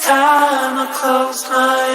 time I close my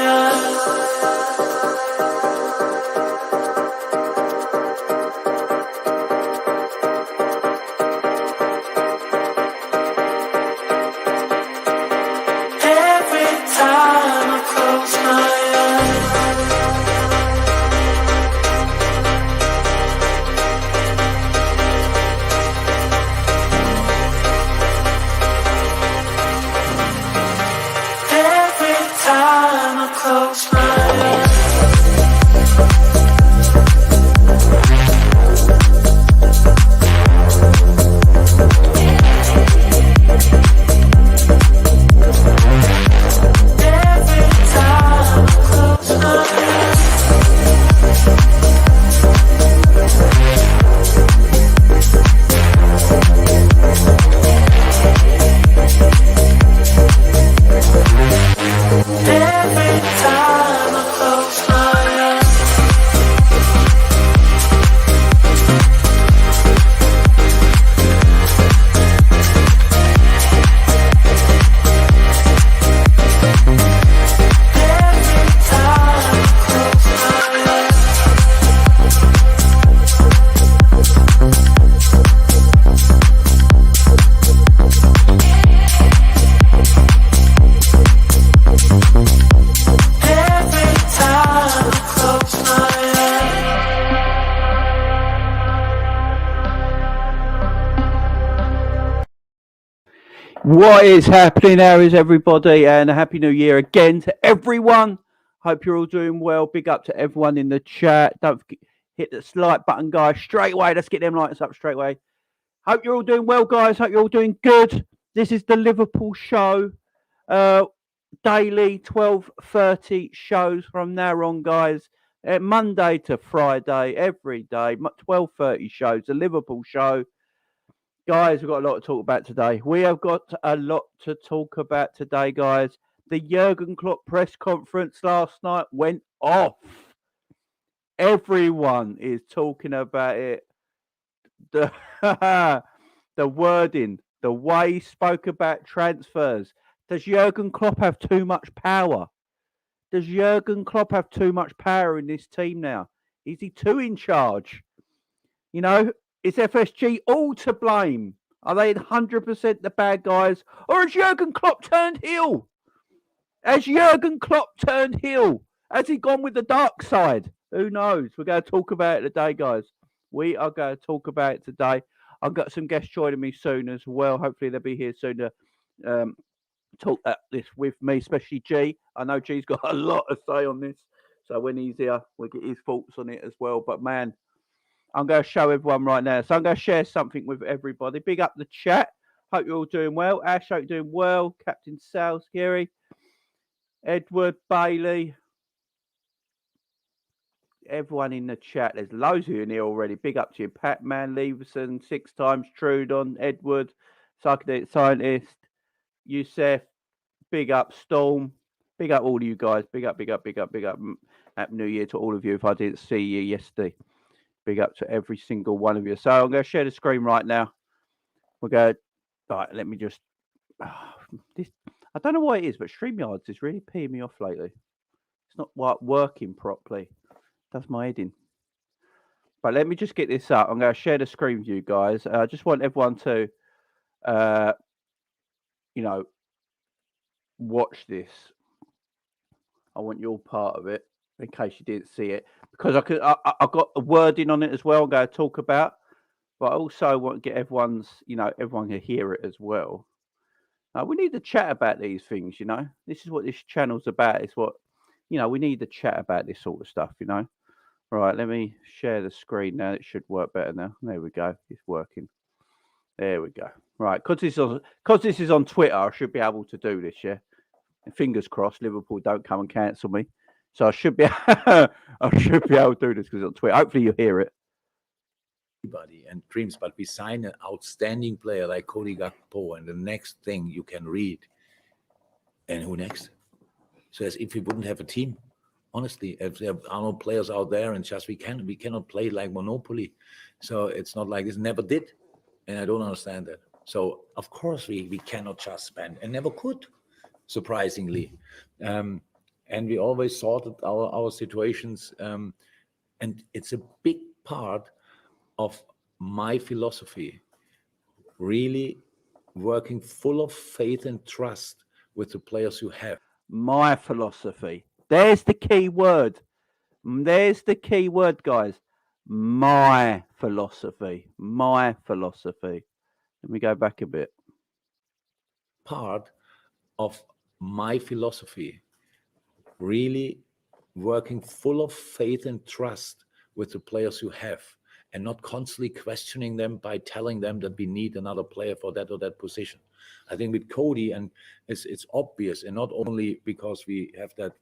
What is happening? How is everybody? And a happy new year again to everyone. Hope you're all doing well. Big up to everyone in the chat. Don't forget, hit the like button, guys, straight away. Let's get them likes up straight away. Hope you're all doing well, guys. Hope you're all doing good. This is the Liverpool show. Daily 12:30 shows from now on, guys. Monday to Friday, every day. 12:30 shows. The Liverpool show. Guys, we've got a lot to talk about today. We have got a lot to talk about today, guys. The Jurgen Klopp press conference last night went off. Everyone is talking about it. The wording, the way he spoke about transfers. Does Jurgen Klopp have too much power? Does Jurgen Klopp have too much power in this team now? Is he too in charge? You know, is FSG all to blame? Are they 100% the bad guys? Or has Jurgen Klopp turned heel? Has Jurgen Klopp turned heel? Has he gone with the dark side? Who knows? We're going to talk about it today, guys. We are going to talk about it today. I've got some guests joining me soon as well. Hopefully they'll be here soon to talk this with me, especially G. I know G's got a lot to say on this. So when he's here, we'll get his thoughts on it as well. But man, I'm going to show everyone right now. So I'm going to share something with everybody. Big up the chat. Hope you're all doing well. Ash, hope you're doing well. Captain Salisbury. Edward Bailey. Everyone in the chat. There's loads of you in here already. Big up to you. Pat-Man, Leverson, 6 times Trudon, Edward, Psychedelic Scientist, Youssef. Big up Storm. Big up all of you guys. Big up, big up, big up, big up. Happy New Year to all of you if I didn't see you yesterday. Big up to every single one of you. So I'm going to share the screen right now. We'll go. All right, let me just. This, I don't know why it is, but StreamYards is really peeing me off lately. It's not working properly. That's my head in. But let me just get this up. I'm going to share the screen with you guys. I just want everyone to, watch this. I want you all part of it. In case you didn't see it, because I got a wording on it as well. I'm going to talk about, but I also want to get everyone can hear it as well. We need to chat about these things. This is what this channel's about. It's what we need to chat about this sort of stuff. Right. Let me share the screen now. It should work better now. There we go. It's working. There we go. Right, because this is on Twitter, I should be able to do this. Yeah, and fingers crossed, Liverpool don't come and cancel me. So I should be able to do this because on Twitter. Hopefully you hear it. And dreams, but we sign an outstanding player like Cody Gakpo, and the next thing you can read, and who next? So as if we wouldn't have a team, honestly, if there are no players out there, and just we cannot play like Monopoly. So it's not like this. Never did, and I don't understand that. So of course we cannot just spend, and never could. surprisingly. And we always sorted our situations. And it's a big part of my philosophy, really working full of faith and trust with the players you have. My philosophy. There's the key word. There's the key word, guys. My philosophy. My philosophy. Let me go back a bit. Part of my philosophy, really working full of faith and trust with the players you have, and not constantly questioning them by telling them that we need another player for that or that position. I think with Cody, and it's obvious, and not only because we have that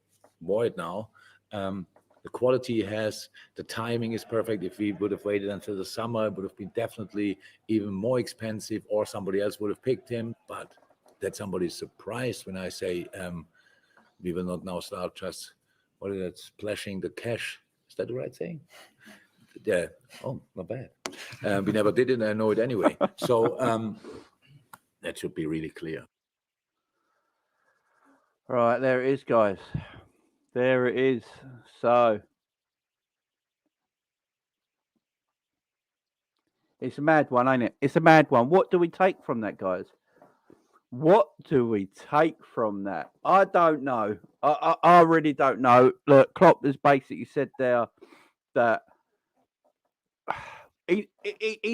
void now, the quality he has, the timing is perfect. If we would have waited until the summer, it would have been definitely even more expensive, or somebody else would have picked him. But that somebody's surprised when I say we will not now start just, what is that, splashing the cash. Is that the right saying? Yeah. Oh, not bad. We never did it, and I know it anyway. So that should be really clear. Right, there it is, guys. There it is. So it's a mad one, ain't it? It's a mad one. What do we take from that, guys? What do we take from that? I don't know. I really don't know. Look, Klopp has basically said there that he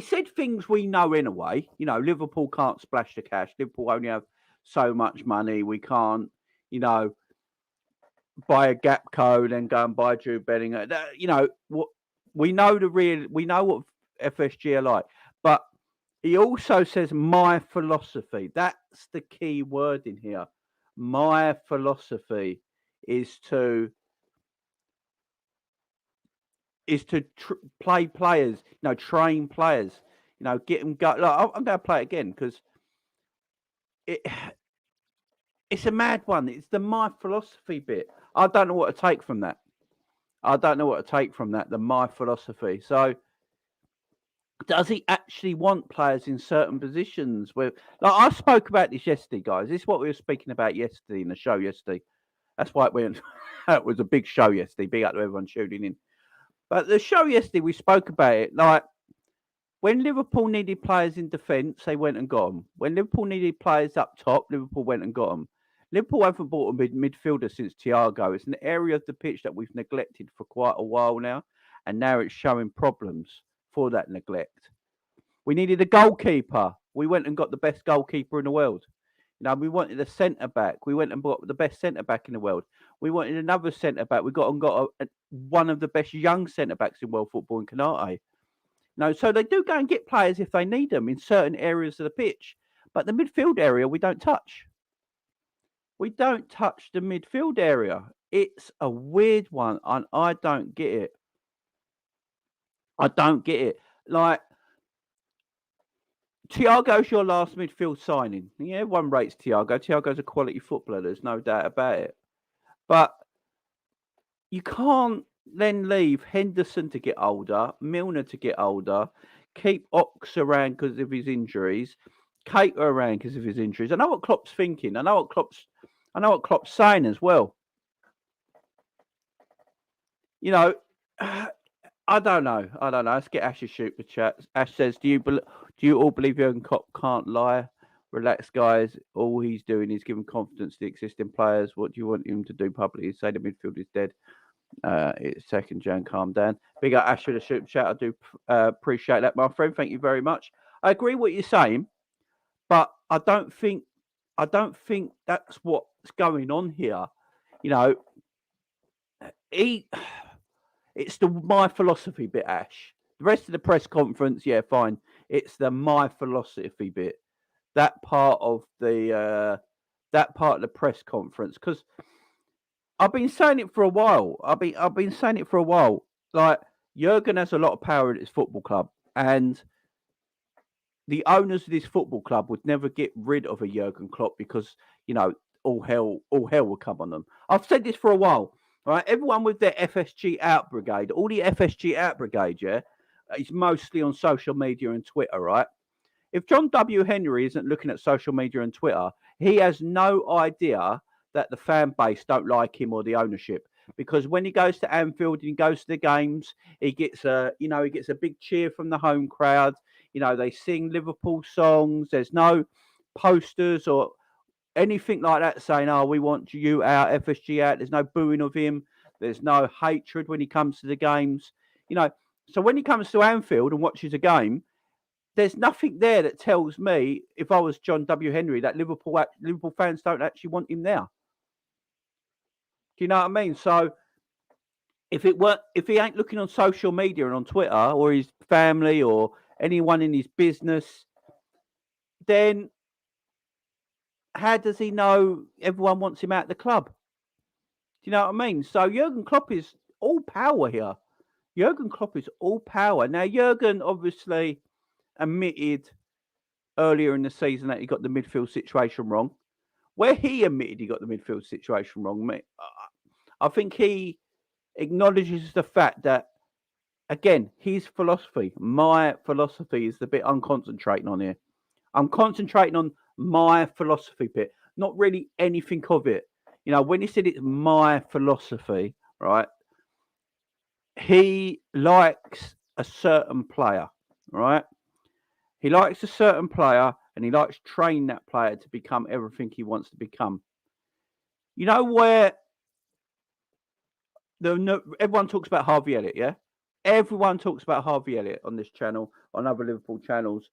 said things we know in a way. You know, Liverpool can't splash the cash. Liverpool only have so much money. We can't, you know, buy a gap code and go and buy Jude Bellingham. You know what? We know what FSG are like, but he also says my philosophy. That's the key word in here. My philosophy is to play players, you know, train players, you know, get them go. Look, I'm going to play it again because it's a mad one. It's the my philosophy bit. I don't know what to take from that. The my philosophy. So, does he actually want players in certain positions? Where, like, I spoke about this yesterday, guys. This is what we were speaking about yesterday in the show yesterday. That's why it went. It was a big show yesterday. Big up to everyone tuning in. But the show yesterday, we spoke about it. Like, when Liverpool needed players in defence, they went and got them. When Liverpool needed players up top, Liverpool went and got them. Liverpool haven't bought a midfielder since Thiago. It's an area of the pitch that we've neglected for quite a while now, and now it's showing problems for that neglect. We needed a goalkeeper. We went and got the best goalkeeper in the world. You know, we wanted a centre back. We went and bought the best centre back in the world. We wanted another centre back. We got one of the best young centre backs in world football in Canate. No, so they do go and get players if they need them in certain areas of the pitch, but the midfield area we don't touch. We don't touch the midfield area. It's a weird one, and I don't get it. Like, Thiago's your last midfield signing. Yeah, everyone rates Thiago. Thiago's a quality footballer. There's no doubt about it. But you can't then leave Henderson to get older, Milner to get older, keep Ox around because of his injuries, Keita around because of his injuries. I know what Klopp's thinking. I know what Klopp's saying as well. You know, I don't know. Let's get Ash's super chat. Ash says, "Do you all believe Jurgen Klopp can't lie? Relax, guys. All he's doing is giving confidence to the existing players. What do you want him to do publicly? Say the midfield is dead. It's second, Jan. Calm down. Big up Ash for the super chat. I do appreciate that, my friend. Thank you very much. I agree with what you're saying, but I don't think that's what's going on here. You know, it's the my philosophy bit, Ash. The rest of the press conference, yeah, fine. It's the my philosophy bit. That part of the press conference, because I've been saying it for a while. I've been saying it for a while. Like, Jurgen has a lot of power at his football club, and the owners of this football club would never get rid of a Jurgen Klopp because, you know, all hell will come on them. I've said this for a while. Right, everyone with their FSG out brigade, all the FSG out brigade, yeah, is mostly on social media and Twitter, right? If John W. Henry isn't looking at social media and Twitter, he has no idea that the fan base don't like him or the ownership. Because when he goes to Anfield and he goes to the games, he gets a big cheer from the home crowd. They sing Liverpool songs. There's no posters or anything like that saying, "Oh, we want you out, FSG out." There's no booing of him. There's no hatred when he comes to the games. So when he comes to Anfield and watches a game, there's nothing there that tells me, if I was John W. Henry, that Liverpool fans don't actually want him there. Do you know what I mean? So if he ain't looking on social media and on Twitter or his family or anyone in his business, then how does he know everyone wants him out of the club? Do you know what I mean? So Jurgen Klopp is all power here. Jurgen Klopp is all power. Now, Jurgen obviously admitted earlier in the season that he got the midfield situation wrong. Where he admitted he got the midfield situation wrong, I think he acknowledges the fact that, again, his philosophy, my philosophy, is the bit I'm concentrating on here. I'm concentrating on my philosophy bit, not really anything of it. When he said it's my philosophy, right, he likes a certain player, right? He likes a certain player and he likes train that player to become everything he wants to become. Where everyone talks about Harvey Elliott, yeah? Everyone talks about Harvey Elliott on this channel, on other Liverpool channels.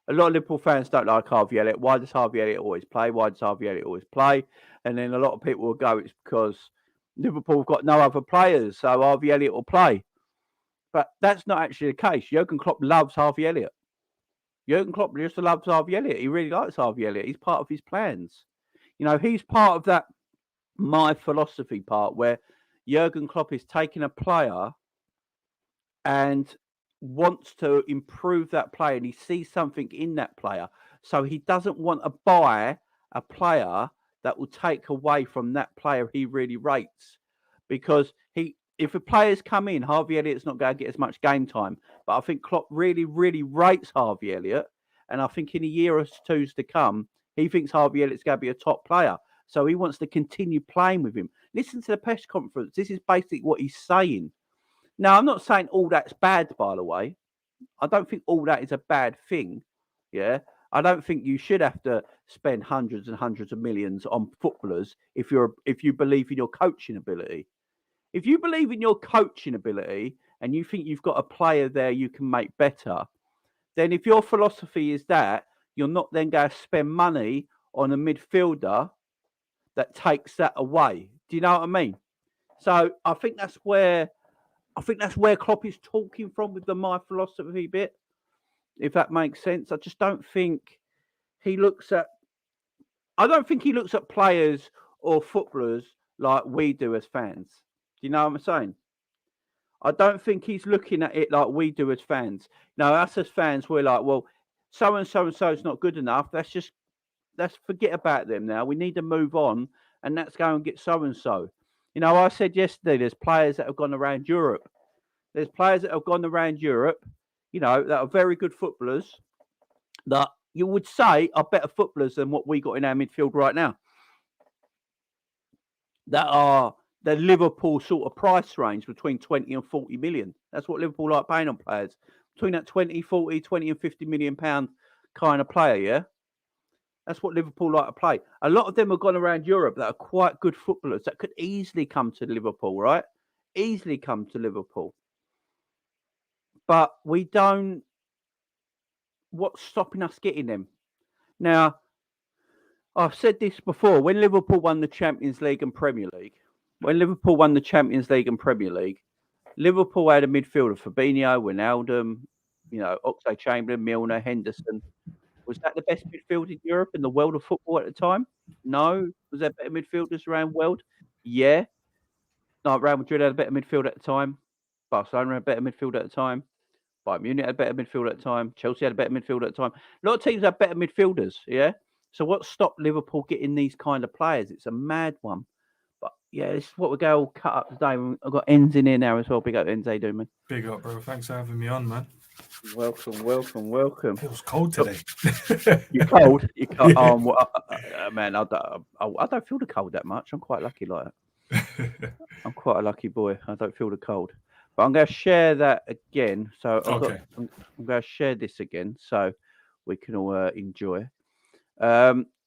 A lot of Liverpool fans don't like Harvey Elliott. Why does Harvey Elliott always play? Why does Harvey Elliott always play? And then a lot of people will go, it's because Liverpool have got no other players, so Harvey Elliott will play. But that's not actually the case. Jurgen Klopp loves Harvey Elliott. Jurgen Klopp just loves Harvey Elliott. He really likes Harvey Elliott. He's part of his plans. He's part of that my philosophy part where Jurgen Klopp is taking a player and wants to improve that player, and he sees something in that player. So he doesn't want to buy a player that will take away from that player he really rates. Because if a player's come in, Harvey Elliott's not going to get as much game time. But I think Klopp really, really rates Harvey Elliott. And I think in a year or two's to come, he thinks Harvey Elliott's going to be a top player. So he wants to continue playing with him. Listen to the press conference. This is basically what he's saying. Now, I'm not saying all that's bad, by the way. I don't think all that is a bad thing. Yeah. I don't think you should have to spend hundreds and hundreds of millions on footballers if you believe in your coaching ability. If you believe in your coaching ability and you think you've got a player there you can make better, then if your philosophy is that, you're not then going to spend money on a midfielder that takes that away. Do you know what I mean? So I think that's where Klopp is talking from with the my philosophy bit, if that makes sense. I just don't think he looks at players or footballers like we do as fans. Do you know what I'm saying? I don't think he's looking at it like we do as fans. Now, us as fans, we're like, well, so and so is not good enough. Let's forget about them now. We need to move on, and let's go and get so and so. I said yesterday, there's players that have gone around Europe. There's players that have gone around Europe, that are very good footballers, that you would say are better footballers than what we got in our midfield right now. That are the Liverpool sort of price range between 20 and 40 million. That's what Liverpool like paying on players. Between that 20, 40, 20 and 50 million pound kind of player, yeah? That's what Liverpool like to play. A lot of them have gone around Europe that are quite good footballers that could easily come to Liverpool, right? Easily come to Liverpool. But we don't... What's stopping us getting them? Now, I've said this before. When Liverpool won the Champions League and Premier League, Liverpool had a midfield of Fabinho, Wijnaldum, Oxlade-Chamberlain, Milner, Henderson. Was that the best midfield in Europe and the world of football at the time? No. Was there better midfielders around the world? Yeah. No, Real Madrid had a better midfield at the time. Barcelona had a better midfield at the time. Bayern Munich had a better midfield at the time. Chelsea had a better midfield at the time. A lot of teams have better midfielders, yeah? So what stopped Liverpool getting these kind of players? It's a mad one. But yeah, this is what we're going to cut up today. I've got Enz in here now as well. Big up, Enz. How you doing, man? Big up, bro. Thanks for having me on, man. Welcome. Feels cold today. You cold? You cold? Yeah. Man, I don't feel the cold that much. I'm quite lucky like that. I'm quite a lucky boy. I don't feel the cold. But I'm going to share that again. So I'm going to share this again so we can all enjoy.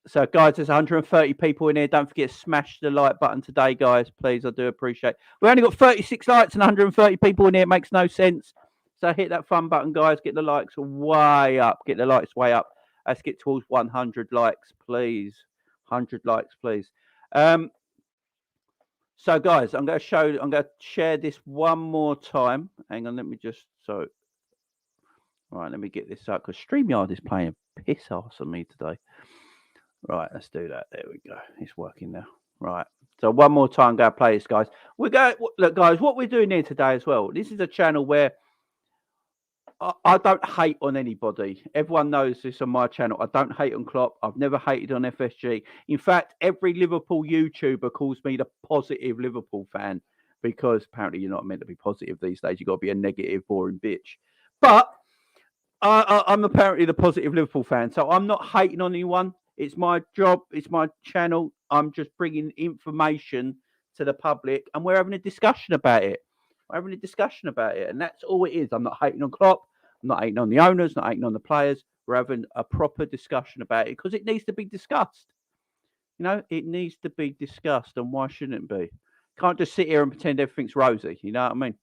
So, guys, there's 130 people in here. Don't forget to smash the like button today, guys. Please, I do appreciate it. We only got 36 likes and 130 people in here. It makes no sense. So hit that fun button, guys. Get the likes way up. Get the likes way up. Let's get towards 100 likes, please. 100 likes, please. So, guys, I'm going to share this one more time. Hang on, let me just all right, let me get this up because StreamYard is playing piss ass on me today. Right, let's do that. There we go. It's working now. Right. So one more time, go play this, guys. Look, guys, what we're doing here today as well. This is a channel where I don't hate on anybody. Everyone knows this on my channel. I don't hate on Klopp. I've never hated on FSG. In fact, every Liverpool YouTuber calls me the positive Liverpool fan because apparently you're not meant to be positive these days. You've got to be a negative, boring bitch. But I'm apparently the positive Liverpool fan. So I'm not hating on anyone. It's my job. It's my channel. I'm just bringing information to the public and we're having a discussion about it. And that's all it is. I'm not hating on Klopp. I'm not hating on the owners, not hating on the players. We're having a proper discussion about it because it needs to be discussed. You know, it needs to be discussed. And why shouldn't it be? Can't just sit here and pretend everything's rosy. You know what I mean?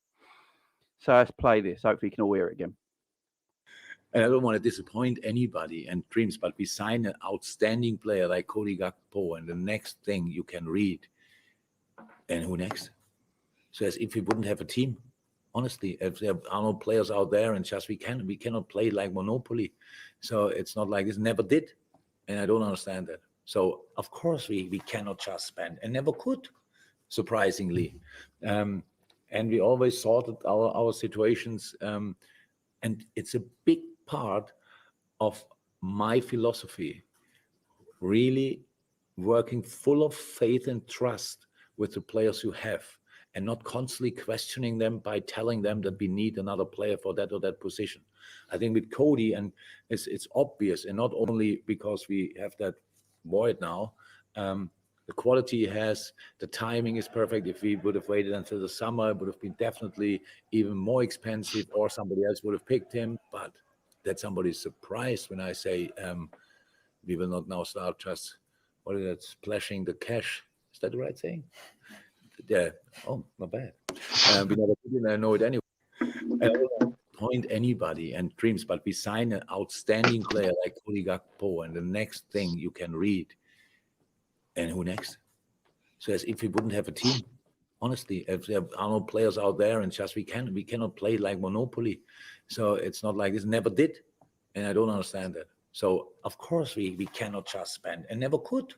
So let's play this. Hopefully you can all hear it again. And I don't want to disappoint anybody and dreams, but we sign an outstanding player like Cody Gakpo, and the next thing you can read, and who next? So as if we wouldn't have a team. Honestly, if there are no players out there and just we cannot play like Monopoly. So it's not like this, never did. And I don't understand that. So of course we cannot just spend and never could, surprisingly. And we always sorted our situations. And it's a big part of my philosophy, really working full of faith and trust with the players you have and not constantly questioning them by telling them that we need another player for that or that position. I think with Cody, and it's obvious, and not only because we have that void now, the quality he has, the timing is perfect. If we would have waited until the summer, it would have been definitely even more expensive, or somebody else would have picked him. But that somebody's surprised when I say we will not now start just, what is that, splashing the cash. Is that the right saying? Yeah. Oh, not bad. We never did it, I know it anyway. I don't want to point anybody and dreams, but we sign an outstanding player like Cody Gakpo, and the next thing you can read, and who next? So as if we wouldn't have a team. Honestly, if there are no players out there and just we cannot play like Monopoly. So it's not like this, never did. And I don't understand that. So of course we cannot just spend and never could,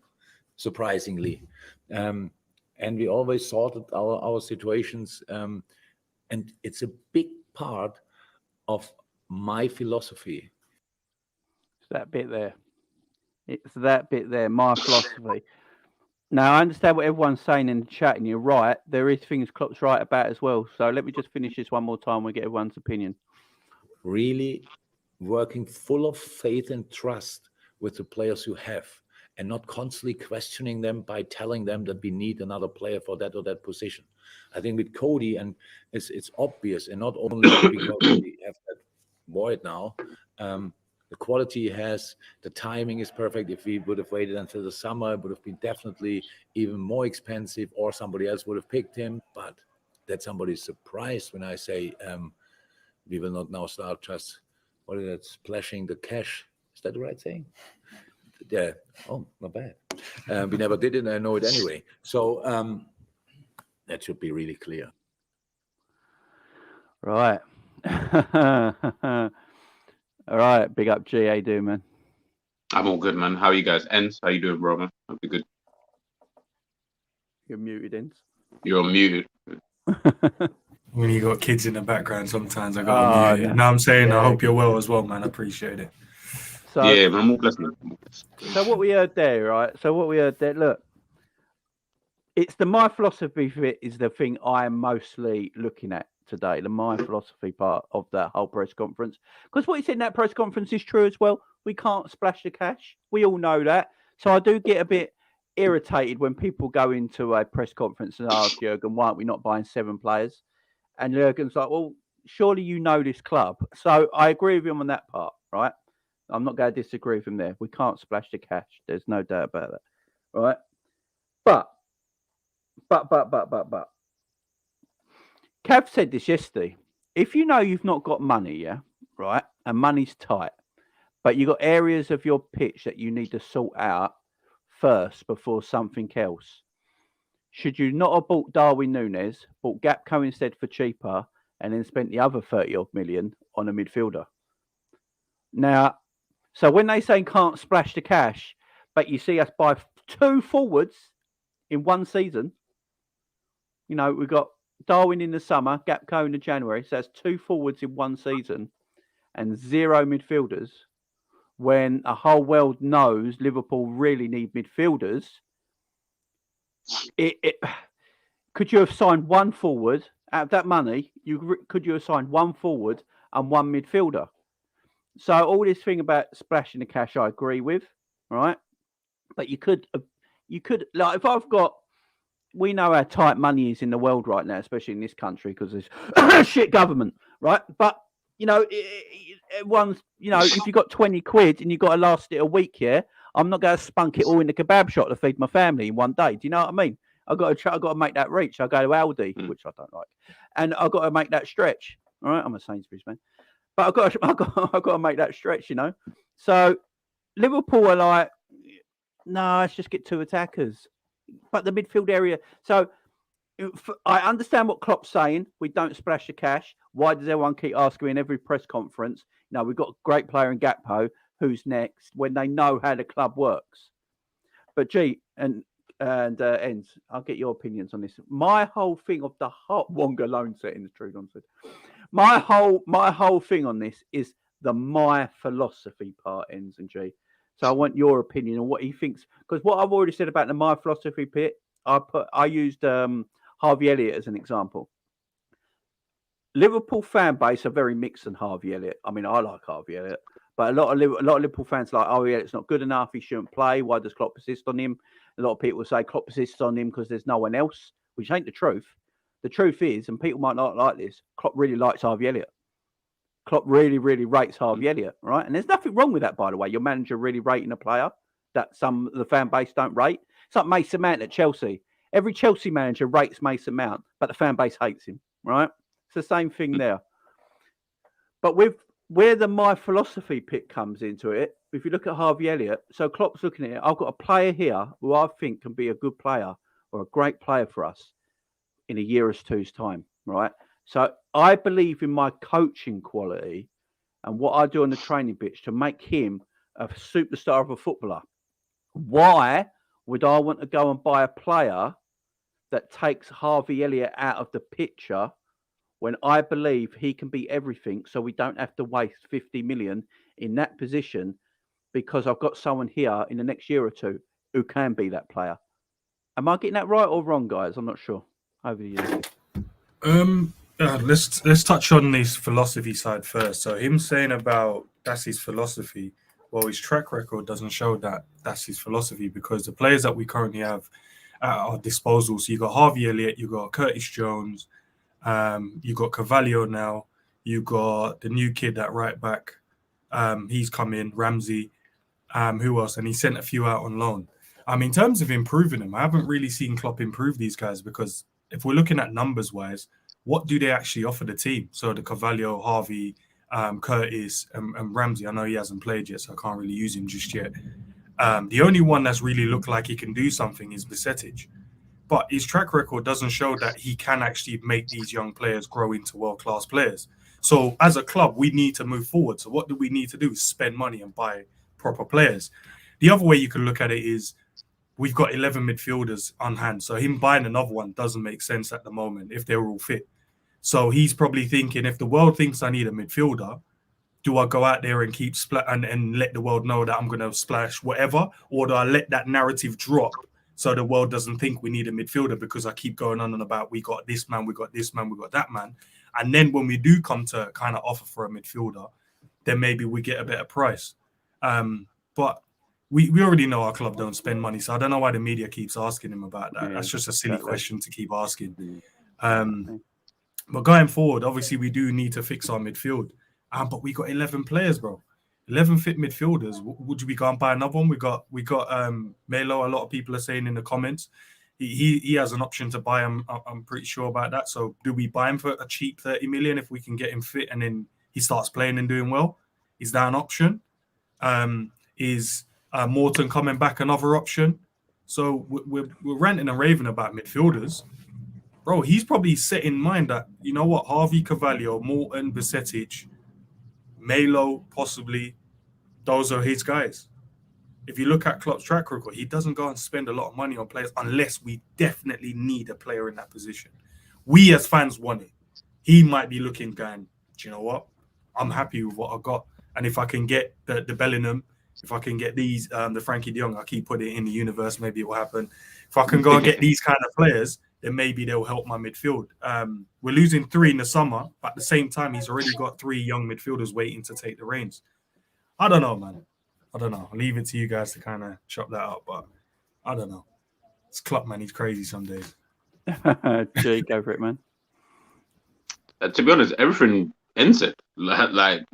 surprisingly. And we always sorted our situations. And it's a big part of my philosophy. It's that bit there. My philosophy. Now, I understand what everyone's saying in the chat, and you're right. There is things Klopp's right about as well. So let me just finish this one more time. We get everyone's opinion. Really working full of faith and trust with the players you have, and not constantly questioning them by telling them that we need another player for that or that position. I think with Cody, and it's obvious, and not only because we have that void now, the quality he has, the timing is perfect. If we would have waited until the summer, it would have been definitely even more expensive, or somebody else would have picked him. But that somebody's surprised when I say we will not now start just, what is that, splashing the cash. Is that the right saying? Yeah. Oh, not bad. We never did it, and I know it anyway. So that should be really clear. Right. All right, big up G. How you doing, man? I'm all good, man. How are you guys? Ends, how you doing, bro, man? Hope you're good. You're muted, Ends. You're muted. When you got kids in the background, sometimes I got to mute it. No, I'm saying I hope you're well as well, man. I appreciate it. So, yeah, man, I'm all blessed, man. So what we heard there, right? Look, it's my philosophy for it is the thing I am mostly looking at today, the my philosophy part of that whole press conference. Because what he said in that press conference is true as well. We can't splash the cash. We all know that. So I do get a bit irritated when people go into a press conference and ask Jurgen, why aren't we not buying 7 players? And Jurgen's like, well, surely you know this club. So I agree with him on that part, right? I'm not going to disagree with him there. We can't splash the cash. There's no doubt about that, right? But. Cav said this yesterday. If you know you've not got money, yeah, right, and money's tight, but you've got areas of your pitch that you need to sort out first before something else, should you not have bought Darwin Núñez, bought Gakpo instead for cheaper, and then spent the other 30-odd million on a midfielder? Now, so when they say can't splash the cash, but you see us buy 2 forwards in one season, you know, we've got Darwin in the summer, Gakpo in the January, so that's 2 forwards in one season and 0 midfielders, when a whole world knows Liverpool really need midfielders. Could you have signed 1 forward out of that money? Could you have signed 1 forward and 1 midfielder? So all this thing about splashing the cash, I agree with, right? But you could like, if I've got, we know how tight money is in the world right now, especially in this country, because there's shit government, right? But you know, everyone's, you know, if you got 20 quid and you got to last it a week, yeah, I'm not going to spunk it all in the kebab shop to feed my family in one day. Do you know what I mean? I got to make that reach. I go to Aldi, which I don't like, and I've got to make that stretch. All right, I'm a Sainsbury's man, but I've got to make that stretch, you know. So Liverpool are like, no, let's just get 2 attackers, but the midfield area. So I understand what Klopp's saying. We don't splash the cash. Why does everyone keep asking me in every press conference? You know, we've got a great player in Gakpo. Who's next? When they know how the club works. But G and Ends, I'll get your opinions on this. My whole thing of the hot Wonga loan setting, the true nonsense. My whole thing on this is the my philosophy part, Ends and G. So I want your opinion on what he thinks, because what I've already said about the my philosophy bit, I used Harvey Elliott as an example. Liverpool fan base are very mixed on Harvey Elliott. I mean, I like Harvey Elliott, but a lot of Liverpool fans are like, oh, yeah, it's not good enough. He shouldn't play. Why does Klopp persist on him? A lot of people say Klopp persists on him because there's no one else, which ain't the truth. The truth is, and people might not like this, Klopp really likes Harvey Elliott. Klopp really, really rates Harvey Elliott, right? And there's nothing wrong with that, by the way. Your manager really rating a player that some of the fan base don't rate. It's like Mason Mount at Chelsea. Every Chelsea manager rates Mason Mount, but the fan base hates him, right? It's the same thing there. But with where the my philosophy pick comes into it, if you look at Harvey Elliott, so Klopp's looking at it, I've got a player here who I think can be a good player or a great player for us in a year or two's time, right? So I believe in my coaching quality and what I do on the training pitch to make him a superstar of a footballer. Why would I want to go and buy a player that takes Harvey Elliott out of the picture when I believe he can be everything, so we don't have to waste 50 million in that position, because I've got someone here in the next year or two who can be that player? Am I getting that right or wrong, guys? I'm not sure. Over to you. Let's touch on this philosophy side first. So him saying about that's his philosophy, well, his track record doesn't show that that's his philosophy, because the players that we currently have at our disposal, so you got Harvey Elliott, you got Curtis Jones, you got Carvalho now, you got the new kid at right back, he's come in, Ramsey, who else? And he sent a few out on loan. In terms of improving them, I haven't really seen Klopp improve these guys, because if we're looking at numbers wise, what do they actually offer the team? So the Carvalho, Harvey, Curtis, and Ramsey, I know he hasn't played yet, so I can't really use him just yet. The only one that's really looked like he can do something is Bisetic. But his track record doesn't show that he can actually make these young players grow into world-class players. So as a club, we need to move forward. So what do we need to do? Spend money and buy proper players. The other way you can look at it is we've got 11 midfielders on hand. So him buying another one doesn't make sense at the moment if they're all fit. So he's probably thinking, if the world thinks I need a midfielder, do I go out there and keep and let the world know that I'm going to splash whatever? Or do I let that narrative drop so the world doesn't think we need a midfielder because I keep going on and about, we got this man, we got this man, we got that man? And then when we do come to kind of offer for a midfielder, then maybe we get a better price. But we already know our club don't spend money, so I don't know why the media keeps asking him about that. Yeah, that's just a silly exactly. question to keep asking. Yeah. But going forward, obviously we do need to fix our midfield. But we got 11 players, bro. 11 fit midfielders. Would we go and buy another one? We got Melo. A lot of people are saying in the comments he has an option to buy him. I'm pretty sure about that. So do we buy him for a cheap 30 million if we can get him fit and then he starts playing and doing well? Is that an option? Is Morton coming back another option? So we're ranting and raving about midfielders. Bro, he's probably set in mind that, you know what, Harvey Carvalho, Morton, Besetic, Melo, possibly, those are his guys. If you look at Klopp's track record, he doesn't go and spend a lot of money on players unless we definitely need a player in that position. We as fans want it. He might be looking, going, do you know what? I'm happy with what I got. And if I can get the Bellingham, if I can get these, the Frankie de Jong, I keep putting it in the universe, maybe it will happen. If I can go and get these kind of players, then maybe they'll help my midfield. We're losing 3 in the summer, but at the same time, he's already got 3 young midfielders waiting to take the reins. I don't know, man. I don't know. I'll leave it to you guys to kind of chop that up, but I don't know. It's Klopp, man. He's crazy some days. Jay, go for it, man. To be honest, everything ends it. Like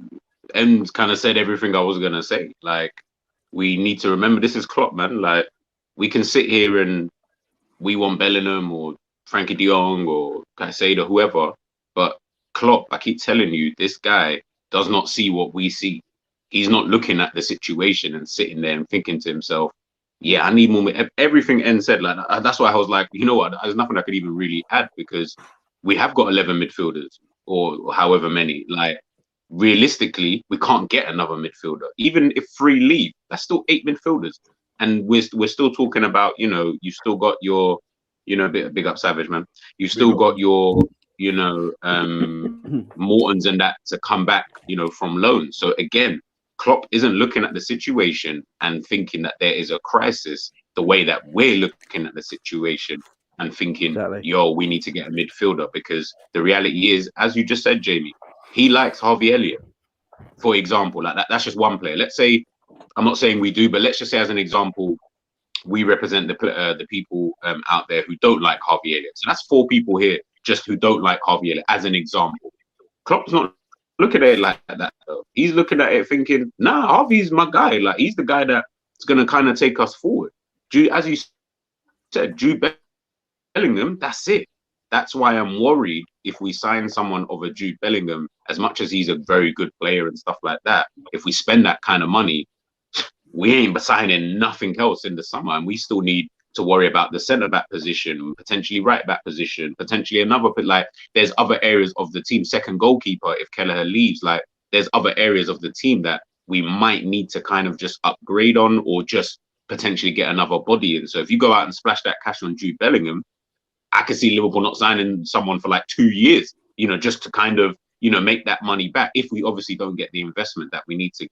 Ends kind of said everything I was gonna say. Like, we need to remember this is Klopp, man. Like, we can sit here and we want Bellingham or Frankie de Jong or Caicedo, whoever, but Klopp, I keep telling you, this guy does not see what we see. He's not looking at the situation and sitting there and thinking to himself, yeah, I need more. Everything N said, like, that's why I was like, you know what, there's nothing I could even really add, because we have got 11 midfielders or however many. Like, realistically, we can't get another midfielder. Even if 3 leave, that's still 8 midfielders. And we're still talking about, you know, you've still got your, you know, big up Savage, man. You've still got your, you know, Mortons and that to come back, you know, from loan. So again, Klopp isn't looking at the situation and thinking that there is a crisis the way that we're looking at the situation and thinking, Exactly. yo, we need to get a midfielder, because the reality is, as you just said, Jamie, he likes Harvey Elliott, for example. Like that's just one player. Let's say, I'm not saying we do, but let's just say as an example, we represent the people out there who don't like Harvey Elliott. So that's 4 people here just who don't like Harvey Elliott, as an example. Klopp's not looking at it like that, though. He's looking at it thinking, nah, Harvey's my guy. Like, he's the guy that's going to kind of take us forward. As you said, Jude Bellingham, that's it. That's why I'm worried if we sign someone of a Jude Bellingham, as much as he's a very good player and stuff like that, if we spend that kind of money, we ain't signing nothing else in the summer, and we still need to worry about the centre-back position, potentially right-back position, potentially another. Like, there's other areas of the team, second goalkeeper, if Kelleher leaves, like, there's other areas of the team that we might need to kind of just upgrade on, or just potentially get another body in. So if you go out and splash that cash on Jude Bellingham, I could see Liverpool not signing someone for like 2 years, you know, just to kind of, you know, make that money back, if we obviously don't get the investment that we need to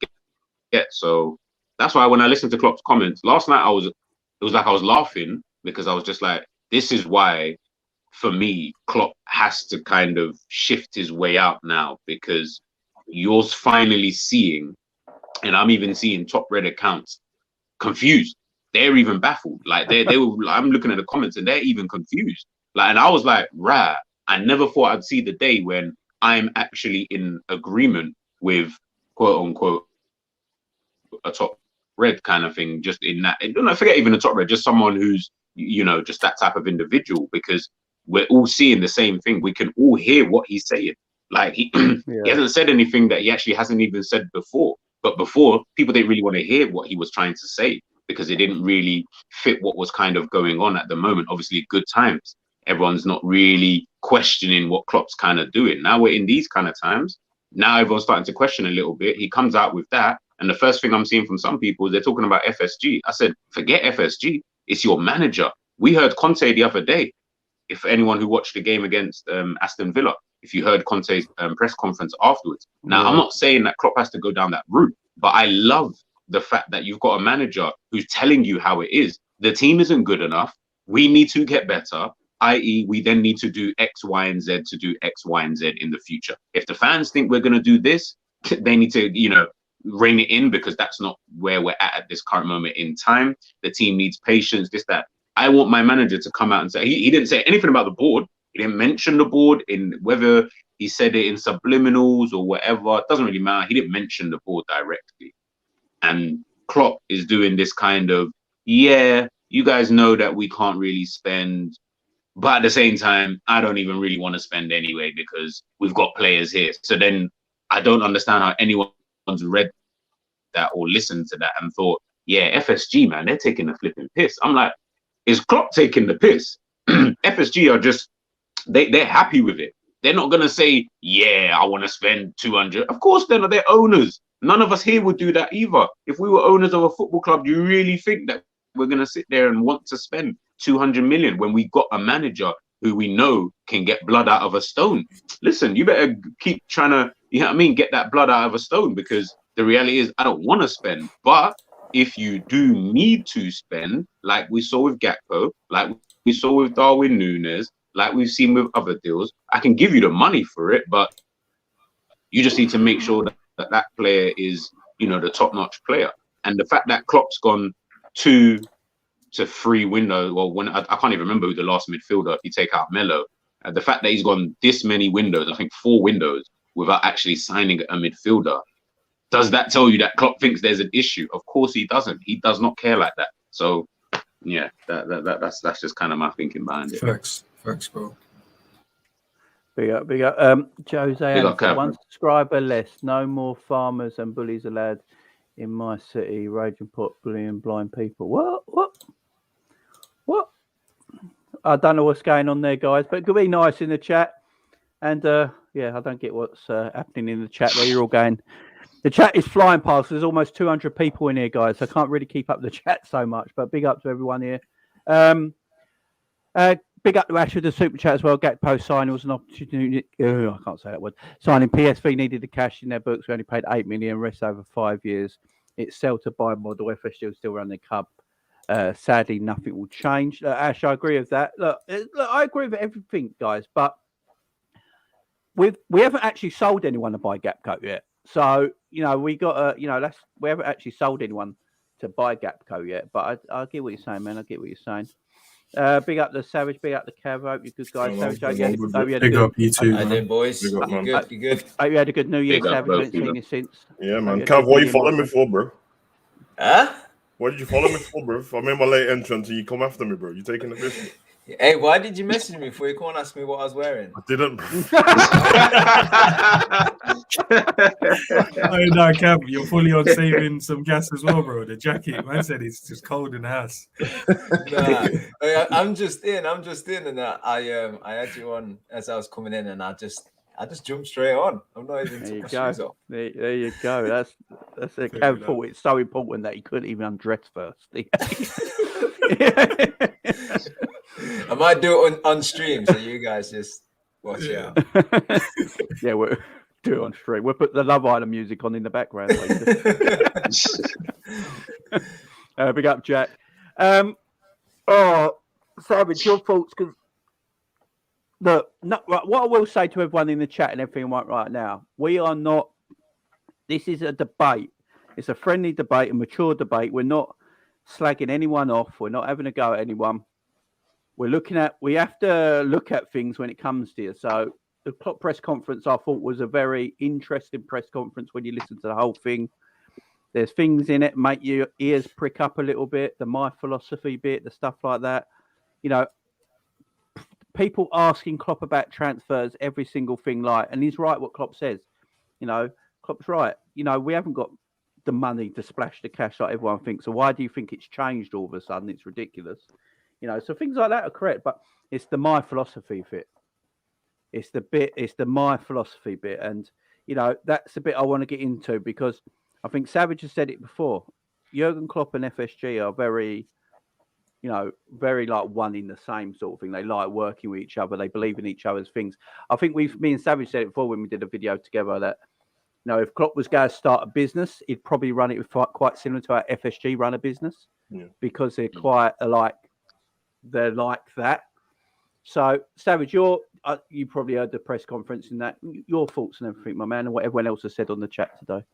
get. So that's why when I listened to Klopp's comments last night, it was like I was laughing, because I was just like, this is why, for me, Klopp has to kind of shift his way out now, because you're finally seeing, and I'm even seeing top red accounts confused. They're even baffled. Like, they were. I'm looking at the comments and they're even confused. Like, and I was like, rah, I never thought I'd see the day when I'm actually in agreement with, quote unquote, a top red kind of thing, just in that. And don't forget even a top red, just someone who's, you know, just that type of individual, because we're all seeing the same thing. We can all hear what he's saying. Like, he hasn't said anything that he actually hasn't even said before. But before, people didn't really want to hear what he was trying to say, because it didn't really fit what was kind of going on at the moment. Obviously, good times. Everyone's not really questioning what Klopp's kind of doing. Now we're in these kind of times. Now everyone's starting to question a little bit. He comes out with that. And the first thing I'm seeing from some people is they're talking about FSG. I said, forget FSG. It's your manager. We heard Conte the other day. If anyone who watched the game against Aston Villa, if you heard Conte's press conference afterwards. Now, I'm not saying that Klopp has to go down that route, but I love the fact that you've got a manager who's telling you how it is. The team isn't good enough. We need to get better. i.e., we then need to do X, Y, and Z to do X, Y, and Z in the future. If the fans think we're going to do this, they need to, rein it in, because that's not where we're at this current moment in time. The team needs patience, this, that. I want my manager to come out and say, he didn't say anything about the board. He didn't mention the board, in whether he said it in subliminals or whatever. It doesn't really matter. He didn't mention the board directly. And Klopp is doing this kind of, yeah, you guys know that we can't really spend, but at the same time, I don't even really want to spend anyway because we've got players here. So then I don't understand how anyone's read that or listened to that and thought, yeah, FSG, man, they're taking the flipping piss. I'm like, is Klopp taking the piss? FSG are just, they're happy with it. They're not going to say, yeah, I want to spend 200. Of course, they're owners. None of us here would do that either. If we were owners of a football club, do you really think that we're going to sit there and want to spend 200 million when we got a manager who we know can get blood out of a stone? Listen, you better keep trying to, get that blood out of a stone, because the reality is I don't want to spend. But if you do need to spend, like we saw with Gakpo, like we saw with Darwin Núñez, like we've seen with other deals, I can give you the money for it, but you just need to make sure that player is, the top-notch player. And the fact that Klopp's gone 2 to 3 windows, well, when I can't even remember who the last midfielder, if you take out Melo, the fact that he's gone this many windows, I think 4 windows, without actually signing a midfielder, does that tell you that Klopp thinks there's an issue? Of course he doesn't. He does not care like that. So, yeah, that's just kind of my thinking behind it. Facts, bro. Big up. Jose, one subscriber less. No more farmers and bullies allowed in my city. Raging pot, bullying blind people. What? I don't know what's going on there, guys, but it could be nice in the chat. And, I don't get what's happening in the chat where you're all going. The chat is flying past. There's almost 200 people in here, guys. So I can't really keep up the chat so much, but big up to everyone here. Big up to Ash with the super chat as well. Gakpo signing was an opportunity. I can't say that word. Signing PSV needed the cash in their books. We only paid 8 million, rest over 5 years. It's sell to buy model. FSG will still run the club. Sadly, nothing will change. Ash, I agree with that. Look, I agree with everything, guys, but we haven't actually sold anyone to buy Gakpo yet. So, we got we haven't actually sold anyone to buy Gakpo yet. But I get what you're saying, man. I get what you're saying. Big up the Savage, big up the Cav. Hope you're good, guys. Savage, big up you too. How you doing, boys? Big up, man. You good? Hope you had a good New Year, Big up, Savage. bro. Haven't seen you since. Yeah, man. Cav, what you following me for, bro? Huh? What did you follow me for, bro? I made my late entrance and you come after me, bro. You taking the piss? Hey, why did you message me before you can't ask me what I was wearing? I didn't. Hey, no, Cav, you're fully on saving some gas as well, bro. The jacket, man said it's just cold in the house. Nah, I'm just in, and I had you on as I was coming in, and I just jumped straight on. I'm not even took my shoes off. There you go. That's a Cav thought it's so important that he couldn't even undress first. I might do it on stream, so you guys just watch out. Yeah, we'll do it on stream. We'll put the Love Island music on in the background later. Big up, Jack. Savage, your thoughts? Because what I will say to everyone in the chat and everything right now, we are not. This is a debate. It's a friendly debate, a mature debate. We're not slagging anyone off. We're not having a go at anyone. We have to look at things when it comes to it. So the Klopp press conference, I thought, was a very interesting press conference when you listen to the whole thing. There's things in it make your ears prick up a little bit, the my philosophy bit, the stuff like that. People asking Klopp about transfers, every single thing, and he's right what Klopp says. Klopp's right. We haven't got the money to splash the cash like everyone thinks. So why do you think it's changed all of a sudden? It's ridiculous. So things like that are correct, but it's the my philosophy bit. It's the my philosophy bit. And, that's the bit I want to get into, because I think Savage has said it before. Jurgen Klopp and FSG are very, very like one in the same sort of thing. They like working with each other. They believe in each other's things. I think me and Savage said it before when we did a video together that, if Klopp was going to start a business, he'd probably run it with quite similar to how FSG run a business, because they're quite alike. They're like that. So, Savage, you probably heard the press conference in that. Your thoughts and everything, my man, and what everyone else has said on the chat today.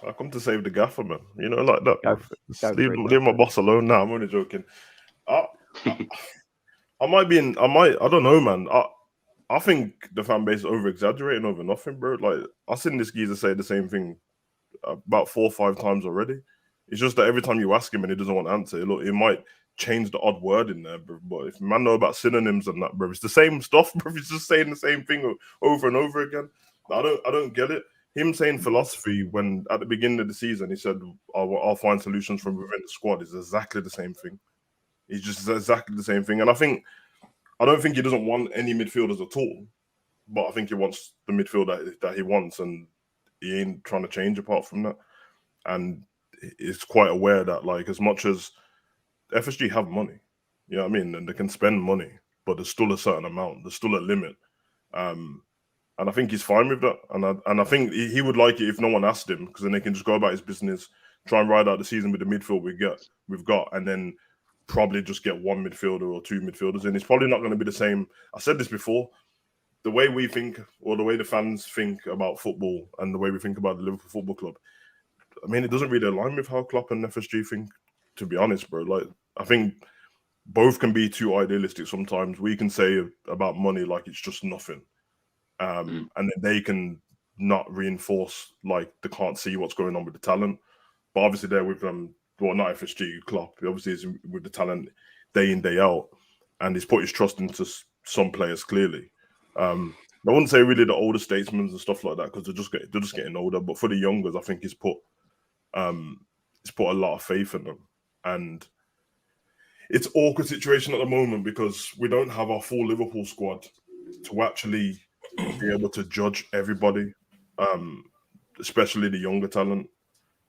I come to save the gaffer, man. You know, like that. Go Bro. for it. Just Go leave, for it, leave my boss alone. Now, I'm only joking. I might be in. I don't know, man. I think the fan base is over exaggerating over nothing, bro. Like I've seen this geezer say the same thing about 4 or 5 times already. It's just that every time you ask him and he doesn't want to answer, look, it might change the odd word in there, bro. But if man know about synonyms and that, bro, it's the same stuff, bro. He's just saying the same thing over and over again. I don't get it. Him saying philosophy when at the beginning of the season he said I'll find solutions from within the squad is exactly the same thing. It's just exactly the same thing. And I don't think he doesn't want any midfielders at all, but I think he wants the midfield that he wants, and he ain't trying to change apart from that. And it's quite aware that, like, as much as FSG have money, you know what I mean, and they can spend money, but there's still a certain amount, there's still a limit. And I think he's fine with that. And I think he would like it if no one asked him, because then they can just go about his business, try and ride out the season with the midfield we've got, and then probably just get 1 midfielder or 2 midfielders in. It's probably not going to be the same. I said this before. The way we think, or the way the fans think about football, and the way we think about the Liverpool Football Club, I mean, it doesn't really align with how Klopp and FSG think, to be honest, bro. Like, I think both can be too idealistic sometimes. We can say about money like it's just nothing. And then they can not reinforce, like, they can't see what's going on with the talent. But obviously they're with well, not FSG, Klopp. Obviously is with the talent day in, day out. And he's put his trust into some players, clearly. I wouldn't say really the older statesmen and stuff like that, because they're just getting older. But for the youngers, I think he's put a lot of faith in them. And it's an awkward situation at the moment because we don't have our full Liverpool squad to actually be able to judge everybody, especially the younger talent,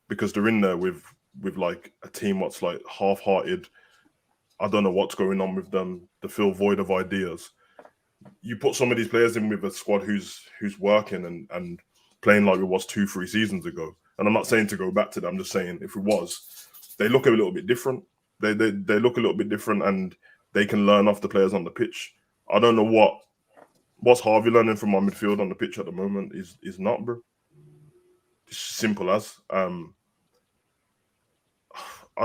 because they're in there with like a team what's like half-hearted. I don't know what's going on with them. They feel void of ideas. You put some of these players in with a squad who's working and playing like it was 2-3 seasons ago. And I'm not saying to go back to that. I'm just saying if it was, they look a little bit different. They look a little bit different, and they can learn off the players on the pitch. I don't know what's Harvey learning from our midfield on the pitch at the moment is not, bro. It's simple as. I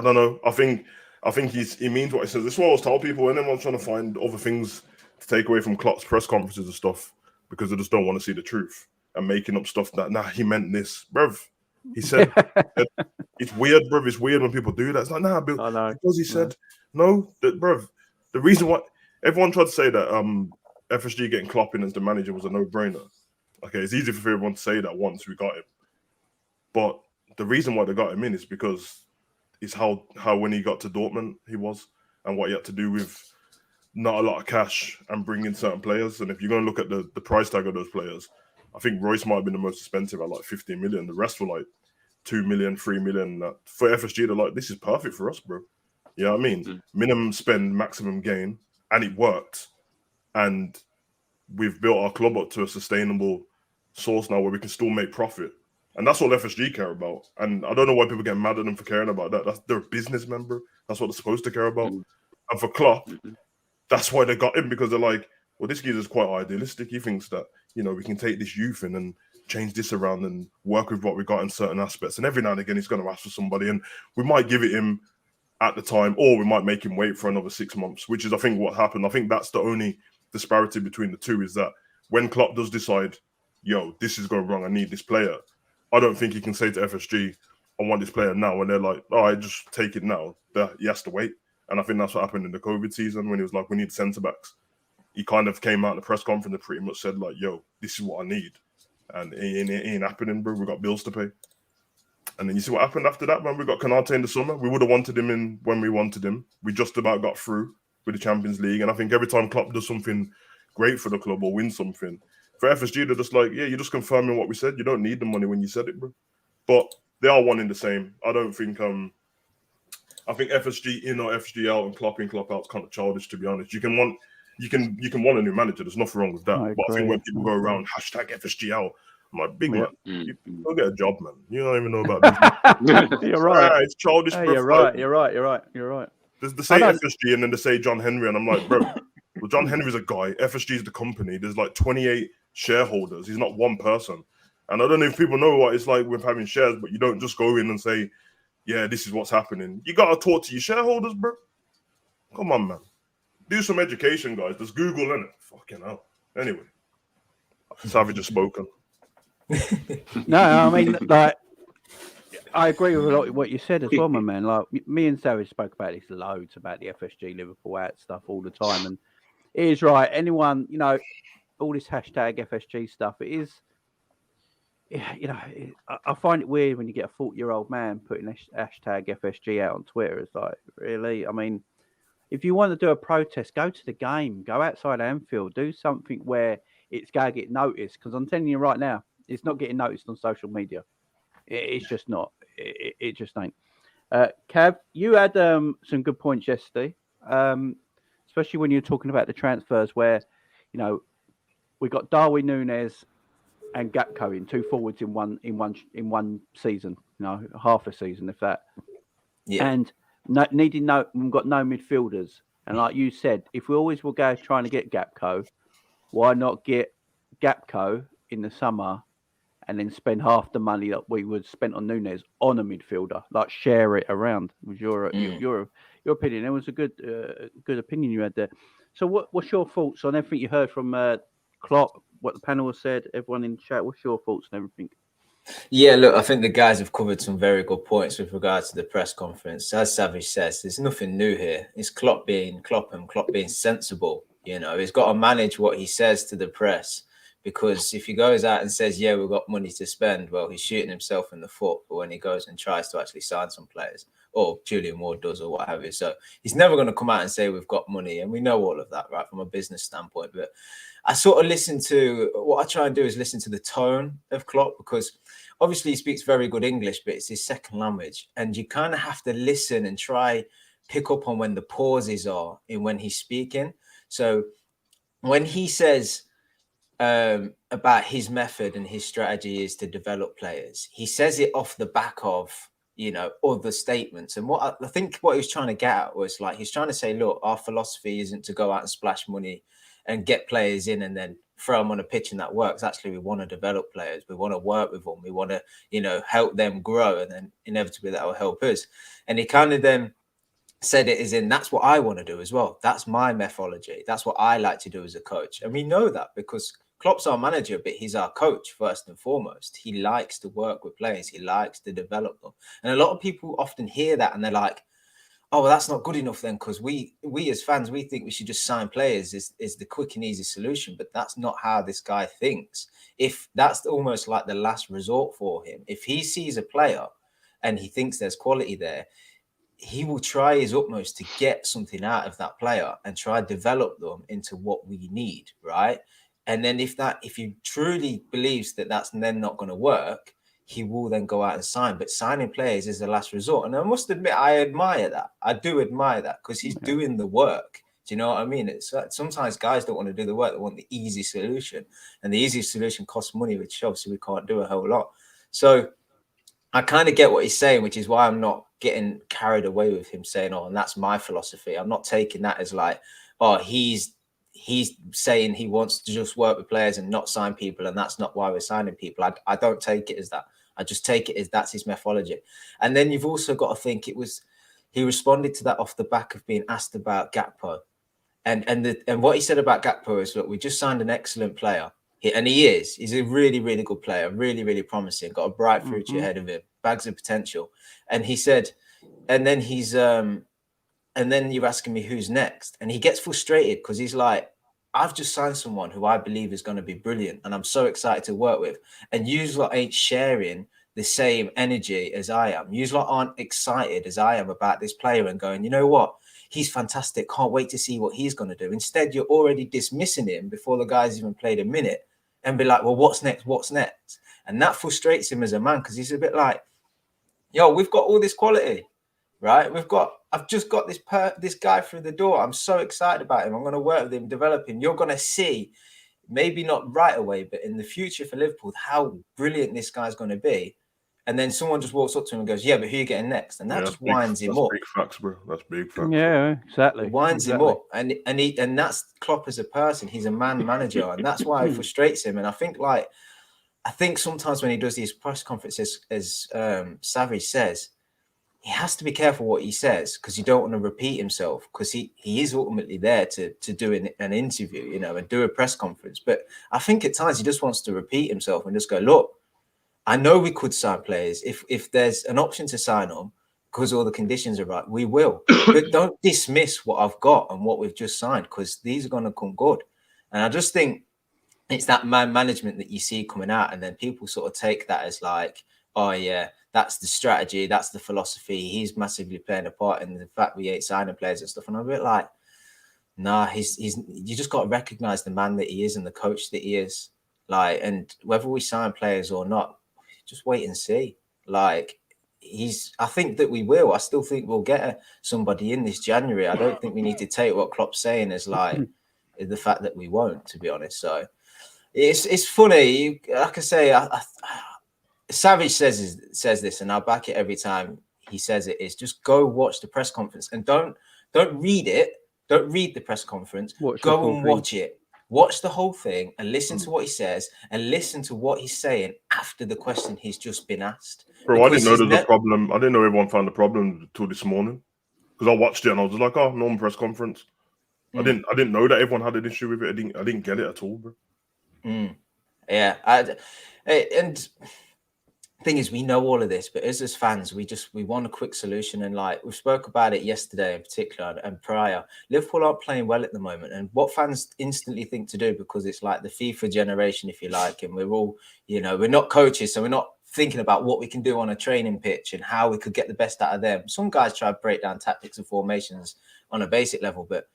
don't know. I think he means what he says. This is what I always tell people. Anyone's trying to find other things to take away from Klopp's press conferences and stuff because they just don't want to see the truth and making up stuff that he meant this, bruv. He said it's weird, bruv. It's weird when people do that. It's like Bill, because he said no, bruv. The reason why everyone tried to say that FSG getting Klopp in as the manager was a no-brainer. Okay, it's easy for everyone to say that once we got him, but the reason why they got him in is because it's how when he got to Dortmund he was, and what he had to do with not a lot of cash and bring in certain players. And if you're going to look at the price tag of those players, I think Royce might have been the most expensive at like 15 million. The rest were like 2 million, 3 million. For FSG, they're like, this is perfect for us, bro. You know what I mean? Minimum spend, maximum gain, and it worked. And we've built our club up to a sustainable source now where we can still make profit. And that's all FSG care about. And I don't know why people get mad at them for caring about that. They're a business member. That's what they're supposed to care about. And for Klopp, that's why they got him, because they're like, well, this geezer's quite idealistic. He thinks that, you know, we can take this youth in and change this around and work with what we got in certain aspects. And every now and again, he's going to ask for somebody, and we might give it him at the time, or we might make him wait for another 6 months, which is, I think, what happened. I think that's the only disparity between the two, is that when Klopp does decide, yo, this is going wrong, I need this player, I don't think he can say to FSG, I want this player now. And they're like, all right, just take it now. He has to wait. And I think that's what happened in the COVID season when he was like, we need centre-backs. He kind of came out in the press conference and pretty much said, like, yo, this is what I need. And it ain't happening, bro. We got bills to pay. And then you see what happened after that, man. We got Canate in the summer. We would have wanted him in when we wanted him. We just about got through with the Champions League. And I think every time Klopp does something great for the club or wins something, for FSG, they're just like, yeah, you're just confirming what we said. You don't need the money when you said it, bro. But they are one in the same. I don't think I think FSG in or FSG out and Klopp in, Klopp out is kind of childish, to be honest. You can want a new manager. There's nothing wrong with that. I think when people go around #FSG out, I'm like, big man, you go get a job, man. You don't even know about this. You're right. It's childish. Hey, you're right. You're right. They say FSG and then they say John Henry, and I'm like, bro, But John Henry's a guy. FSG is the company. There's like 28 shareholders. He's not one person. And I don't know if people know what it's like with having shares, but you don't just go in and say, yeah, this is what's happening. You got to talk to your shareholders, bro. Come on, man. Do some education, guys. There's Google in it. Fucking hell. Anyway, Savage has spoken. No, I mean, like, I agree with a lot of what you said as well, my man. Like, me and Savage spoke about this loads, about the FSG Liverpool out stuff all the time. And it is right. Anyone, you know, all this hashtag FSG stuff, it is, you know, I find it weird when you get a 40-year-old man putting hashtag FSG out on Twitter. It's like, really? I mean, if you want to do a protest, go to the game, go outside Anfield, do something where it's going to get noticed. Because I'm telling you right now, it's not getting noticed on social media. It's just not. It just ain't. Cav, you had some good points yesterday, especially when you're talking about the transfers where, you know, we got Darwin Núñez and Gakpo in, two forwards in one season, you know, half a season, if that. Yeah. And we've got no midfielders. And like you said, if we always will go trying to get Gakpo, why not get Gakpo in the summer and then spend half the money that we would spend on Núñez on a midfielder, like share it around? Was your opinion? It was a good opinion you had there. So what's your thoughts on everything you heard from Klopp, what the panel has said, everyone in the chat? What's your thoughts on everything? Yeah, look, I think the guys have covered some very good points with regards to the press conference. As Savage says, there's nothing new here. It's Klopp being Klopp and Klopp being sensible. You know, he's got to manage what he says to the press, because if he goes out and says, yeah, we've got money to spend, well, he's shooting himself in the foot. But when he goes and tries to actually sign some players, or Julian Ward does, or what have you. So he's never going to come out and say we've got money. And we know all of that, right, from a business standpoint. But I sort of listen to, what I try and do is listen to the tone of Klopp, because obviously he speaks very good English, but it's his second language. And you kind of have to listen and try pick up on when the pauses are in when he's speaking. So when he says about his method and his strategy is to develop players, he says it off the back of, you know, other statements. And what I think what he was trying to get at was, like, he's trying to say, look, our philosophy isn't to go out and splash money and get players in and then throw them on a pitch and that works. Actually, we want to develop players. We want to work with them. We want to, you know, help them grow, and then inevitably that will help us. And he kind of then said it as in, that's what I want to do as well. That's my methodology. That's what I like to do as a coach. And we know that because Klopp's our manager, but he's our coach first and foremost. He likes to work with players. He likes to develop them. And a lot of people often hear that and they're like, oh, well, that's not good enough then, because we as fans, we think we should just sign players is the quick and easy solution. But that's not how this guy thinks. If that's almost like the last resort for him, if he sees a player and he thinks there's quality there, he will try his utmost to get something out of that player and try to develop them into what we need, right? And then if he truly believes that that's then not going to work, he will then go out and sign. But signing players is the last resort. And I must admit, I admire that. I do admire that, because he's doing the work. Do you know what I mean? It's sometimes guys don't want to do the work. They want the easy solution. And the easy solution costs money, which obviously we can't do a whole lot. So I kind of get what he's saying, which is why I'm not getting carried away with him saying, oh, and that's my philosophy. I'm not taking that as like, oh, he's saying he wants to just work with players and not sign people, and that's not why we're signing people. I don't take it as that. I just take it as that's his methodology. And then you've also got to think he responded to that off the back of being asked about Gakpo. And what he said about Gakpo is, look, we just signed an excellent player. He's a really, really good player, really, really promising, got a bright future ahead of him, bags of potential. And he said, and then you're asking me who's next. And he gets frustrated because he's like, I've just signed someone who I believe is going to be brilliant, and I'm so excited to work with. And you lot ain't sharing the same energy as I am. You lot aren't excited as I am about this player and going, you know what? He's fantastic. Can't wait to see what he's going to do. Instead, you're already dismissing him before the guy's even played a minute and be like, well, what's next? What's next? And that frustrates him as a man, because he's a bit like, yo, we've got all this quality, right? I've just got this guy through the door. I'm so excited about him. I'm going to work with him, develop him. You're going to see, maybe not right away, but in the future for Liverpool, how brilliant this guy's going to be. And then someone just walks up to him and goes, "Yeah, but who are you getting next?" And that just winds him up. Big facts, bro. That's big facts. Yeah, exactly. It winds him up, and that's Klopp as a person. He's a man manager, and that's why it frustrates him. And I think sometimes when he does these press conferences, as Savage says, he has to be careful what he says because you don't want to repeat himself because he is ultimately there to do an interview, you know, and do a press conference. But I think at times he just wants to repeat himself and just go, look, I know we could sign players. If there's an option to sign them because all the conditions are right, we will. But don't dismiss what I've got and what we've just signed because these are going to come good. And I just think it's that man management that you see coming out, and then people sort of take that as like, oh yeah, that's the strategy, that's the philosophy. He's massively playing a part in the fact we ain't signing players and stuff. And I'm a bit like, nah, he's you just got to recognize the man that he is and the coach that he is. Like, and whether we sign players or not, just wait and see. Like, I think that we will. I still think we'll get somebody in this January. I don't think we need to take what Klopp's saying as like the fact that we won't, to be honest. So it's funny. Like I say, Savage says this, and I'll back it every time he says it, is just go watch the press conference and don't read it. Don't read the press conference. Go and watch it. Watch the whole thing and listen to what he says and listen to what he's saying after the question he's just been asked. Bro, I didn't know there was a problem. I didn't know everyone found the problem until this morning because I watched it and I was like, oh, normal press conference. I didn't know that everyone had an issue with it. I didn't get it at all, bro. Yeah, and thing is, we know all of this, but as fans, we want a quick solution. And like we spoke about it yesterday in particular and prior, Liverpool aren't playing well at the moment. And what fans instantly think to do, because it's like the FIFA generation, if you like, and we're all, you know, we're not coaches, so we're not thinking about what we can do on a training pitch and how we could get the best out of them. Some guys try to break down tactics and formations on a basic level, but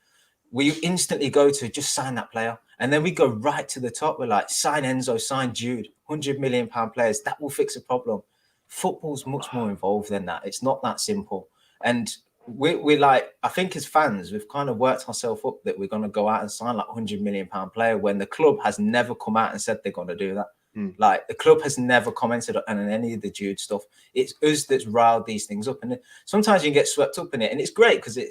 we instantly go to just sign that player. And then we go right to the top. We're like, sign Enzo, sign Jude, £100 million players. That will fix a problem. Football's much more involved than that. It's not that simple. And we're like, I think as fans, we've kind of worked ourselves up that we're going to go out and sign like £100 million player when the club has never come out and said they're going to do that. Like the club has never commented on any of the Jude stuff. It's us that's riled these things up. And sometimes you can get swept up in it. And it's great because you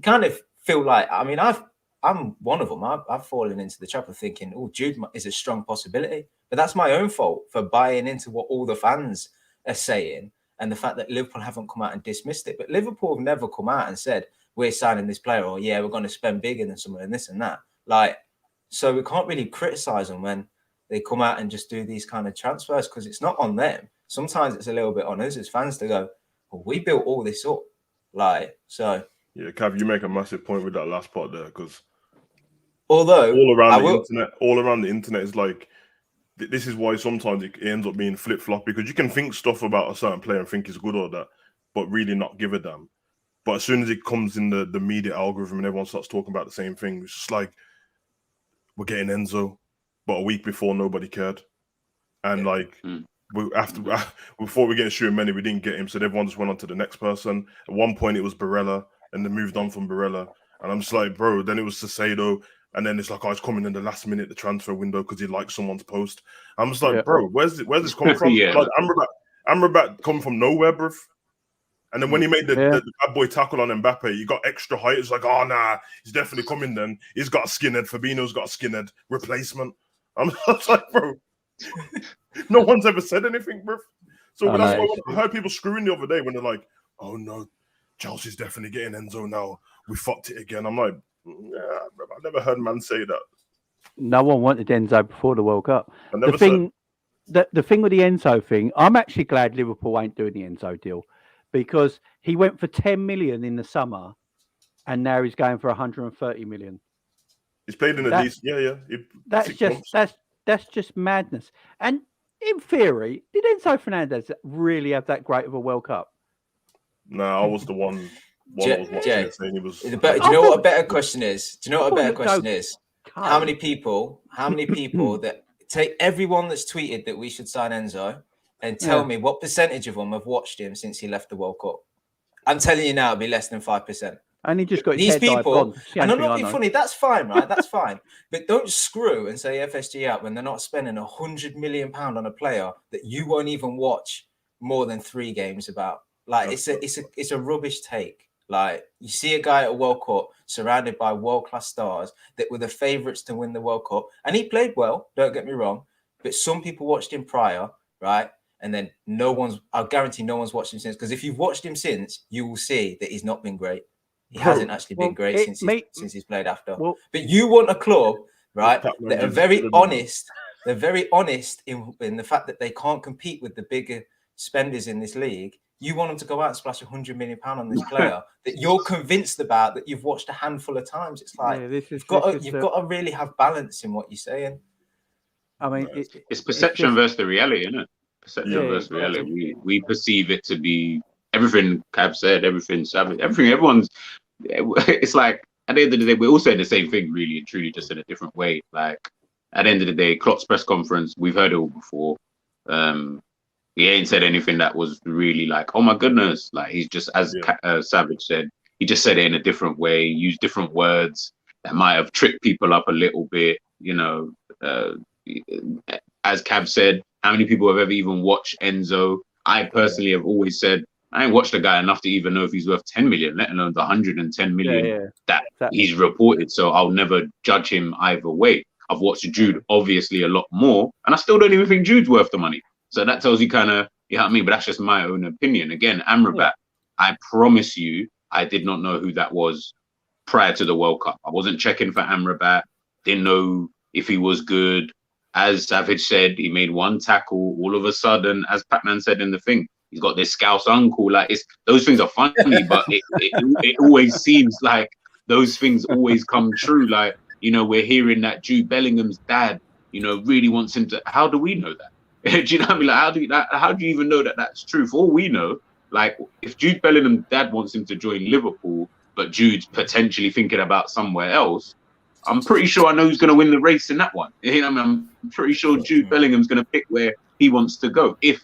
kind of feel like, I mean, I'm one of them. I've fallen into the trap of thinking, oh, Jude is a strong possibility. But that's my own fault for buying into what all the fans are saying and the fact that Liverpool haven't come out and dismissed it. But Liverpool have never come out and said, we're signing this player, or yeah, we're going to spend bigger than someone and this and that. Like, so we can't really criticize them when they come out and just do these kind of transfers because it's not on them. Sometimes it's a little bit on us as fans to go, well, we built all this up. Like, so. Yeah, Cav, you make a massive point with that last part there because although all around the internet is like, this is why sometimes it ends up being flip-flop because you can think stuff about a certain player and think it's good or that, but really not give a damn. But as soon as it comes in the media algorithm and everyone starts talking about the same thing, it's just like, we're getting Enzo, but a week before nobody cared. And like, before we get Schumann, we didn't get him, so everyone just went on to the next person. At one point it was Barella, and then moved on from Barella. And I'm just like, bro, then it was Caicedo. And then it's like, oh, it's coming in the last minute, the transfer window, because he likes someone's post. I'm just like, bro, where's this coming from? Like, Amrabat come from nowhere, bro. And then when he made the bad boy tackle on Mbappe, he got extra height. It's like, oh, nah, he's definitely coming then. He's got a skinhead. Fabinho's got a skinhead replacement. I'm just like, bro, no one's ever said anything, bro. So that's why I heard people screwing the other day when they're like, oh, no, Chelsea's definitely getting Enzo now. We fucked it again. I'm like, yeah, I've never heard man say that. No one wanted Enzo before the World Cup. The thing with the Enzo thing, I'm actually glad Liverpool ain't doing the Enzo deal because he went for 10 million in the summer and now he's going for 130 million. He's played in a decent, That's just madness. And in theory, did Enzo Fernandez really have that great of a World Cup? No, I was the one. I was watching it saying he was. Do you know what a better question is? How many people that take everyone that's tweeted that we should sign Enzo and tell me what percentage of them have watched him since he left the World Cup? I'm telling you now, it'll be less than 5%. And he just got these people, and I'm not being funny. That's fine, right? That's fine. But don't screw and say FSG out when they're not spending £100 million on a player that you won't even watch more than 3 games about. Like it's a rubbish take. Like you see a guy at a World Cup surrounded by world-class stars that were the favourites to win the World Cup, and he played well. Don't get me wrong, but some people watched him prior, right? And then I guarantee no one's watched him since. Because if you've watched him since, you will see that he's not been great. He hasn't actually been great since he's played after. But you want a club, right, that are very honest. They're very honest in the fact that they can't compete with the bigger spenders in this league. You want them to go out and splash £100 million on this player that you're convinced about, that you've watched a handful of times. It's like you've got to really have balance in what you're saying. I mean, it's perception versus the reality, isn't it? Perception versus reality. We perceive it to be everything Cav said, everything Savage, everything. Everyone's. It's like at the end of the day, we're all saying the same thing, really and truly, just in a different way. Like at the end of the day, Klopp's press conference, we've heard it all before. He ain't said anything that was really like, oh my goodness. Like he's just, as Savage said, he just said it in a different way, used different words that might have tricked people up a little bit. You know, as Cav said, how many people have ever even watched Enzo? I personally have always said, I ain't watched the guy enough to even know if he's worth 10 million, let alone the 110 million that he's reported. So I'll never judge him either way. I've watched Jude obviously a lot more, and I still don't even think Jude's worth the money. So that tells you kind of, you know what I mean? But that's just my own opinion. Again, Amrabat, I promise you, I did not know who that was prior to the World Cup. I wasn't checking for Amrabat, didn't know if he was good. As Savage said, he made one tackle. All of a sudden, as Pac-Man said in the thing, he's got this Scouse uncle. Like those things are funny, but it always seems like those things always come true. Like, you know, we're hearing that Jude Bellingham's dad, you know, really wants him to. How do we know that? Do you know what I mean? Like, how do you even know that that's true? For all we know, like if Jude Bellingham's dad wants him to join Liverpool, but Jude's potentially thinking about somewhere else, I'm pretty sure I know who's going to win the race in that one. You know what I mean? I'm pretty sure Jude Bellingham's going to pick where he wants to go, if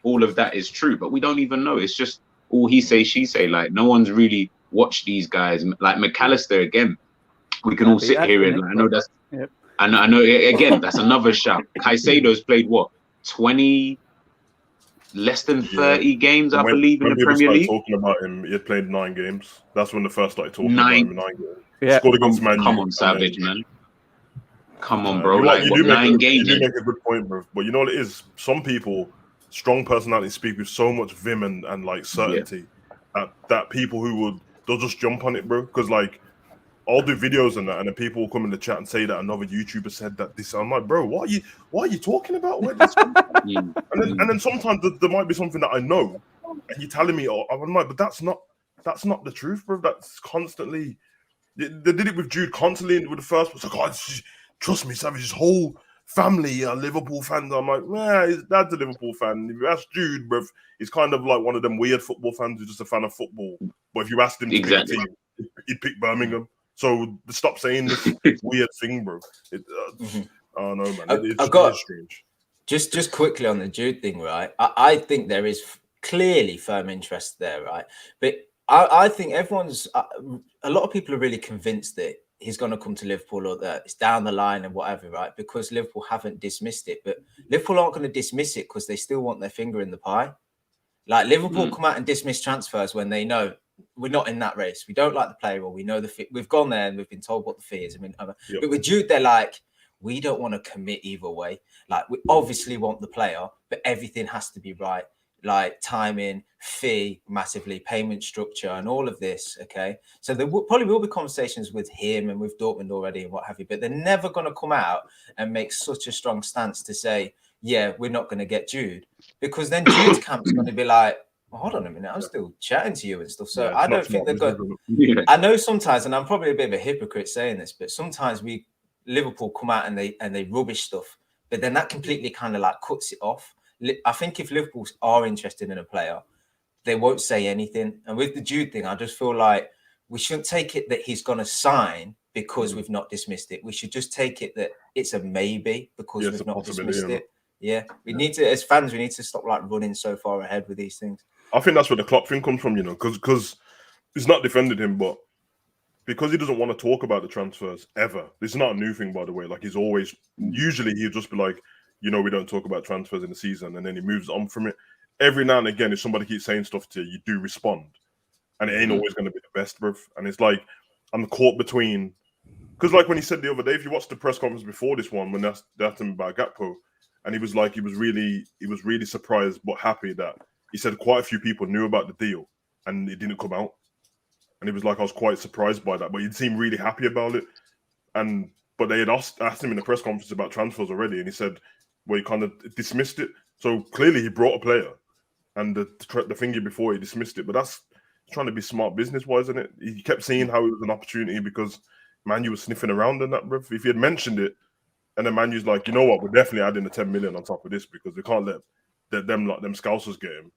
all of that is true. But we don't even know. It's just all he say, she say. Like no one's really watched these guys. Like McAllister again. We can all sit here and I know that's. Yep. I know. Again, that's another shout. Caicedo's played what? 20, less than 30 games, I believe, in the Premier League. Talking about him, he had played 9 games. That's when they first started talking about him. 9 games. Yeah. Scored against Man U. Come on, Savage, man. Come on, bro. Like, what, 9 games? You do make a good point, bro. But you know what it is? Some people, strong personalities, speak with so much vim and like certainty that people they'll just jump on it, bro. Because like, I'll do videos and that, and then people will come in the chat and say that another YouTuber said that this. I'm like, bro, what are you talking about? Where this come from? And then sometimes there might be something that I know, and you're telling me, I'm like, but that's not the truth, bro. That's constantly. They did it with Jude constantly with the first. It's like, oh, trust me, Savage's whole family are Liverpool fans. I'm like, nah, his dad's a Liverpool fan. If you ask Jude, bro, he's kind of like one of them weird football fans who's just a fan of football. But if you asked him to pick a team, he'd pick Birmingham. So stop saying this weird thing, bro. I don't know, man. It's strange. Just quickly on the Jude thing, right? I think there is clearly firm interest there, right? But I think a lot of people are really convinced that he's going to come to Liverpool or that it's down the line and whatever, right? Because Liverpool haven't dismissed it. But Liverpool aren't going to dismiss it because they still want their finger in the pie. Like Liverpool come out and dismiss transfers when they know we're not in that race. We don't like the player, or we know the fee. We've gone there and we've been told what the fee is. I mean, but with Jude, they're like, we don't want to commit either way. Like, we obviously want the player, but everything has to be right. Like timing, fee, massively, payment structure, and all of this. Okay, so there probably will be conversations with him and with Dortmund already and what have you. But they're never going to come out and make such a strong stance to say, yeah, we're not going to get Jude, because then Jude's camp's going to be like, hold on a minute, I'm still chatting to you and stuff. So I don't think they're going. I know sometimes, and I'm probably a bit of a hypocrite saying this, but sometimes Liverpool come out and they rubbish stuff, but then that completely kind of like cuts it off. I think if Liverpool are interested in a player, they won't say anything. And with the Jude thing, I just feel like we shouldn't take it that he's going to sign because we've not dismissed it. We should just take it that it's a maybe because we've not dismissed it. Yeah, we need to, as fans, we need to stop like running so far ahead with these things. I think that's where the Klopp thing comes from, you know, because he's not defended him, but because he doesn't want to talk about the transfers ever. This is not a new thing, by the way. Like he's always, usually he'll just be like, you know, we don't talk about transfers in the season, and then he moves on from it. every now and again, if somebody keeps saying stuff to you, you do respond, and it ain't always going to be the best, bruv. And it's like I'm caught between, because like when he said the other day, if you watched the press conference before this one, when they asked him about Gakpo, and he was like, he was really surprised but happy that he said quite a few people knew about the deal and it didn't come out, and he was like, I was quite surprised by that, but he seemed really happy about it. But they had asked him in the press conference about transfers already, and he said, well, he kind of dismissed it. So clearly he brought a player, and the thingy before he dismissed it. But that's trying to be smart business-wise, isn't it? He kept seeing how it was an opportunity because Manu was sniffing around in that, bruv. If he had mentioned it, and then Manu's like, you know what, we're definitely adding the 10 million on top of this because we can't let them Scousers get him.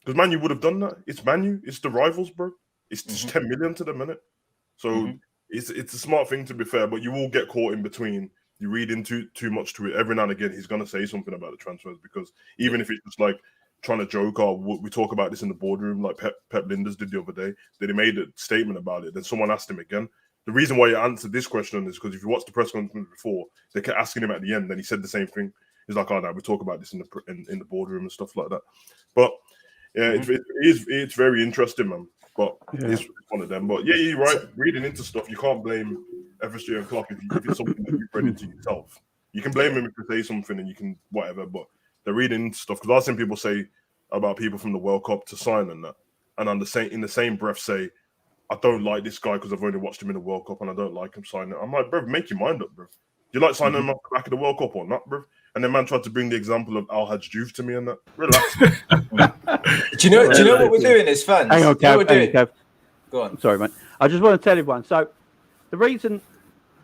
Because Manu would have done that. It's Manu. It's the rivals, bro. It's just 10 million to the minute. So it's a smart thing, to be fair, but you will get caught in between. You read into too much to it. Every now and again, he's going to say something about the transfers because even if it's just like trying to joke, or we talk about this in the boardroom, like Pep Linders did the other day, that he made a statement about it. Then someone asked him again. The reason why he answered this question is because if you watched the press conference before, they kept asking him at the end, and he said the same thing. He's like, "Oh no, we talk about this in the boardroom and stuff like that." But yeah, it's very interesting, man. But it's one of them. But yeah, you're right. Reading into stuff, you can't blame FSG and Klopp if it's something that you've read into yourself. You can blame him if you say something and you can whatever. But they're reading into stuff because I've seen people say about people from the World Cup to sign and that, and in the same breath say, I don't like this guy because I've only watched him in the World Cup and I don't like him signing. I'm like, bro, make your mind up, bro. Do you like signing him off the back of the World Cup or not, bro? And then man tried to bring the example of Al Hadj Diouf to me and that. Relax. Do you know what we're doing as fans? Hang on, Kev. Go on. Sorry, mate. I just want to tell everyone. So the reason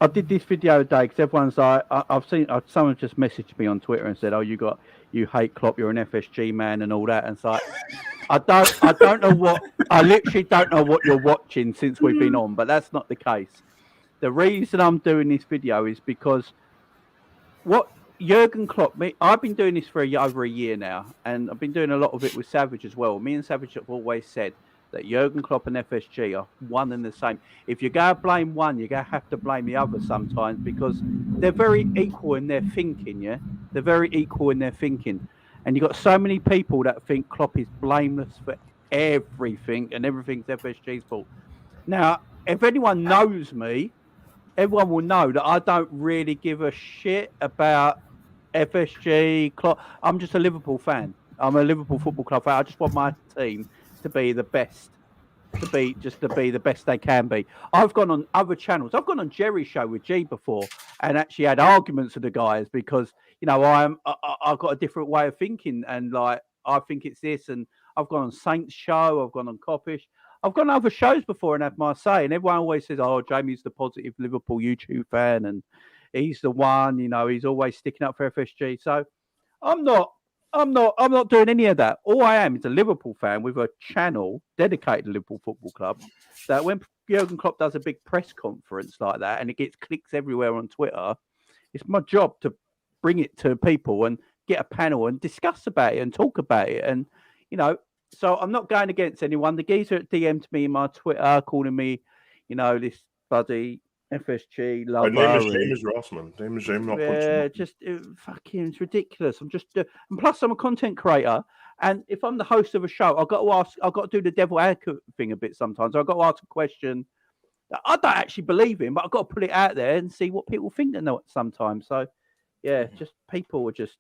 I did this video today, because everyone's like, I've seen someone just messaged me on Twitter and said, "Oh, you hate Klopp, you're an FSG man and all that." And it's like, I don't know I literally don't know what you're watching since we've been on, but that's not the case. The reason I'm doing this video is because what Jurgen Klopp, I've been doing this for over a year now, and I've been doing a lot of it with Savage as well. Me and Savage have always said that Jurgen Klopp and FSG are one and the same. If you're going to blame one, you're going to have to blame the other sometimes because they're very equal in their thinking, yeah? They're very equal in their thinking. And you've got so many people that think Klopp is blameless for everything and everything's FSG's fault. Now, if anyone knows me, everyone will know that I don't really give a shit about FSG, Klopp. I'm just a Liverpool fan. I'm a Liverpool Football Club fan. I just want my team to be the best, to be the best they can be. I've gone on other channels. I've gone on Jerry's show with G before and actually had arguments with the guys because, you know, I've got a different way of thinking and like, I think it's this, and I've gone on Saint's show. I've gone on Coppish. I've gone on other shows before and had my say, and everyone always says, "Oh, Jamie's the positive Liverpool YouTube fan, and he's the one, you know, he's always sticking up for FSG." So I'm not doing any of that. All I am is a Liverpool fan with a channel dedicated to Liverpool Football Club. That when Jurgen Klopp does a big press conference like that, and it gets clicks everywhere on Twitter, it's my job to bring it to people and get a panel and discuss about it and talk about it. And, you know, so I'm not going against anyone. The geezer DM'd me in my Twitter calling me, you know, this bloody FSG lover. My name is James Ross, man. Name is James. Yeah, just fucking, it's ridiculous. I'm just, and plus I'm a content creator. And if I'm the host of a show, I've got to do the devil advocate thing a bit sometimes. I've got to ask a question that I don't actually believe in, but I've got to put it out there and see what people think they know sometimes. So, yeah, just people are just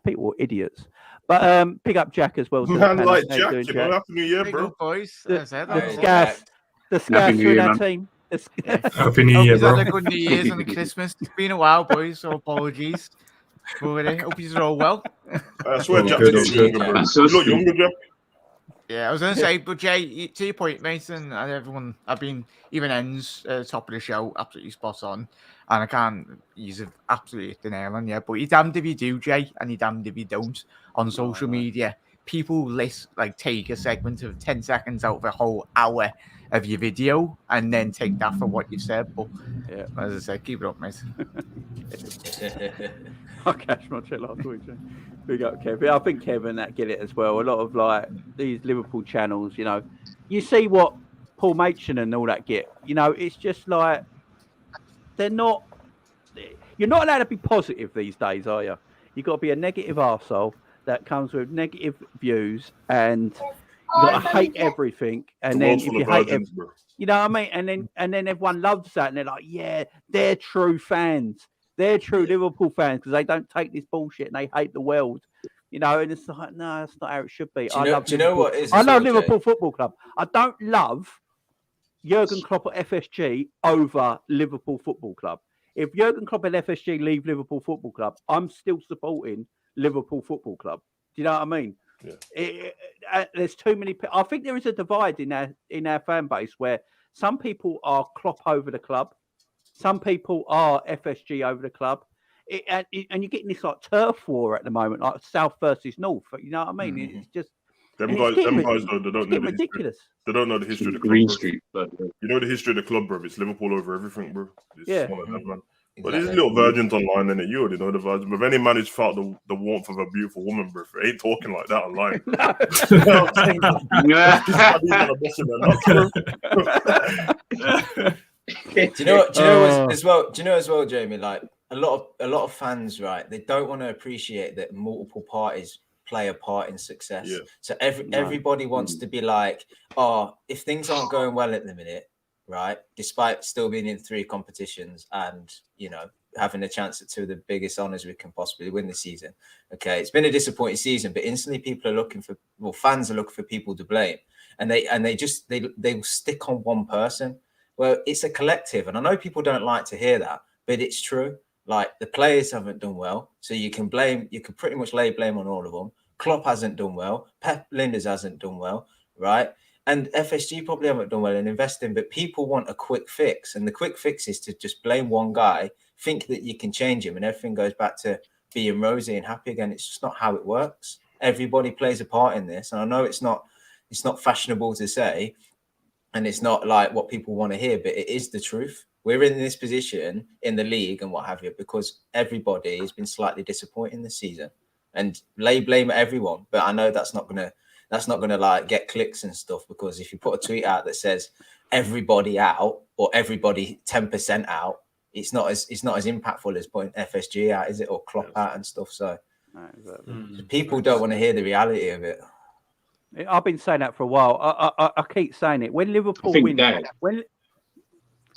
people are idiots. But pick up Jack as well. Man, like Jack, you know, Happy New Year, bro. Boys. The Scass in our team. Happy New Year, bro. Had a good New Year's and a Christmas. It's been a while, boys, so apologies. But hope you're all well. I swear, Jack's getting younger, bro. You look younger, Jack. Yeah, I was going to say, but Jay, to your point, Mason, and everyone, I've been, even ends, top of the show, absolutely spot on. And I can't use it absolutely hit the nail on, yeah. But you're damned if you do, Jay, and you're damned if you don't on social media. People take a segment of 10 seconds out of a whole hour of your video and then take that for what you said. But yeah, as I said, keep it up, mate. I'll catch my chat last week. Big up, Kevin. I think Kevin that get it as well. A lot of like these Liverpool channels, you know, you see what Paul Machin and all that get. You know, it's just like you're not allowed to be positive these days, are you? You've got to be a negative arsehole. that comes with negative views and you got to hate everything. And The then world's if full you of hate virgins, bro. you know what I mean? And then everyone loves that, and they're like, yeah, they're true fans. They're true Liverpool fans because they don't take this bullshit and they hate the world. You know, and it's like, no, that's not how it should be. Do you know what is? I as love well, Jay? Liverpool Football Club. I don't love Jurgen Klopp at FSG over Liverpool Football Club. If Jurgen Klopp and FSG leave Liverpool Football Club, I'm still supporting Liverpool Football Club. Do you know what I mean? Yeah. There's too many. I think there is a divide in our fan base where some people are Klopp over the club, some people are FSG over the club, and you're getting this like turf war at the moment, like South versus North. You know what I mean? It's just Them guys, though, they don't know the ridiculous. history. They don't know the history of the club. Green Bro. Street. But, You know the history of the club, bro. It's Liverpool over everything, bro. It's one of them, man. But Exactly. these little virgins online, innit? You already know the virgin. But if any man who's felt the warmth of a beautiful woman, bro, they ain't talking like that online. You know what I'm saying, bro? Do you know as well, Jamie? Like a lot of fans, right? They don't want to appreciate that multiple parties play a part in success. Yeah. So everybody wants to be like, oh, if things aren't going well at the minute, right? Despite still being in 3 competitions and having a chance at 2 of the biggest honors we can possibly win this season. Okay, it's been a disappointing season, but instantly people are looking for fans are looking for people to blame, and they will stick on one person. Well, it's a collective, and I know people don't like to hear that, but it's true. Like the players haven't done well, so you can pretty much lay blame on all of them. Klopp hasn't done well. Pep Linders hasn't done well, right? And FSG probably haven't done well in investing, but people want a quick fix, and the quick fix is to just blame one guy, think that you can change him, and everything goes back to being rosy and happy again. It's just not how it works. Everybody plays a part in this, and I know it's not fashionable to say, and it's not like what people want to hear, but it is the truth. We're in this position in the league and what have you because everybody has been slightly disappointing this season, and lay blame at everyone. But I know that's not gonna like get clicks and stuff, because if you put a tweet out that says everybody out or everybody 10% out, it's not as impactful as putting FSG out, is it, or Klopp out and stuff. So people don't want to hear the reality of it. I've been saying that for a while. I keep saying it. When Liverpool win,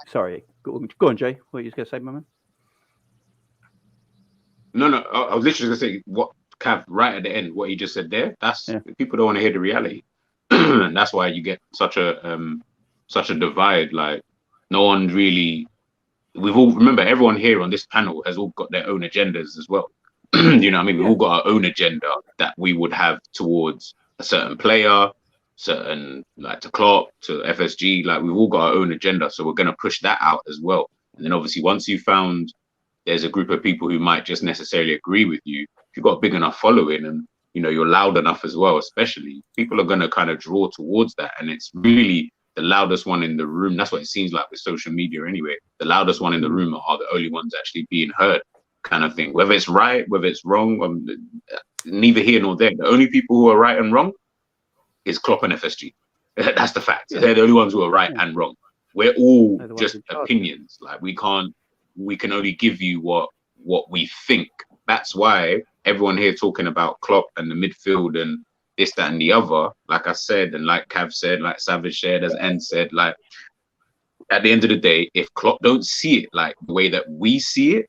sorry, go on, Jay. What are you going to say, my man? No, I was literally going to say what Cav right at the end. What he just said there. That's people don't want to hear the reality, and that's why you get such a divide. Like no one really. Remember everyone here on this panel has all got their own agendas as well. You know what I mean? We've all got our own agenda that we would have towards a certain player, certain like to Klopp, to FSG, like we've all got our own agenda. So we're going to push that out as well. And then obviously once you found there's a group of people who might just necessarily agree with you, if you've got a big enough following and you're loud enough as well, especially, people are going to kind of draw towards that. And it's really the loudest one in the room. That's what it seems like with social media anyway. The loudest one in the room are the only ones actually being heard, kind of thing. Whether it's right, whether it's wrong, neither here nor there. The only people who are right and wrong is Klopp and FSG. That's the fact. They're the only ones who are right and wrong. We're all just opinions. Like we can only give you what we think. That's why everyone here talking about Klopp and the midfield and this, that, and the other, like I said, and like Cav said, like Savage said, as N said, like at the end of the day, if Klopp don't see it like the way that we see it,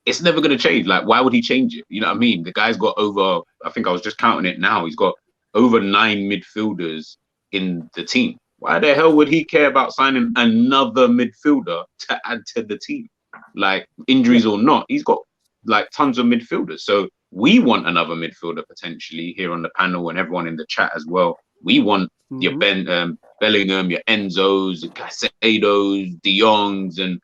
it's never going to change. Like, why would he change it? You know what I mean? The guy's got over, I think I was just counting it now, he's got over 9 midfielders in the team. Why the hell would he care about signing another midfielder to add to the team? Like, injuries or not, he's got like tons of midfielders. So we want another midfielder potentially here on the panel and everyone in the chat as well. We want your Bellingham, your Enzos, your Caicedos, De Jongs, and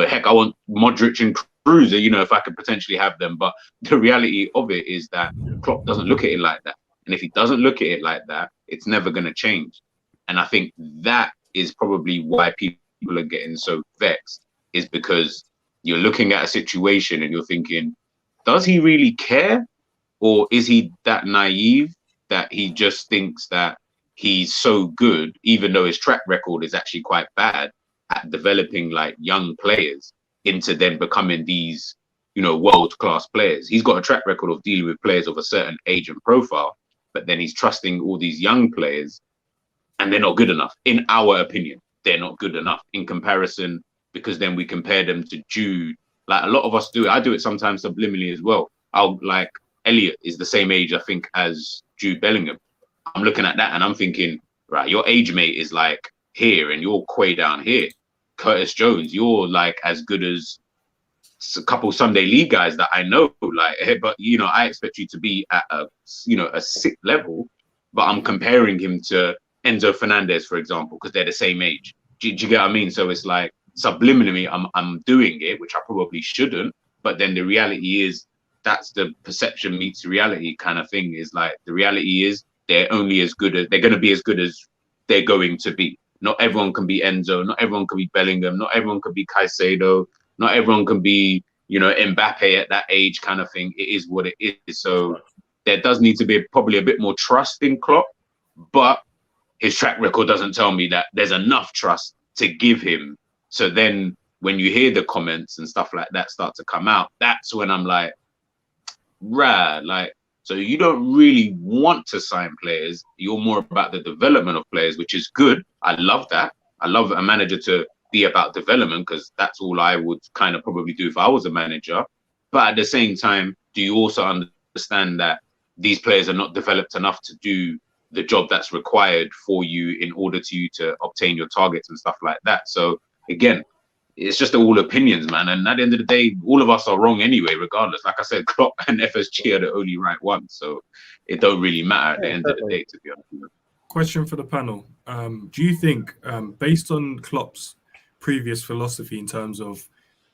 heck, I want Modric and Cruz, if I could potentially have them. But the reality of it is that Klopp doesn't look at it like that. And if he doesn't look at it like that, it's never going to change. And I think that is probably why people are getting so vexed, is because you're looking at a situation and you're thinking, does he really care? Or is he that naive that he just thinks that he's so good, even though his track record is actually quite bad at developing like young players into then becoming these, world-class players. He's got a track record of dealing with players of a certain age and profile, but then he's trusting all these young players, and they're not good enough. In our opinion, they're not good enough in comparison, because then we compare them to Jude. Like a lot of us do it. I do it sometimes subliminally as well. Elliot is the same age, I think, as Jude Bellingham. I'm looking at that and I'm thinking, right, your age mate is like here and you're way down here. Curtis Jones, you're like as good as a couple Sunday League guys that I know, like, but I expect you to be at a sick level, but I'm comparing him to Enzo Fernandez, for example, because they're the same age. Do you get what I mean? So it's like subliminally, I'm doing it, which I probably shouldn't, but then the reality is that's the perception meets reality kind of thing. Is like the reality is they're going to be as good as they're going to be. Not everyone can be Enzo. Not everyone can be Bellingham. Not everyone can be Caicedo. Not everyone can be, Mbappe at that age kind of thing. It is what it is. So there does need to be probably a bit more trust in Klopp, but his track record doesn't tell me that there's enough trust to give him. So then when you hear the comments and stuff like that start to come out, that's when I'm like, so you don't really want to sign players. You're more about the development of players, which is good. I love that. I love a manager to be about development, because that's all I would kind of probably do if I was a manager. But at the same time, do you also understand that these players are not developed enough to do the job that's required for you in order to obtain your targets and stuff like that? So again, it's just all opinions, man. And at the end of the day, all of us are wrong anyway, regardless. Like I said, Klopp and FSG are the only right ones. So it don't really matter at the end of the day, to be honest. Question for the panel. Do you think, based on Klopp's previous philosophy in terms of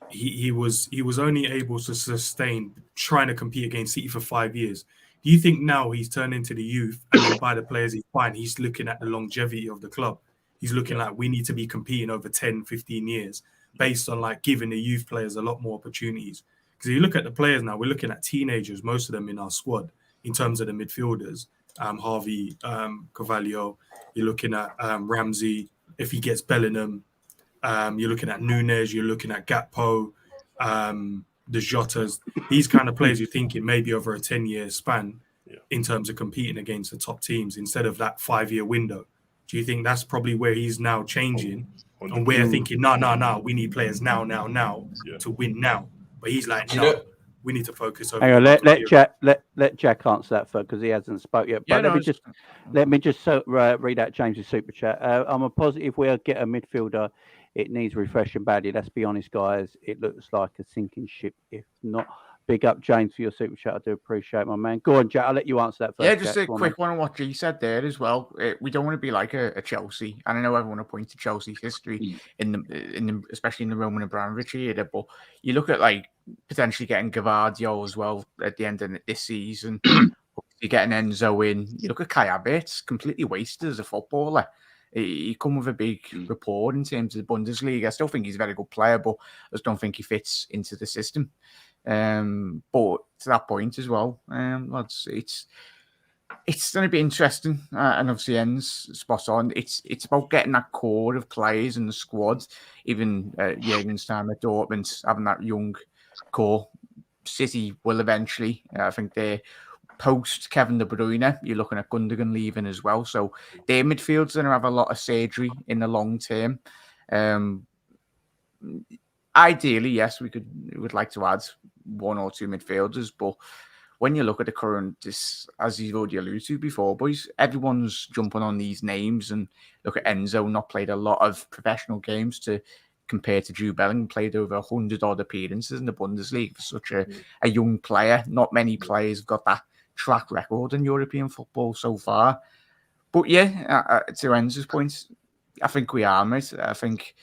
he was only able to sustain trying to compete against City for 5 years, do you think now he's turned into the youth and then by the players he's buying, he's looking at the longevity of the club? He's looking like we need to be competing over 10, 15 years based on like giving the youth players a lot more opportunities. Because you look at the players now, we're looking at teenagers, most of them in our squad, in terms of the midfielders. Harvey, Carvalho, you're looking at Ramsey, if he gets Bellingham, you're looking at Nunes, you're looking at Gakpo, the Jotas, these kind of players you're thinking maybe over a 10-year span in terms of competing against the top teams instead of that 5-year window. Do you think that's probably where he's now changing? And we're thinking, no, we need players now to win now. But he's like, no, we need to focus on. Hang on, let Jack answer that first because he hasn't spoke yet. But let me just read out James's super chat. I'm a positive we'll get a midfielder. It needs refreshing badly. Let's be honest, guys. It looks like a sinking ship. If not, big up James for your super chat. I do appreciate, my man. Go on, Jack. I'll let you answer that first. Yeah, just a quick one on what G said there as well. We don't want to be like a Chelsea, and I know everyone will point to Chelsea's history in the especially in the Roman Abramovich era. But you look at like potentially getting Gavardio as well at the end of this season. You're getting Enzo in. You look at Kai Havertz, completely wasted as a footballer. He come with a big rapport in terms of the Bundesliga. I still think he's a very good player, but I just don't think he fits into the system. But to that point as well, lads, it's going to be interesting, and obviously ends spot on. It's about getting that core of players in the squad. Even Jürgen's time at Dortmund, having that young core. City will eventually. I think they're post Kevin De Bruyne. You're looking at Gundogan leaving as well, so their midfield's going to have a lot of surgery in the long term. Ideally, yes, we would like to add 1 or 2 midfielders, but when you look at the current, as you've already alluded to before, boys, everyone's jumping on these names and look at Enzo, not played a lot of professional games to compare to Jude Bellingham, played over 100 odd appearances in the Bundesliga for such a young player. Not many players have got that track record in European football so far. But yeah, to Enzo's point, I think we are, mate. I think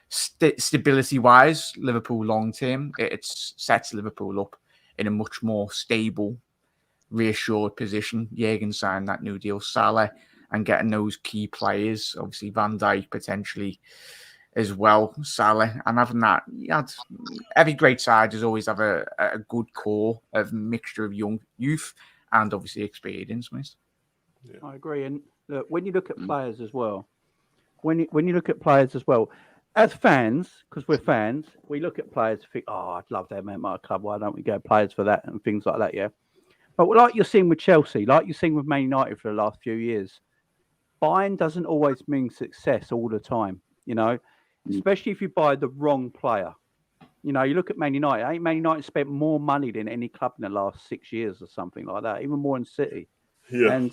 stability-wise, Liverpool long-term, it sets Liverpool up in a much more stable, reassured position. Jürgen signed that new deal, Salah, and getting those key players, obviously Van Dijk potentially as well, Salah, and having that, every great side does always have a good core of mixture of youth and obviously experience, mate. I agree. And look, when you look at players as well, as fans, because we're fans, we look at players and think, oh, I'd love them at my club. Why don't we go players for that and things like that, yeah? But like you're seeing with Chelsea, like you're seeing with Man United for the last few years, buying doesn't always mean success all the time, you know, especially if you buy the wrong player. You know, you look at Man United. I think Man United spent more money than any club in the last 6 years or something like that, even more in City. Yeah.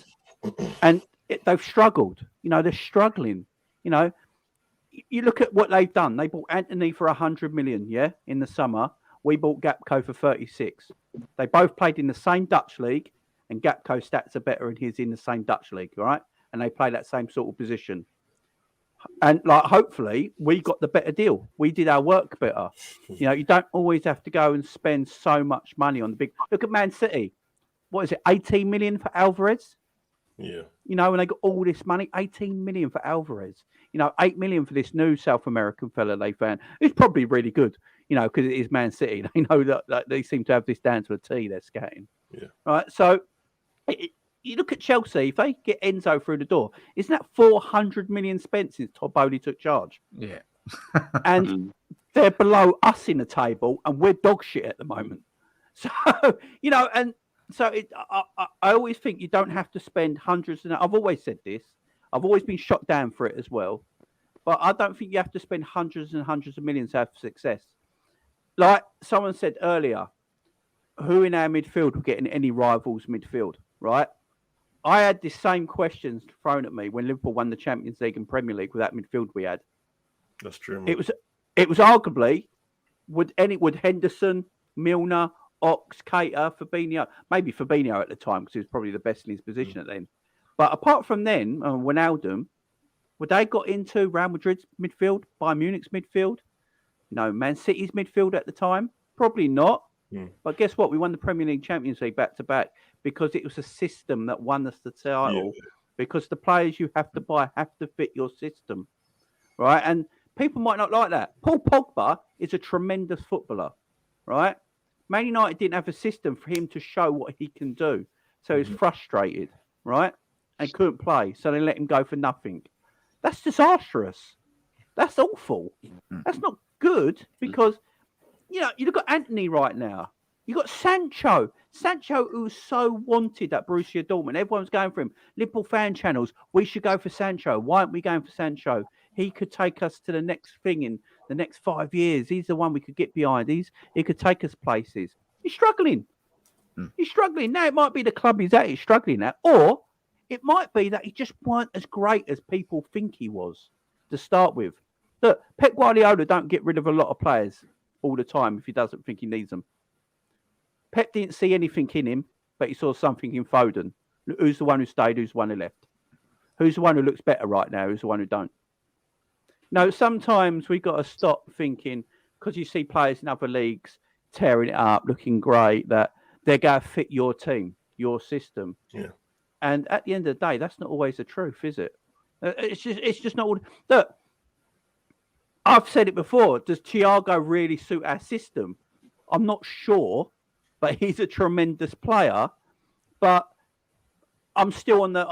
And they've struggled. You know, they're struggling. You know, you look at what they've done. They bought Anthony for 100 million, yeah, in the summer. We bought Gakpo for 36. They both played in the same Dutch league, and Gakpo's stats are better and he's in the same Dutch league, right? And they play that same sort of position. And like, hopefully, we got the better deal. We did our work better. You know, you don't always have to go and spend so much money on the big. Look at Man City. What is it? 18 million for Alvarez. Yeah. You know, and they got all this money. 18 million for Alvarez. You know, 8 million for this new South American fella they found. Who's probably really good. You know, because it is Man City. They know that they seem to have this down to a T. They're scatting. Yeah. Right. So. You look at Chelsea, if they get Enzo through the door, isn't that 400 million spent since Todd Bowley took charge? Yeah. And they're below us in the table, and we're dog shit at the moment. So, you know, and so I always think you don't have to spend hundreds. And I've always said this. I've always been shot down for it as well. But I don't think you have to spend hundreds and hundreds of millions to have success. Like someone said earlier, who in our midfield will get in any rivals midfield, right? I had the same questions thrown at me when Liverpool won the Champions League and Premier League with that midfield we had. That's true. Man. It was arguably would Henderson, Milner, Ox, Keita, Fabinho, maybe Fabinho at the time because he was probably the best in his position at then. But apart from then, Wijnaldum, would they got into Real Madrid's midfield, Bayern Munich's midfield? No, Man City's midfield at the time? Probably not. But guess what? We won the Premier League, Champions League back to back because it was a system that won us the title. Yeah. Because the players you have to buy have to fit your system, right? And people might not like that. Paul Pogba is a tremendous footballer, right? Man United didn't have a system for him to show what he can do, so he's frustrated, right? And couldn't play, so they let him go for nothing. That's disastrous. That's awful. That's not good because. You know, you look at Anthony right now. You got Sancho. Sancho, who's so wanted at Borussia Dortmund. Everyone's going for him. Liverpool fan channels. We should go for Sancho. Why aren't we going for Sancho? He could take us to the next thing in the next 5 years. He's the one we could get behind. He could take us places. He's struggling. He's struggling. Now, it might be the club he's at. He's struggling at. Or it might be that he just weren't as great as people think he was to start with. Look, Pep Guardiola don't get rid of a lot of players all the time if he doesn't think he needs them. Pep didn't see anything in him, but he saw something in Foden. Who's the one who stayed? Who's the one who left? Who's the one who looks better right now? Who's the one who don't? No, sometimes we got to stop thinking because you see players in other leagues tearing it up, looking great, that they're going to fit your team, your system. Yeah. And at the end of the day, that's not always the truth, is it? It's just not all. Look, I've said it before. Does Thiago really suit our system? I'm not sure, but he's a tremendous player. But I'm still on the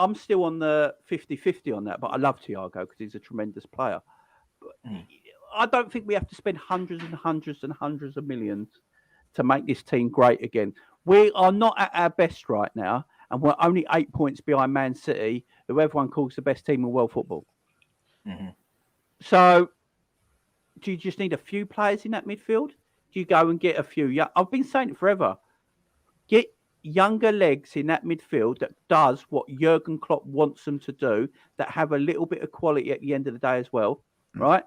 50-50 on that. But I love Thiago because he's a tremendous player. But I don't think we have to spend hundreds and hundreds and hundreds of millions to make this team great again. We are not at our best right now, and we're only 8 points behind Man City, who everyone calls the best team in world football. So. Do you just need a few players in that midfield? Do you go and get a few? I've been saying it forever. Get younger legs in that midfield that does what Jurgen Klopp wants them to do, that have a little bit of quality at the end of the day as well, right?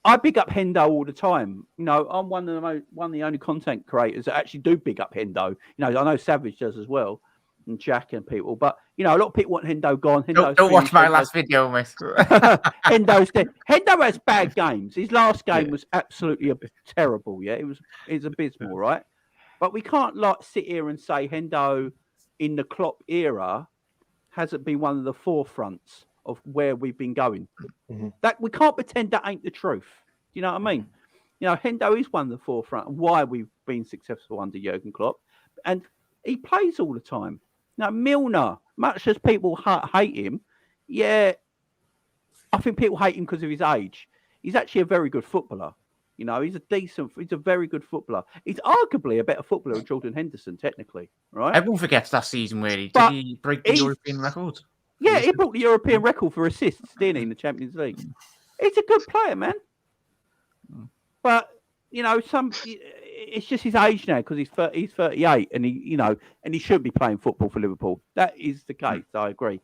I big up Hendo all the time. You know, I'm one of the only content creators that actually do big up Hendo. You know, I know Savage does as well, and Jack and people. But, you know, a lot of people want Hendo gone. Don't watch my last video, mate. Hendo's dead. Hendo has bad games. His last game was absolutely terrible, yeah? It was abysmal, right? But we can't, like, sit here and say Hendo in the Klopp era hasn't been one of the forefronts of where we've been going. That we can't pretend that ain't the truth. Do you know what I mean? You know, Hendo is one of the forefront of why we've been successful under Jurgen Klopp. And he plays all the time. Now, Milner, much as people hate him, yeah, I think people hate him because of his age. He's actually a very good footballer. You know, he's a very good footballer. He's arguably a better footballer than Jordan Henderson, technically, right? Everyone forgets that season where he But did he break the European record. Yeah, he broke the European record for assists, didn't he, in the Champions League? He's a good player, man. But you know, it's just his age now because he's 38, and he shouldn't be playing football for Liverpool. That is the case. I agree.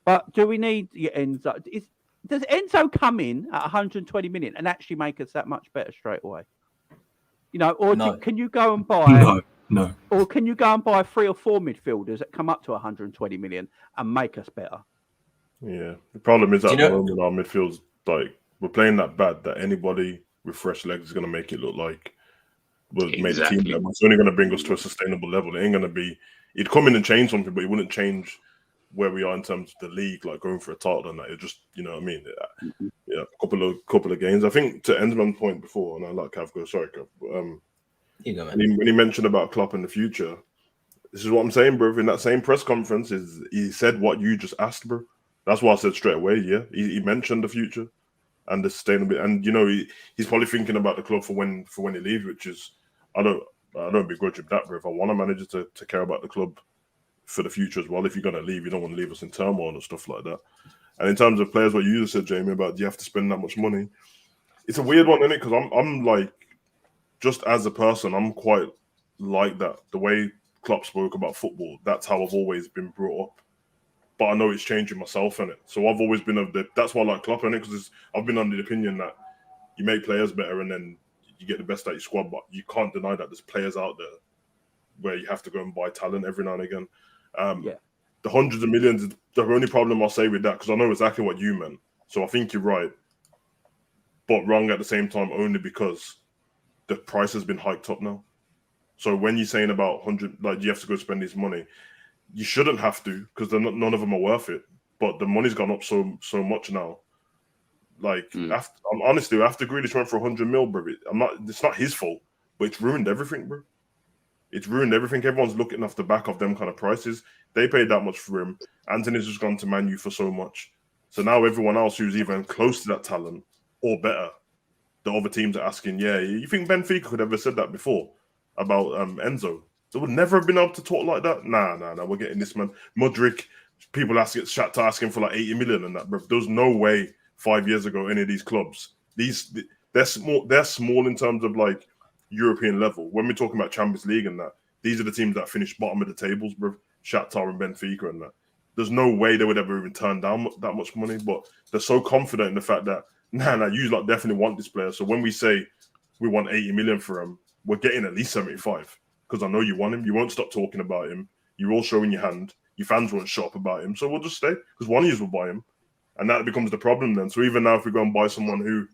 But do we need Enzo? Does Enzo come in at 120 million and actually make us that much better straight away? You know, or can you go and buy? No. Or can you go and buy 3 or 4 midfielders that come up to 120 million and make us better? Yeah, the problem is at the moment our midfield's like we're playing that bad that anybody with fresh legs is going to make it look like we'll make the team better. It's only going to bring us to a sustainable level. It ain't going to be. It'd come in and change something, but it wouldn't change where we are in terms of the league, like going for a title and that. It just, you know what I mean? Yeah, a couple of games. I think to Enderman's point before, and I like Cav go. Sorry, Cav. When he mentioned about Klopp in the future, this is what I'm saying, bro. In that same press conference, he said what you just asked, bro. That's why I said straight away. Yeah, he mentioned the future and the sustainability, and you know he's probably thinking about the club for when he leaves, which is I don't begrudge him that, bro. If I want a manager to care about the club for the future as well, if you're going to leave, you don't want to leave us in turmoil and stuff like that. And in terms of players, what you just said, Jamie, about do you have to spend that much money? It's a weird one, isn't it? Because I'm like, just as a person, I'm quite like that. The way Klopp spoke about football, that's how I've always been brought up. But I know it's changing myself, innit? So I've always been that's why I like Klopp, innit? Because I've been under the opinion that you make players better and then you get the best out of your squad, but you can't deny that there's players out there where you have to go and buy talent every now and again. The hundreds of millions is the only problem I'll say with that, because I know exactly what you meant. So I think you're right, but wrong at the same time, only because the price has been hiked up now. So when you're saying about 100, like you have to go spend this money, you shouldn't have to, because none of them are worth it. But the money's gone up so much now. Like honestly, after Grealish went for 100 mil, bro, it's not his fault, but it's ruined everything, bro. It's ruined everything. Everyone's looking off the back of them kind of prices. They paid that much for him. Anthony's just gone to Man U for so much. So now everyone else who's even close to that talent or better, the other teams are asking, yeah, you think Benfica could have ever said that before about Enzo? They would never have been able to talk like that. Nah, we're getting this man. Mudryk, people Shakhtar asking for like 80 million and that, bro. There's no way 5 years ago any of these clubs, they're small in terms of like European level. When we're talking about Champions League and that, these are the teams that finish bottom of the tables, bro. Shakhtar and Benfica and that. There's no way they would ever even turn down that much money, but they're so confident in the fact that, you like definitely want this player. So when we say we want 80 million for him, we're getting at least 75 because I know you want him. You won't stop talking about him. You're all showing your hand. Your fans won't shut up about him. So we'll just stay because one of you will buy him. And that becomes the problem then. So even now, if we go and buy someone who,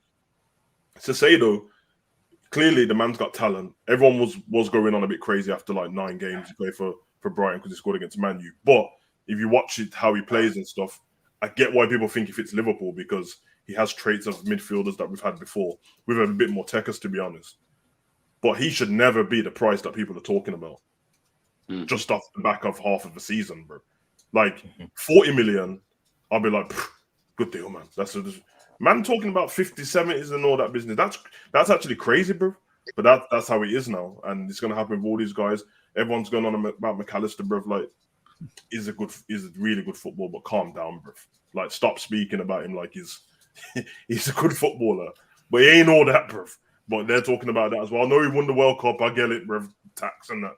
to say though, clearly the man's got talent. Everyone was going on a bit crazy after like 9 games he played for Brighton because he scored against Man U. But if you watch it, how he plays and stuff, I get why people think he fits Liverpool because he has traits of midfielders that we've had before. We've had a bit more techers, to be honest. But he should never be the price that people are talking about. Just off the back of half of the season, bro. Like 40 million, I'll be like, good deal, man. Man talking about 50, 70s and all that business. That's actually crazy, bro. But that's how it is now. And it's going to happen with all these guys. Everyone's going on about McAllister, bro. Like, he's a really good footballer, but calm down, bro. Like, stop speaking about him like he's a good footballer. But he ain't all that, bro. But they're talking about that as well. I know he won the World Cup. I get it, bro. Tax and that.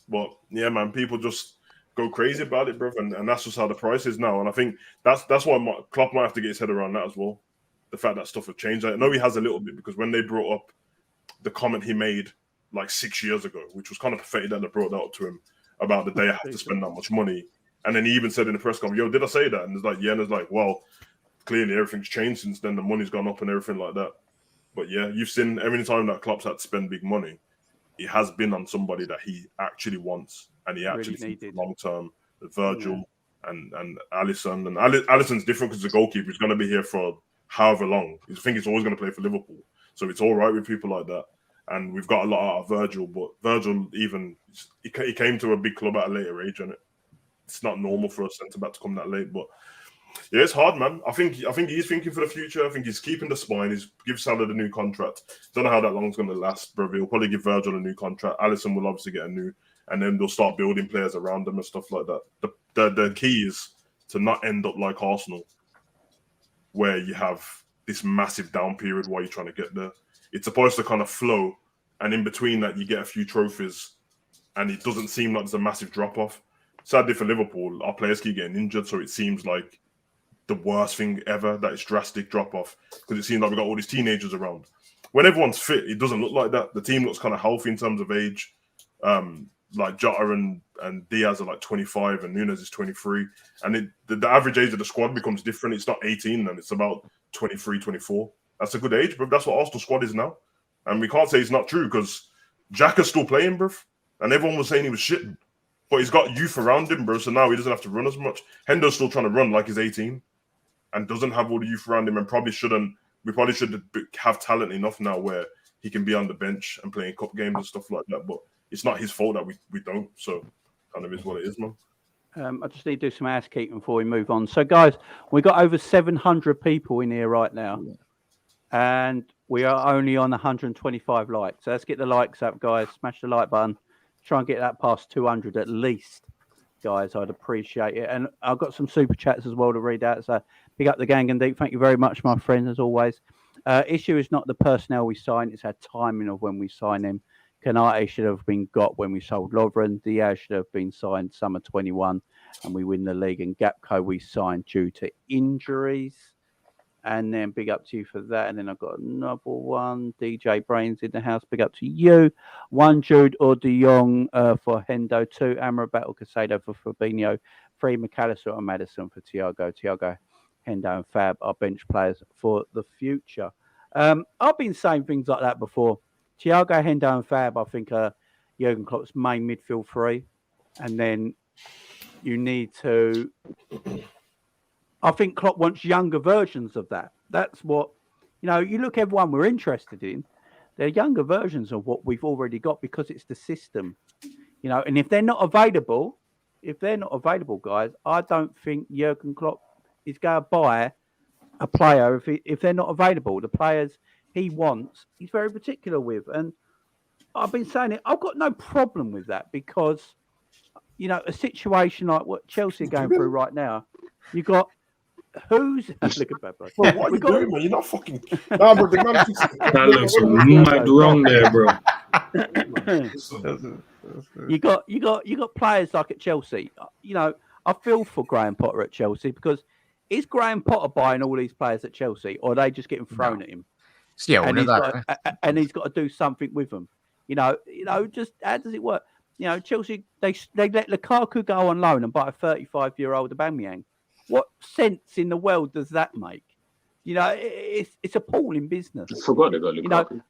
But, yeah, man, people just go crazy about it, bro. And that's just how the price is now. And I think that's why Klopp might have to get his head around that as well. The fact that stuff have changed. I know he has a little bit because when they brought up the comment he made like 6 years ago, which was kind of pathetic that they brought that up to him about the day I had to spend that much money. And then he even said in the press conference, yo, did I say that? And it's like, yeah. And it's like, well, clearly everything's changed since then. The money's gone up and everything like that. But yeah, you've seen every time that Klopp's had to spend big money, it has been on somebody that he actually wants and he actually really thinks long term. Virgil and Alisson. And Alisson's different because the goalkeeper. He's going to be here for however long. I think he's always going to play for Liverpool. So it's all right with people like that. And we've got a lot out of Virgil, but Virgil he came to a big club at a later age, and it's not normal for a centre-back to come that late. But Yeah, it's hard, man. I think he's thinking for the future. I think he's keeping the spine. He's give Salah the new contract. Don't know how that long's going to last, bro. He'll probably give Virgil a new contract. Alisson will obviously get a new, and then they'll start building players around them and stuff like that. The key is to not end up like Arsenal, where you have this massive down period while you're trying to get there. It's supposed to kind of flow, and in between that, you get a few trophies, and it doesn't seem like there's a massive drop off. Sadly for Liverpool, our players keep getting injured, so it seems like the worst thing ever, that is drastic drop off, because it seems like we've got all these teenagers around. When everyone's fit, it doesn't look like that. The team looks kind of healthy in terms of age. Like Jota and Diaz are like 25 and Nunes is 23. And the average age of the squad becomes different. It's not 18 then, it's about 23, 24. That's a good age, but that's what Arsenal squad is now. And we can't say it's not true because Xhaka's still playing, bruv. And everyone was saying he was shit. But he's got youth around him, bro, so now he doesn't have to run as much. Hendo's still trying to run like he's 18. And doesn't have all the youth around him, and probably shouldn't. We probably should have talent enough now where he can be on the bench and playing cup games and stuff like that. But it's not his fault that we don't. So kind of is what it is, man. I just need to do some housekeeping before we move on. So, guys, we got over 700 people in here right now, and we are only on 125 likes. So let's get the likes up, guys. Smash the like button. Try and get that past 200 at least, guys. I'd appreciate it. And I've got some super chats as well to read out. So pick up the gang and deep. Thank you very much, my friend, as always. Issue is not the personnel we sign, it's our timing of when we sign them. Kanate should have been got when we sold Lovren. Diaz should have been signed summer 21 and we win the league. And Gapco we signed due to injuries. And then big up to you for that. And then I've got another one. DJ Brains in the house. Big up to you. 1 Jude or De Jong for Hendo. 2 Amrabat or Casado for Fabinho. 3 McAllister or Madison for Thiago. Thiago, Hendo and Fab are bench players for the future. I've been saying things like that before. Thiago, Hendo and Fab, I think, are Jurgen Klopp's main midfield three. And then you need to... I think Klopp wants younger versions of that. That's what, you look at everyone we're interested in, they're younger versions of what we've already got because it's the system. And if they're not available, guys, I don't think Jurgen Klopp is going to buy a player if they're not available. The players he wants, he's very particular with. And I've been saying it, I've got no problem with that because, a situation like what Chelsea are going through right now, you've got look at that, bro. Bro, what are you doing, man? You're not fucking. Nah, bro, the man That looks mad wrong there, bro. You got players like at Chelsea. I feel for Graham Potter at Chelsea because is Graham Potter buying all these players at Chelsea, or are they just getting thrown at him? Yeah, and he's got to do something with them. Just how does it work? Chelsea they let Lukaku go on loan and buy a 35-year-old Aubameyang. What sense in the world does that make? It's appalling business. I forgot they got Lukaku.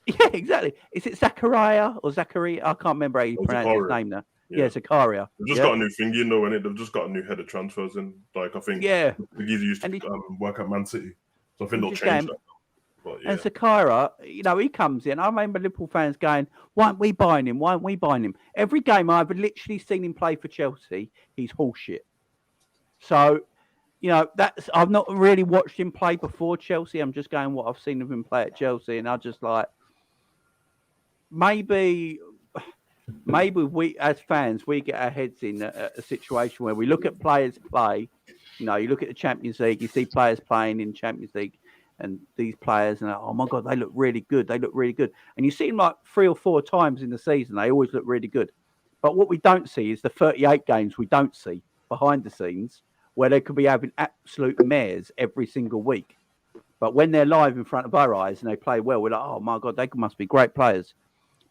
Yeah, exactly. Is it Zakaria or Zachary? I can't remember how you pronounce his name now. Yeah, Zakaria. They've just got a new thing, and they've just got a new head of transfers in. Like I think, yeah, the geezer used to work at Man City, so I think they'll change that. But, yeah. And Zakaria, he comes in. I remember Liverpool fans going, "Why aren't we buying him? Why aren't we buying him?" Every game I've literally seen him play for Chelsea, he's horseshit. So, that's I've not really watched him play before Chelsea. I'm just going what I've seen of him play at Chelsea, and I just like maybe we as fans we get our heads in a situation where we look at players play. You look at the Champions League, you see players playing in Champions League, and these players, and oh my God, they look really good. They look really good, and you see them like 3 or 4 times in the season. They always look really good. But what we don't see is the 38 games we don't see behind the scenes, where they could be having absolute mares every single week. But when they're live in front of our eyes and they play well, we're like, oh my God, they must be great players.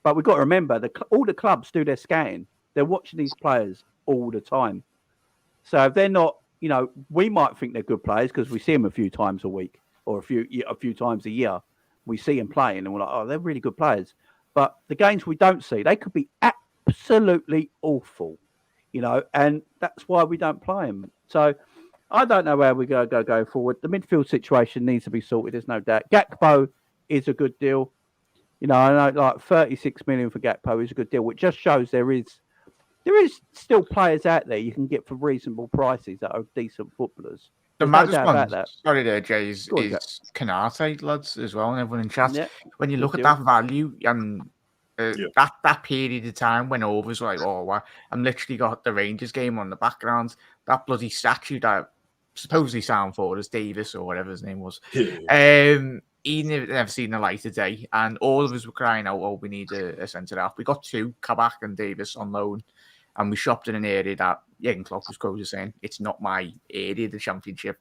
But we've got to remember, all the clubs do their scouting. They're watching these players all the time. So if they're not, we might think they're good players because we see them a few times a week or a few times a year. We see them playing and we're like, oh, they're really good players. But the games we don't see, they could be absolutely awful. And that's why we don't play them. So I don't know where we go forward. The midfield situation needs to be sorted. There's no doubt. Gakpo is a good deal. I know like 36 million for Gakpo is a good deal, which just shows there is There is still players out there you can get for reasonable prices that are decent footballers. The There's no maddest doubt one, about that. sorry there, Jay, is Go on, Jack. Canate, lads, as well, and everyone in chat. Yeah, When you good look deal. at that value and Yeah. that period of time when over was like, oh, wow, I'm literally got the Rangers game on the background. That bloody statue that supposedly signed for us, Davis or whatever his name was. He never seen the light of day, and all of us were crying out, "Oh, we need a centre half." We got two, Kabak and Davis, on loan, and we shopped in an area that Jurgen Klopp was quoted saying it's not my area, the Championship.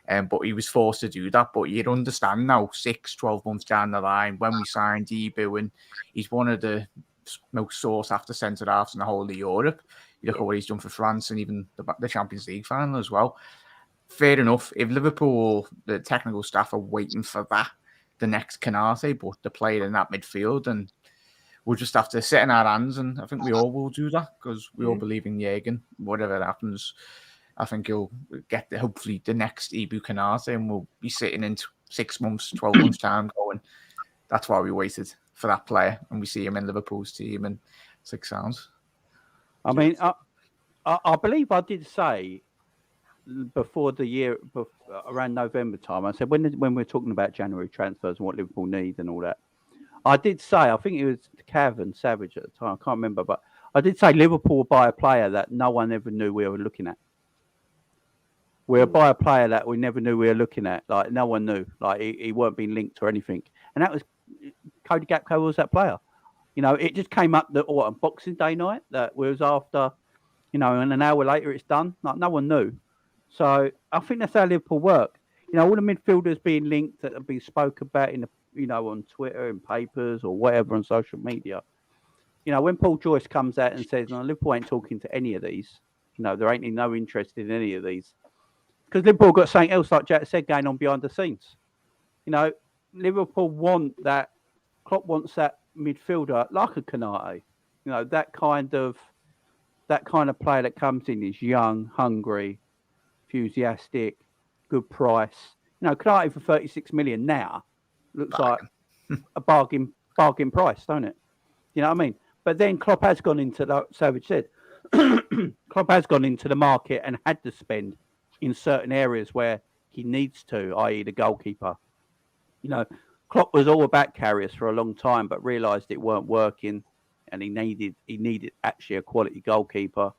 But he was forced to do that. But you'd understand now, 6-12 months down the line, when we signed Ebu, and he's one of the most sought after centre halves in the whole of Europe. You look at what he's done for France and even the Champions League final as well. Fair enough. If Liverpool, the technical staff, are waiting for that, the next Canate, but the player in that midfield, and we'll just have to sit in our hands, and I think we all will do that because we all believe in Jurgen. Whatever happens, I think he'll get hopefully the next Ibu Canate, and we'll be sitting in 6 months, 12 months time going, that's why we waited for that player, and we see him in Liverpool's team, and 6 sounds. I mean, I believe I did say before the year, around November time, I said when we're talking about January transfers and what Liverpool need and all that, I did say, I think it was Cav and Savage at the time, I can't remember, but I did say Liverpool will buy a player that no one ever knew we were looking at. We'll buy a player that we never knew we were looking at, like no one knew, like he weren't being linked or anything. And that was Cody Gakpo was that player. You know, it just came up on Boxing Day night that was after, you know, and an hour later it's done. Like no one knew. So I think that's how Liverpool work. You know, all the midfielders being linked that have been spoken about in the, you know, on Twitter and papers or whatever on social media. You know, when Paul Joyce comes out and says, "No, Liverpool ain't talking to any of these," you know, there ain't no interest in any of these, because Liverpool got something else, like Jack said, going on behind the scenes. You know, Liverpool want that. Klopp wants that midfielder like a Canate. You know, that kind of player that comes in is young, hungry, enthusiastic, good price. You know, Canate for 36 million now looks like a bargain price, don't it? You know what I mean? But then Klopp has gone into, like Savage said, Klopp has gone into the market and had to spend in certain areas where he needs to, i.e. the goalkeeper. You know, Klopp was all about carriers for a long time, but realised it weren't working, and he needed actually a quality goalkeeper.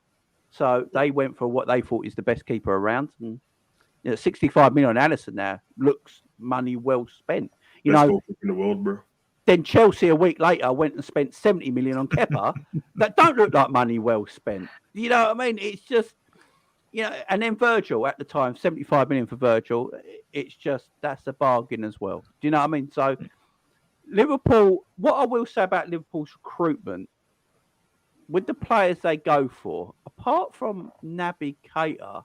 So they went for what they thought is the best keeper around. And you know, 65 million on Alisson now looks money well spent. You Best know, goalkeeper in the world, bro. Then Chelsea a week later went and spent 70 million on Kepa. That don't look like money well spent. You know what I mean? It's just, you know, and then Virgil at the time, 75 million for Virgil. It's just, that's a bargain as well. Do you know what I mean? So Liverpool, what I will say about Liverpool's recruitment, with the players they go for, apart from Naby Keita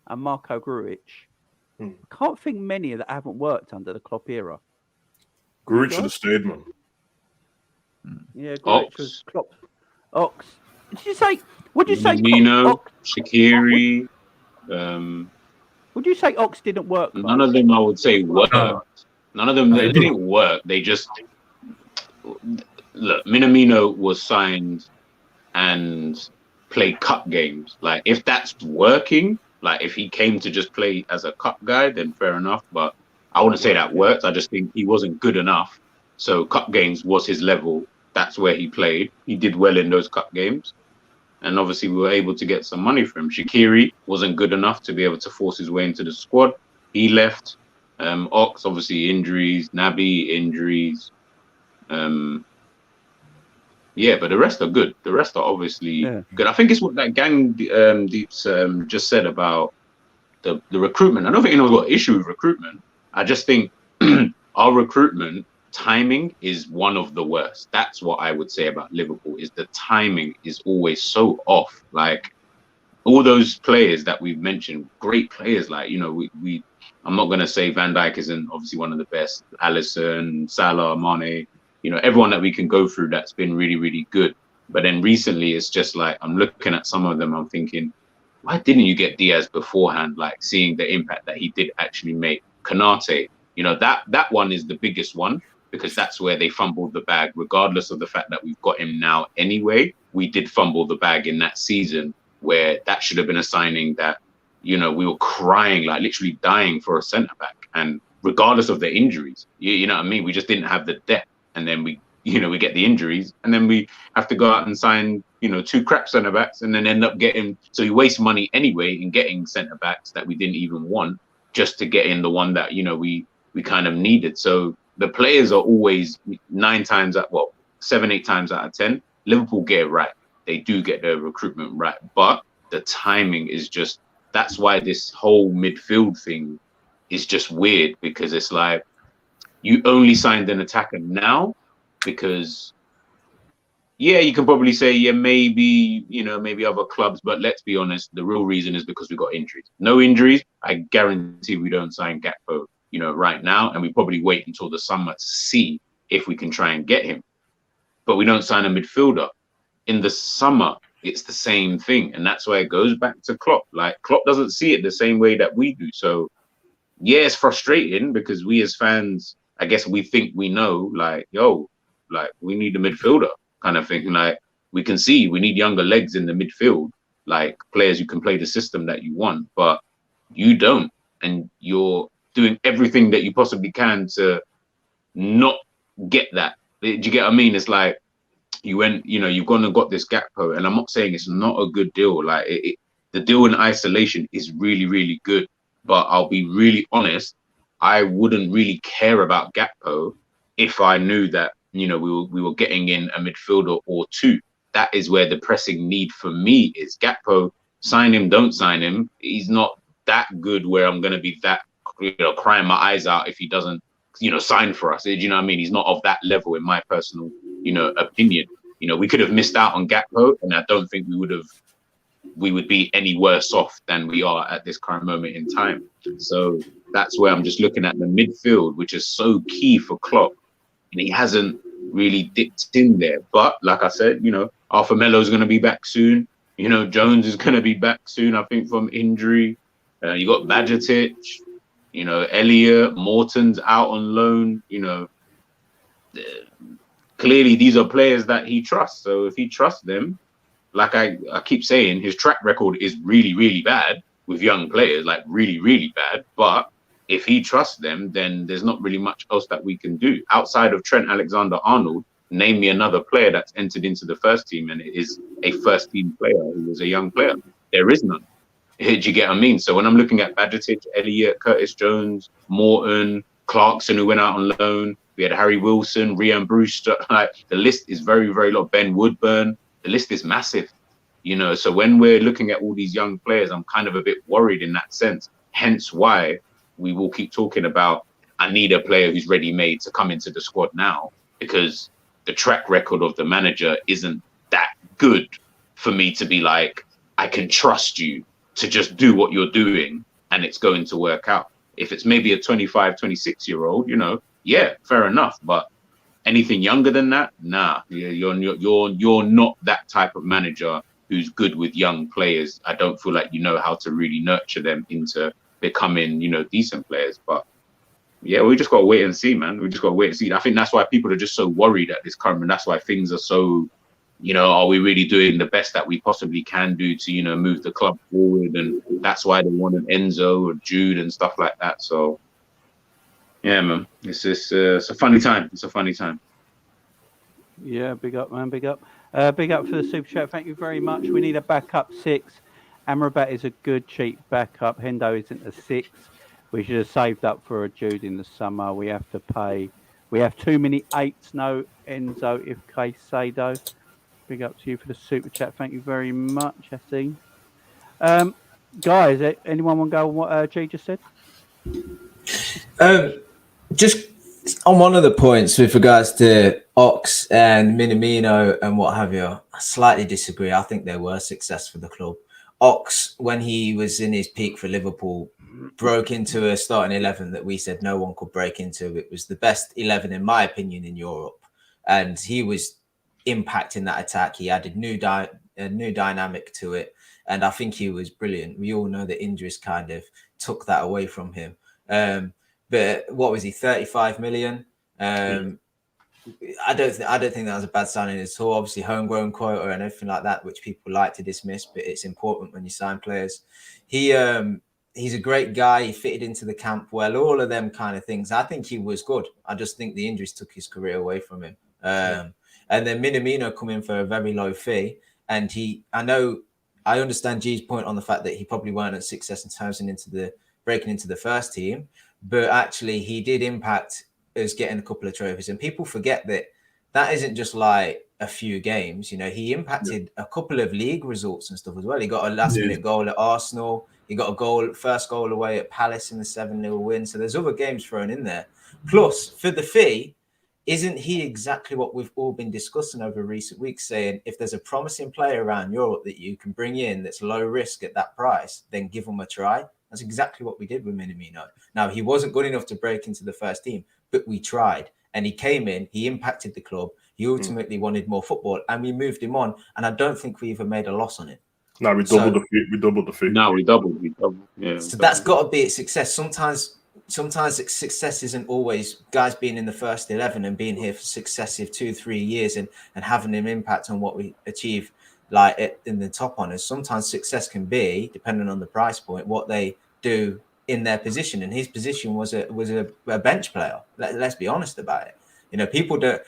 and Marco Grujic, I can't think many that haven't worked under the Klopp era. Grujic should have stayed, man. Yeah, Grujic was Klopp. Ox. Did you say? What did you say? Minamino, Shaqiri. Would you say Ox didn't work? None of them, I would say, worked. None of them they didn't work. They just look. Minamino was signed and played cup games. Like if that's working, like if he came to just play as a cup guy, then fair enough. But I wouldn't say that worked. I just think he wasn't good enough. So cup games was his level. That's where he played. He did well in those cup games. And obviously we were able to get some money for him. Shaqiri wasn't good enough to be able to force his way into the squad. He left. Ox, obviously injuries. Naby, injuries. Yeah, but the rest are good. The rest are obviously good. I think it's what that gang Deeps just said about the recruitment. I don't think anyone's got an issue with recruitment. I just think our recruitment timing is one of the worst. That's what I would say about Liverpool, is the timing is always so off. Like all those players that we've mentioned, great players, like, you know, we I'm not going to say Van Dijk isn't obviously one of the best, Alisson, Salah, Mane, you know, everyone that we can go through that's been really, really good. But then recently it's just like, I'm looking at some of them, I'm thinking, why didn't you get Diaz beforehand? Like seeing the impact that he did actually make. Canate, you know, that one is the biggest one. because that's where they fumbled the bag, regardless of the fact that we've got him now anyway. We did fumble the bag in that season where that should have been a signing that, you know, we were crying, like literally dying for a centre back. And regardless of the injuries, you know what I mean? We just didn't have the depth. And then we get the injuries, and then we have to go out and sign, you know, 2 crap centre backs, and then end up getting, so we waste money anyway in getting centre backs that we didn't even want, just to get in the one that, you know, we kind of needed. So the players are always 7, 8 times out of 10, Liverpool get it right. They do get their recruitment right, but the timing is just, that's why this whole midfield thing is just weird, because it's like, you only signed an attacker now because, yeah, you can probably say, yeah, maybe, you know, maybe other clubs, but let's be honest, the real reason is because we got injuries. No injuries, I guarantee we don't sign Gakpo, you know, right now, and we probably wait until the summer to see if we can try and get him. But we don't sign a midfielder. In the summer, it's the same thing, and that's why it goes back to Klopp. Like, Klopp doesn't see it the same way that we do. So, yeah, it's frustrating because we as fans, I guess we think we know, like, yo, like, we need a midfielder kind of thing. Like, we can see we need younger legs in the midfield, like players who can play the system that you want, but you don't. And you're doing everything that you possibly can to not get that. Do you get what I mean? It's like, you went, you know, you've gone and got this Gakpo, and I'm not saying it's not a good deal. Like, the deal in isolation is really, really good. But I'll be really honest, I wouldn't really care about Gakpo if I knew that, you know, we were getting in a midfielder or 2. That is where the pressing need for me is. Gakpo, sign him, don't sign him. He's not that good where I'm going to be that, you know, crying my eyes out if he doesn't, you know, sign for us. Do you know what I mean? He's not of that level in my personal, you know, opinion. You know, we could have missed out on Gakpo, and I don't think we would be any worse off than we are at this current moment in time. So that's where I'm just looking at the midfield, which is so key for Klopp, and he hasn't really dipped in there. But like I said, you know, Arthur Melo's going to be back soon. You know, Jones is going to be back soon, I think, from injury. You got Bajcetic, you know, Elliott, Morton's out on loan. You know, clearly these are players that he trusts. So if he trusts them, like I keep saying, his track record is really, really bad with young players, like really, really bad. But if he trusts them, then there's not really much else that we can do. Outside of Trent Alexander-Arnold, name me another player that's entered into the first team and it is a first team player who was a young player. There is none. Do you get what I mean? So when I'm looking at Bajcetic, Elliott, Curtis Jones, Morton, Clarkson, who went out on loan, we had Harry Wilson, Rhian Brewster, like the list is very, very long. Ben Woodburn, the list is massive, you know. So when we're looking at all these young players, I'm kind of a bit worried in that sense. Hence why we will keep talking about, I need a player who's ready-made to come into the squad now, because the track record of the manager isn't that good for me to be like, I can trust you to just do what you're doing and it's going to work out. If it's maybe a 25, 26-year-old, you know, yeah, fair enough. But anything younger than that, nah, you're not that type of manager who's good with young players. I don't feel like you know how to really nurture them into becoming, you know, decent players. But yeah, we just got to wait and see, man. We just got to wait and see. I think that's why people are just so worried at this current, and that's why things are so, you know, are we really doing the best that we possibly can do to, you know, move the club forward? And that's why they want an Enzo or Jude and stuff like that. So yeah, man, it's a funny time. It's a funny time. Yeah, big up, man, big up. Big up for the super chat. Thank you very much. We need a backup 6. Amrabat is a good cheap backup. Hendo isn't a 6. We should have saved up for a Jude in the summer. We have to pay. We have too many 8s. No Enzo if Caicedo. Big up to you for the super chat. Thank you very much, Yassine. Guys, anyone want to go on what G just said? Just on one of the points with regards to Ox and Minamino and what have you, I slightly disagree. I think they were success for the club. Ox, when he was in his peak for Liverpool, broke into a starting 11 that we said no one could break into. It was the best 11, in my opinion, in Europe. And he was impacting that attack. He added a new dynamic to it. And I think he was brilliant. We all know that injuries kind of took that away from him. But what was he, 35 million? I don't think that was a bad signing at all. Obviously, homegrown quota and everything like that, which people like to dismiss, but it's important when you sign players. He's a great guy. He fitted into the camp well. All of them kind of things. I think he was good. I just think the injuries took his career away from him. And then Minamino come in for a very low fee, and I understand G's point on the fact that he probably weren't a success in terms of breaking into the first team, but actually he did impact us getting a couple of trophies. And people forget that isn't just like a few games. You know, he impacted a couple of league results and stuff as well. He got a last-minute goal at Arsenal. He got first goal away at Palace in the 7-0 win. So there's other games thrown in there. Plus, for the fee, isn't he exactly what we've all been discussing over recent weeks, saying if there's a promising player around Europe that you can bring in that's low risk at that price, then give him a try? That's exactly what we did with Minamino. Now, he wasn't good enough to break into the first team, but we tried. And he came in, he impacted the club. He ultimately wanted more football, and we moved him on. And I don't think we even made a loss on it. No, we doubled the fee. We doubled the fee. No, we doubled. Yeah. So that's got to be a success. Sometimes success isn't always guys being in the first 11 and being here for successive 2-3 years and having an impact on what we achieve, like in the top honors. Sometimes success can be, depending on the price point, what they do in their position. And his position was a bench player. Let's be honest about it. You know, people would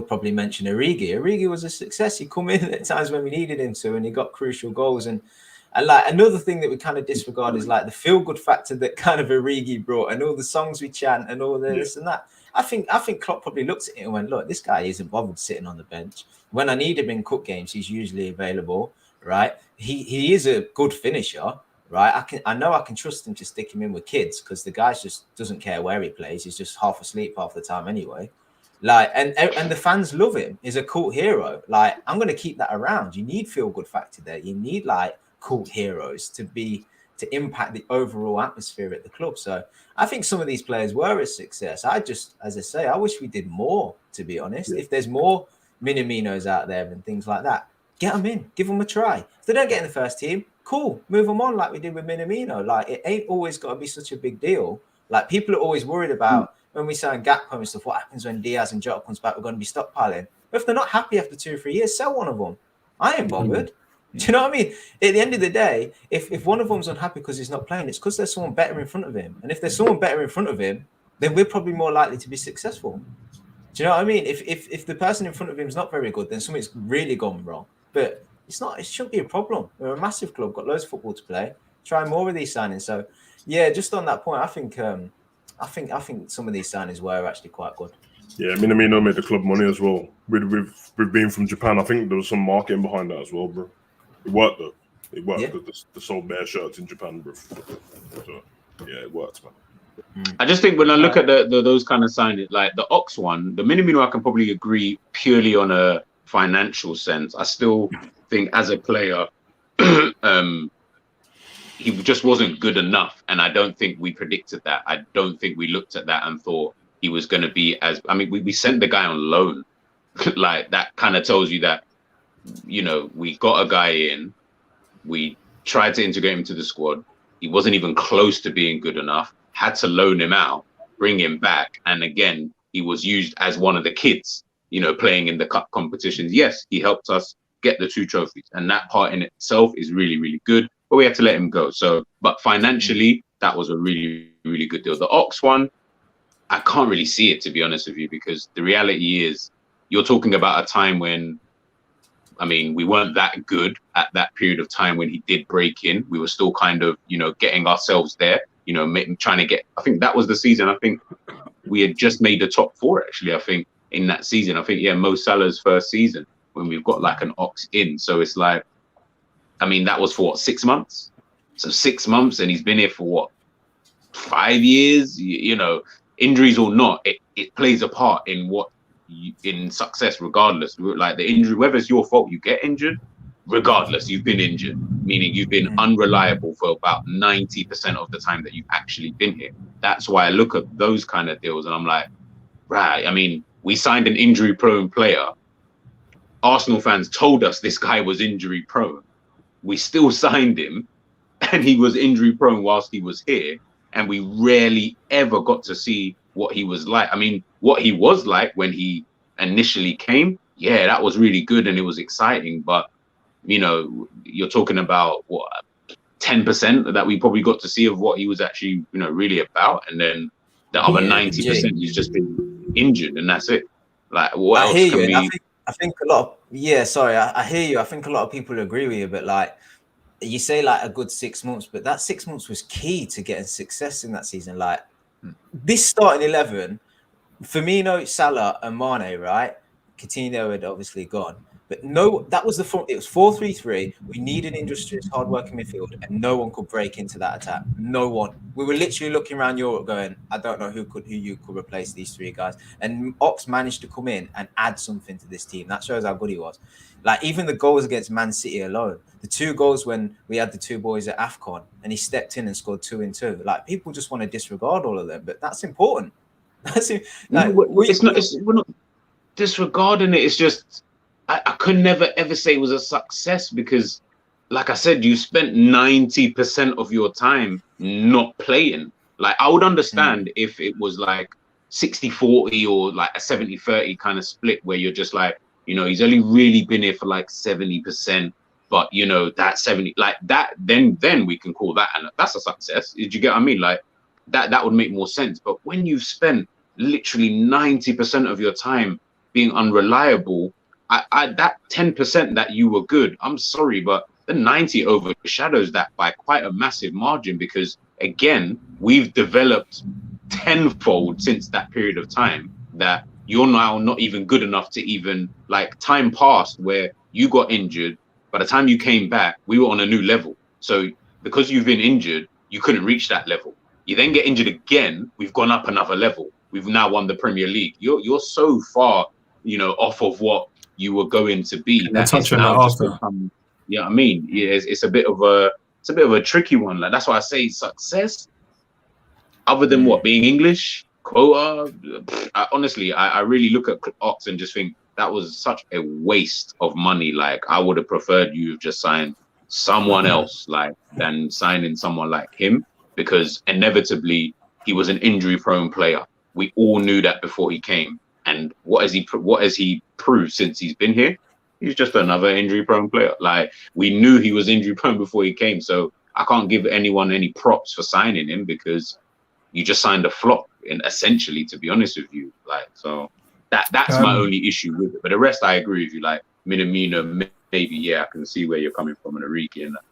probably mention Origi. Origi was a success. He come in at times when we needed him to, and he got crucial goals. And like another thing that we kind of disregard is like the feel-good factor that kind of Origi brought, and all the songs we chant and all this and that. I think Klopp probably looked at it and went, look, this guy isn't bothered sitting on the bench. When I need him in cup games, he's usually available, right? He is a good finisher, right? I know I can trust him to stick him in with kids because the guy just doesn't care where he plays. He's just half asleep half the time anyway. Like, and the fans love him. He's a cult hero. Like, I'm going to keep that around. You need feel-good factor there. You need like cult heroes to impact the overall atmosphere at the club. So I think some of these players were a success. As I say, I wish we did more, to be honest. If there's more Minaminos out there and things like that, get them in, give them a try. If they don't get in the first team, cool, move them on like we did with Minamino. Like, it ain't always got to be such a big deal. Like, people are always worried about when we sign Gakpo and stuff, what happens when Diaz and Jota comes back, we're going to be stockpiling. But if they're not happy after 2 or 3 years, sell one of them. I ain't bothered. Do you know what I mean? At the end of the day, if one of them's unhappy because he's not playing, it's because there's someone better in front of him. And if there's someone better in front of him, then we're probably more likely to be successful. Do you know what I mean? If the person in front of him is not very good, then something's really gone wrong. But it shouldn't be a problem. We're a massive club, got loads of football to play. Try more of these signings. So yeah, just on that point, I think some of these signings were actually quite good. Yeah, Minamino made the club money as well. With being from Japan, I think there was some marketing behind that as well, bro. It worked though. It worked because they sold bare shirts in Japan, bro. So yeah, it worked, man. I just think when I look at those kind of signings, like the Ox one, the Minamino, I can probably agree purely on a financial sense. I still think as a player, he just wasn't good enough, and I don't think we predicted that. I don't think we looked at that and thought he was going to be as. I mean, we sent the guy on loan. Like, that kind of tells you that, you know, we got a guy in, we tried to integrate him to the squad. He wasn't even close to being good enough. Had to loan him out, bring him back, and again, he was used as one of the kids, you know, playing in the cup competitions. Yes, he helped us get the 2 trophies, and that part in itself is really, really good. But we had to let him go. So, but financially, that was a really, really good deal. The Ox one, I can't really see it, to be honest with you, because the reality is you're talking about a time when, I mean, we weren't that good at that period of time when he did break in. We were still kind of, you know, getting ourselves there, you know, trying to get, I think that was the season. I think we had just made the top 4, actually, I think, in that season. I think, yeah, Mo Salah's first season when we've got like an Ox in. So it's like, I mean, that was for what, 6 months? So 6 months, and he's been here for what, 5 years? You know, injuries or not, it plays a part in in success, regardless. Like, the injury, whether it's your fault you get injured, regardless, you've been injured, meaning you've been unreliable for about 90% of the time that you've actually been here. That's why I look at those kind of deals and I'm like, right, I mean, we signed an injury-prone player. Arsenal fans told us this guy was injury-prone. We still signed him, and he was injury-prone whilst he was here. and we rarely ever got to see what he was like. I mean, what he was like when he initially came, yeah, that was really good and it was exciting. But, you know, you're talking about what, 10% that we probably got to see of what he was actually, you know, really about. And then the other 90%, he's just been injured and that's it. Like, what else hear can you, we... and I think a lot of, I hear you. I think a lot of people agree with you, but like, you say like a good 6 months, but that 6 months was key to getting success in that season. Like this starting 11, Firmino, Salah, and Mane, right? Coutinho had obviously gone, but no, that was the front. It was 4-3-3. We needed industrious, hard-working midfield, and no one could break into that attack. No one. We were literally looking around Europe, going, "I don't know who you could replace these three guys." And Ox managed to come in and add something to this team. That shows how good he was. Like even the goals against Man City alone, the 2 goals when we had the 2 boys at AFCON, and he stepped in and scored 2 in 2. Like people just want to disregard all of them, but that's important. That's like, we're not disregarding it. It's just I could never ever say it was a success because, like I said, you spent 90% of your time not playing. Like I would understand if it was like 60-40 or like a 70-30 kind of split where you're just like, you know, he's only really been here for like 70%, but you know that 70 like that, then we can call that, and that's a success. Did you get what I mean? Like that would make more sense. But when you've spent literally 90% of your time being unreliable, I that 10% that you were good, I'm sorry, but the 90 overshadows that by quite a massive margin because again, we've developed tenfold since that period of time that you're now not even good enough to even like time passed where you got injured. By the time you came back, we were on a new level. So because you've been injured, you couldn't reach that level. You then get injured again. We've gone up another level. We've now won the Premier League. You're so far, you know, off of what you were going to be. That's touch on that after. Yeah, I mean, yeah, it's a bit of a tricky one. Like that's why I say success. Other than what being English, quota. Honestly, I really look at Ox and just think that was such a waste of money. Like I would have preferred you have just signed someone else, like than signing someone like him, because inevitably he was an injury-prone player. We all knew that before he came. And what has he proved since he's been here? He's just another injury-prone player. Like we knew he was injury-prone before he came, so I can't give anyone any props for signing him because you just signed a flop. And essentially, to be honest with you, like so that's my only issue with it. But the rest, I agree with you. Like Minamino, maybe yeah, I can see where you're coming from, and Origi and that.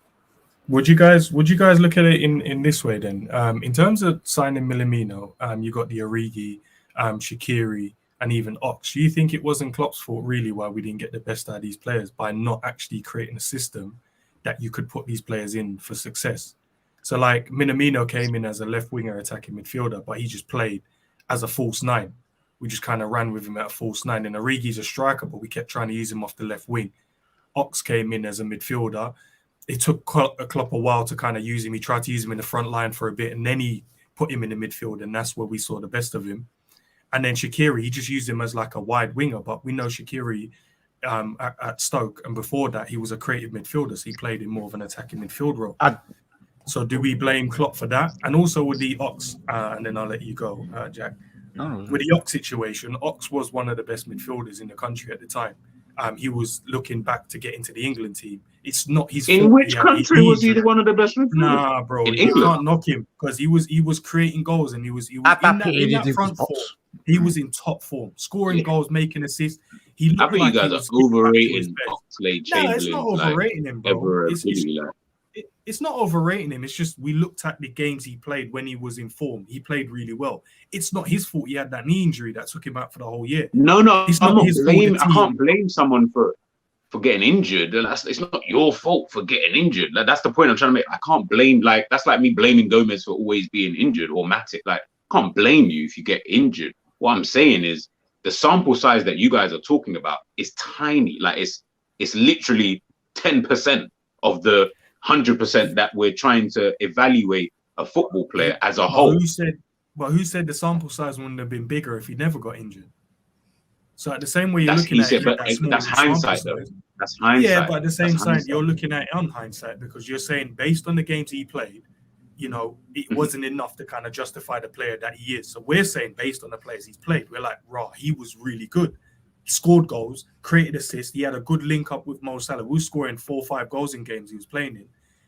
Would you guys look at it in this way then? In terms of signing Minamino, you got the Origi, Shaqiri, and even Ox. Do you think it wasn't Klopp's fault really why we didn't get the best out of these players by not actually creating a system that you could put these players in for success? So like Minamino came in as a left winger attacking midfielder, but he just played as a false 9. We just kind of ran with him at a false 9. And Origi's a striker, but we kept trying to use him off the left wing. Ox came in as a midfielder. It took Klopp a while to kind of use him. He tried to use him in the front line for a bit, and then he put him in the midfield, and that's where we saw the best of him. And then Shaqiri, he just used him as like a wide winger, but we know Shaqiri at Stoke, and before that, he was a creative midfielder, so he played in more of an attacking midfield role. So do we blame Klopp for that? And also with the Ox, and then I'll let you go, Jack. With the Ox situation, Ox was one of the best midfielders in the country at the time. He was looking back to get into the England team. It's not his fault. In which country was he one of the best midfielders? Nah, bro, you can't knock him because he was creating goals and he was in that front form. He was in top form, scoring goals, making assists. I think like you guys are overrating Oxlade-Chamberlain. No, it's not overrating him, bro. It's not overrating him. It's just we looked at the games he played when he was in form. He played really well. It's not his fault he had that knee injury that took him out for the whole year. No, I can't blame someone for getting injured. It's not your fault for getting injured. Like, that's the point I'm trying to make. I can't blame, like, that's like me blaming Gomez for always being injured or Matic. Like, I can't blame you if you get injured. What I'm saying is the sample size that you guys are talking about is tiny. Like, it's literally 10% of the 100% that we're trying to evaluate a football player as a whole. Who said the sample size wouldn't have been bigger if he never got injured? So at the same way you're looking at it, that's hindsight though. That's hindsight. Yeah, but at the same time, you're looking at it on hindsight because you're saying based on the games he played, it wasn't enough to kind of justify the player that he is. So we're saying, based on the players he's played, we're like, raw, he was really good. He scored goals, created assists. He had a good link up with Mo Salah, who was scoring 4 or 5 goals in games he was playing in.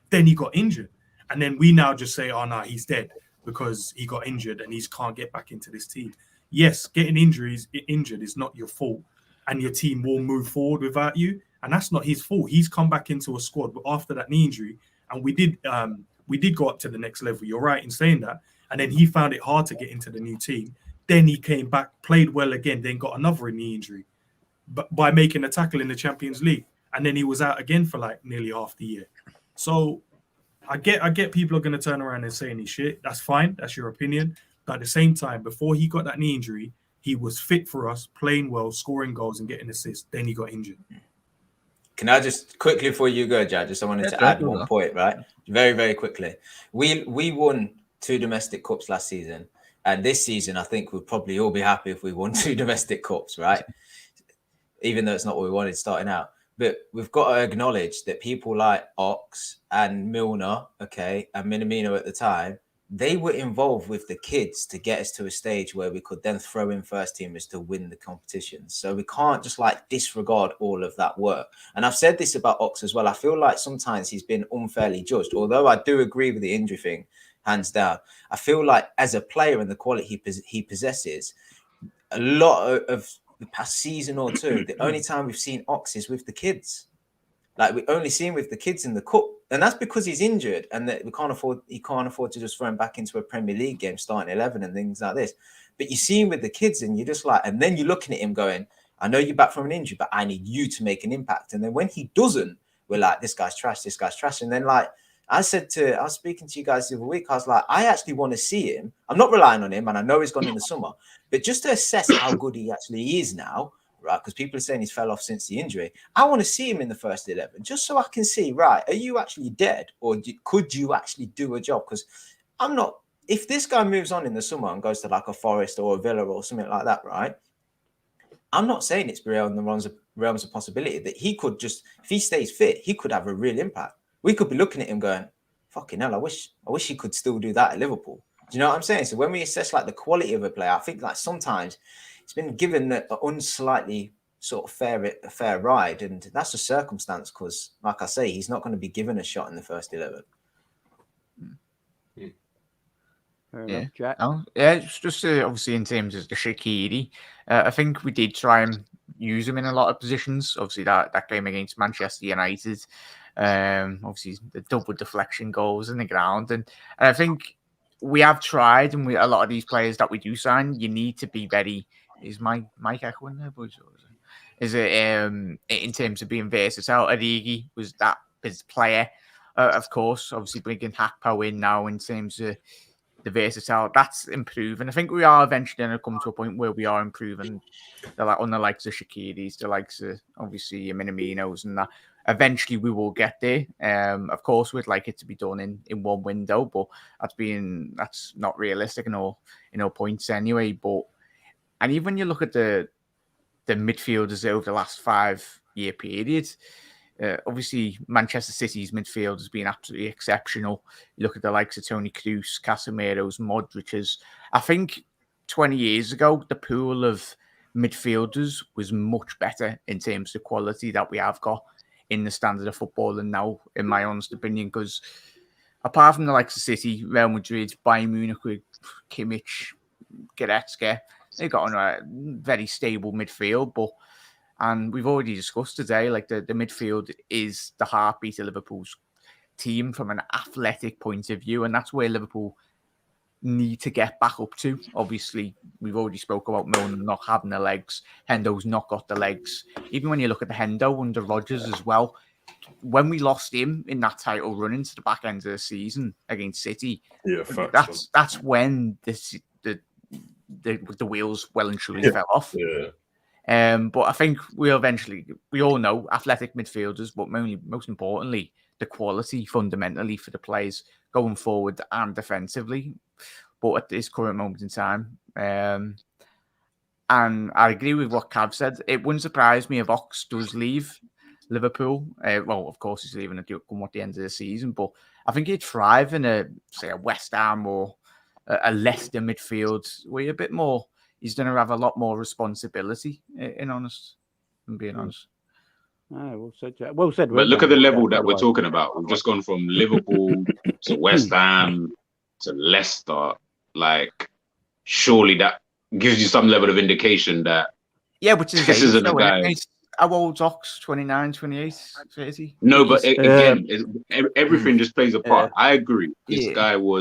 Then he got injured. And then we now just say, oh, no, he's dead because he got injured and he can't get back into this team. Yes, getting injured is not your fault. And your team will move forward without you. And that's not his fault. He's come back into a squad after that knee injury. And we did go up to the next level. You're right in saying that. And then he found it hard to get into the new team. Then he came back, played well again, then got another knee injury, but by making a tackle in the Champions League. And then he was out again for like nearly half the year. So I get people are going to turn around and say any shit. That's fine. That's your opinion. But at the same time, before he got that knee injury, he was fit for us, playing well, scoring goals and getting assists. Then he got injured. Can I just quickly, before you go, Jad, I wanted to add one point, right? Very, very quickly. We won 2 domestic cups last season. And this season, I think we'd probably all be happy if we won 2 domestic cups, right? Even though it's not what we wanted starting out. But we've got to acknowledge that people like Ox and Milner, okay, and Minamino at the time, they were involved with the kids to get us to a stage where we could then throw in first teamers to win the competition. So we can't just like disregard all of that work. And I've said this about Ox as well. I feel like sometimes he's been unfairly judged, although I do agree with the injury thing, hands down. I feel like as a player and the quality he possesses, a lot of the past season or two, the only time we've seen Ox is with the kids. Like we only see him with the kids in the cup, and that's because he's injured, and that he can't afford to just throw him back into a Premier League game, starting 11 and things like this. But you see him with the kids, and you're just like, and then you're looking at him going, "I know you're back from an injury, but I need you to make an impact." And then when he doesn't, we're like, "This guy's trash. This guy's trash." And then like I was speaking to you guys the other week, I was like, I actually want to see him. I'm not relying on him, and I know he's gone in the summer, but just to assess how good he actually is now. Right, because people are saying he's fell off since the injury. I want to see him in the first 11, just so I can see, right, are you actually dead, or could you actually do a job? Because I'm not. If this guy moves on in the summer and goes to like a Forest or a Villa or something like that, right? I'm not saying it's beyond the realms of possibility that he could just, if he stays fit, he could have a real impact. We could be looking at him going, "Fucking hell, I wish he could still do that at Liverpool." Do you know what I'm saying? So when we assess like the quality of a player, I think like sometimes it's been given an unslightly sort of fair ride, and that's a circumstance because, like I say, he's not going to be given a shot in the first 11. Jack. It's just obviously in terms of the Shaqiri, I think we did try and use him in a lot of positions. Obviously, that game against Manchester United, obviously the double deflection goals in the ground, and I think we have tried, and a lot of these players that we do sign, you need to be very. Is Mike echoing there, boys? Is it in terms of being versatile? Origi was that his player, of course. Obviously, bringing Hakpo in now in terms of the versatile, that's improving. I think we are eventually going to come to a point where we are improving. On the likes of Shaqiri's, the likes of obviously Minaminos, and that. Eventually, we will get there. Of course, we'd like it to be done in one window, but that's not realistic in all points anyway. And even when you look at the midfielders over the last 5-year period, obviously Manchester City's midfield has been absolutely exceptional. You look at the likes of Toni Kroos, Casemiro's, Modric's. I think 20 years ago, the pool of midfielders was much better in terms of quality that we have got in the standard of football and now, in my honest opinion, because apart from the likes of City, Real Madrid, Bayern Munich with Kimmich, Goretzka, they got on a very stable midfield, and we've already discussed today, like the midfield is the heartbeat of Liverpool's team from an athletic point of view, and that's where Liverpool need to get back up to. Obviously, we've already spoke about Milner not having the legs. Hendo's not got the legs. Even when you look at the Hendo under Rodgers as well, when we lost him in that title run into the back end of the season against City, that's when the wheels well and truly fell off. But I think we all know athletic midfielders, but most importantly, the quality fundamentally for the players going forward and defensively. But at this current moment in time, and I agree with what Cav said, it wouldn't surprise me if Ox does leave. Liverpool. Well, of course, he's leaving at the end of the season, but I think he'd thrive in a West Ham or a Leicester midfield where you're a bit more. He's going to have a lot more responsibility. In being honest. Oh, well said, Jack. Well said. But look at the level that we're way. talking about. We've just gone from Liverpool to West Ham to Leicester. Like, surely that gives you some level of indication that which is this isn't a guy. How old's Ox? 29, 28, 30? No, but again, everything just plays a part. I agree. This guy I'm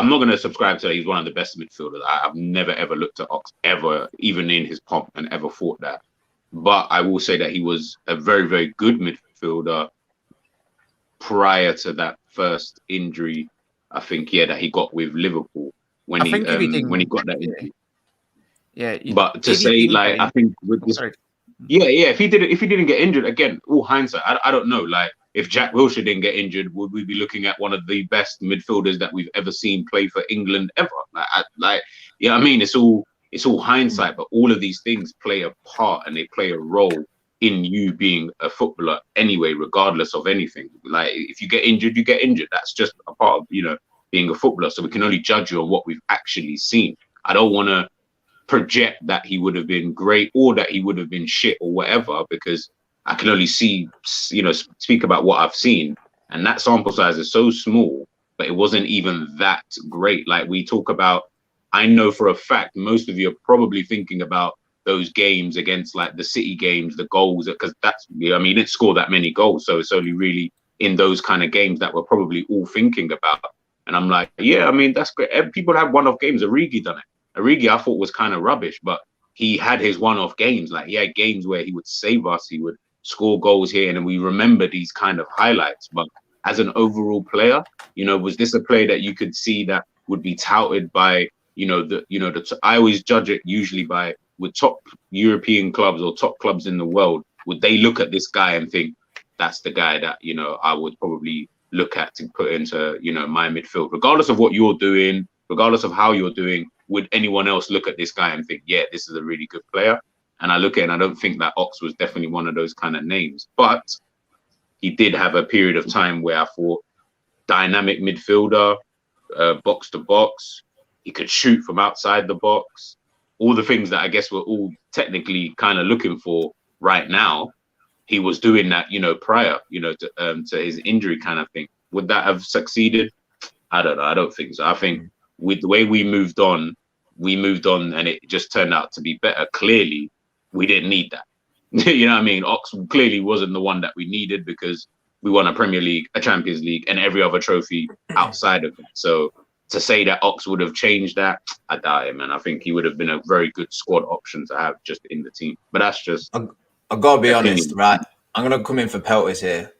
not going to subscribe to that he's one of the best midfielders. I've never, ever looked at Ox, ever, even in his pomp, and ever thought that. But I will say that he was a very, very good midfielder prior to that first injury, I think, that he got with Liverpool when he got that injury. But to say, like, I think with this, if he didn't get injured, again, all hindsight, I don't know. Like, if Jack Wilshere didn't get injured, would we be looking at one of the best midfielders that we've ever seen play for England ever? I mean, it's all hindsight, but all of these things play a part and they play a role in you being a footballer anyway, regardless of anything. Like, if you get injured, you get injured. That's just a part of, being a footballer. So we can only judge you on what we've actually seen. I don't want to project that he would have been great or that he would have been shit or whatever, because I can only speak about what I've seen. And that sample size is so small, but it wasn't even that great. Like, we talk about, I know for a fact, most of you are probably thinking about those games against, like, the City games, the goals, because he didn't score that many goals. So it's only really in those kind of games that we're probably all thinking about. And I'm like, that's great. People have one-off games. Origi done it. Origi, I thought, was kind of rubbish, but he had his one-off games. Like, he had games where he would save us, he would score goals here, and then we remember these kind of highlights. But as an overall player, was this a player that you could see that would be touted by, I always judge it usually by, with top European clubs or top clubs in the world, would they look at this guy and think that's the guy that, I would probably look at to put into, my midfield, regardless of what you're doing, regardless of how you're doing? Would anyone else look at this guy and think, yeah, this is a really good player? And I look at it and I don't think that Ox was definitely one of those kind of names. But he did have a period of time where I thought dynamic midfielder, box to box. He could shoot from outside the box. All the things that I guess we're all technically kind of looking for right now. He was doing that, prior, to his injury kind of thing. Would that have succeeded? I don't know. I don't think so. I think with the way we moved on and it just turned out to be better. Clearly, we didn't need that. You know what I mean? Ox clearly wasn't the one that we needed because we won a Premier League, a Champions League, and every other trophy outside of it. So to say that Ox would have changed that, I doubt it, man. I think he would have been a very good squad option to have just in the team. But that's just... I've got to be honest, right? I'm going to come in for pelters here.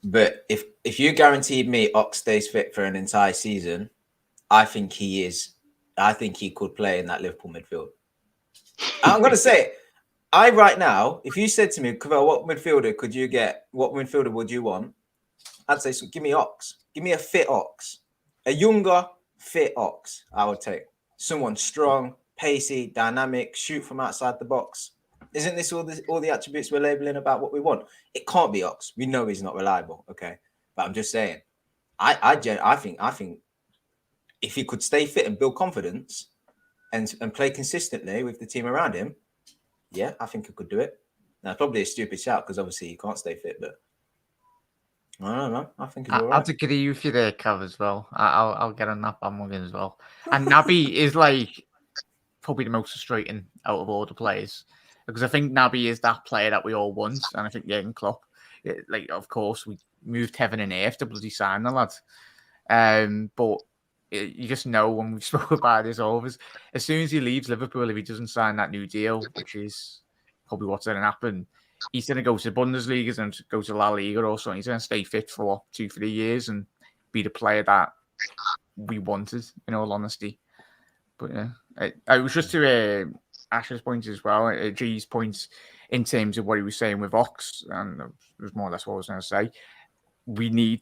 But if you guaranteed me Ox stays fit for an entire season, I think he is. I think he could play in that Liverpool midfield. I'm going to say it. Right now, if you said to me, Cavell, what midfielder could you get? What midfielder would you want? I'd say, so give me Ox. Give me a fit Ox. A younger, fit Ox, I would take. Someone strong, pacey, dynamic, shoot from outside the box. Isn't this all the attributes we're labeling about what we want? It can't be Ox. We know he's not reliable, okay? But I'm just saying, I think if he could stay fit and build confidence and play consistently with the team around him, yeah, I think he could do it. Now, probably a stupid shout because obviously he can't stay fit, but I don't know. I think he's all right. I'll agree with you there, Cav, as well. I'll get on that bandwagon as well. And Naby is like probably the most frustrating out of all the players because I think Naby is that player that we all want, and I think Jurgen Klopp, like, of course, we moved heaven and earth to bloody sign the lad. But you just know when we spoke about this always, as soon as he leaves Liverpool, if he doesn't sign that new deal, which is probably what's going to happen, he's going to go to the Bundesliga and go to La Liga or something. He's going to stay fit for 2-3 years and be the player that we wanted, in all honesty. But yeah, it was just to Ash's point as well, G's points in terms of what he was saying with Ox, and it was more or less what I was going to say. we need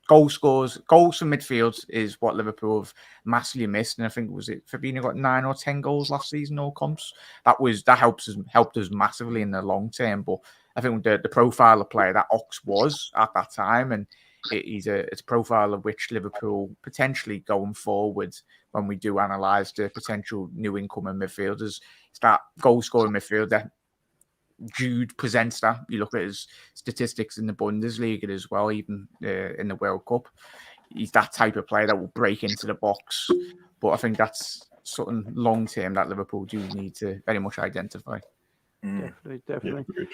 goal scores. Goals from midfield is what Liverpool have massively missed. And I think, was it Fabinho got 9 or 10 goals last season, all comps? That helped us massively in the long term. But I think the profile of player that Ox was at that time, and it's a profile of which Liverpool potentially going forward, when we do analyse the potential new incoming midfielders, it's that goal scoring midfielder. Jude presents that. You look at his statistics in the Bundesliga as well, even in the World Cup. He's that type of player that will break into the box. But I think that's something long term that Liverpool do need to very much identify. Definitely. Yeah,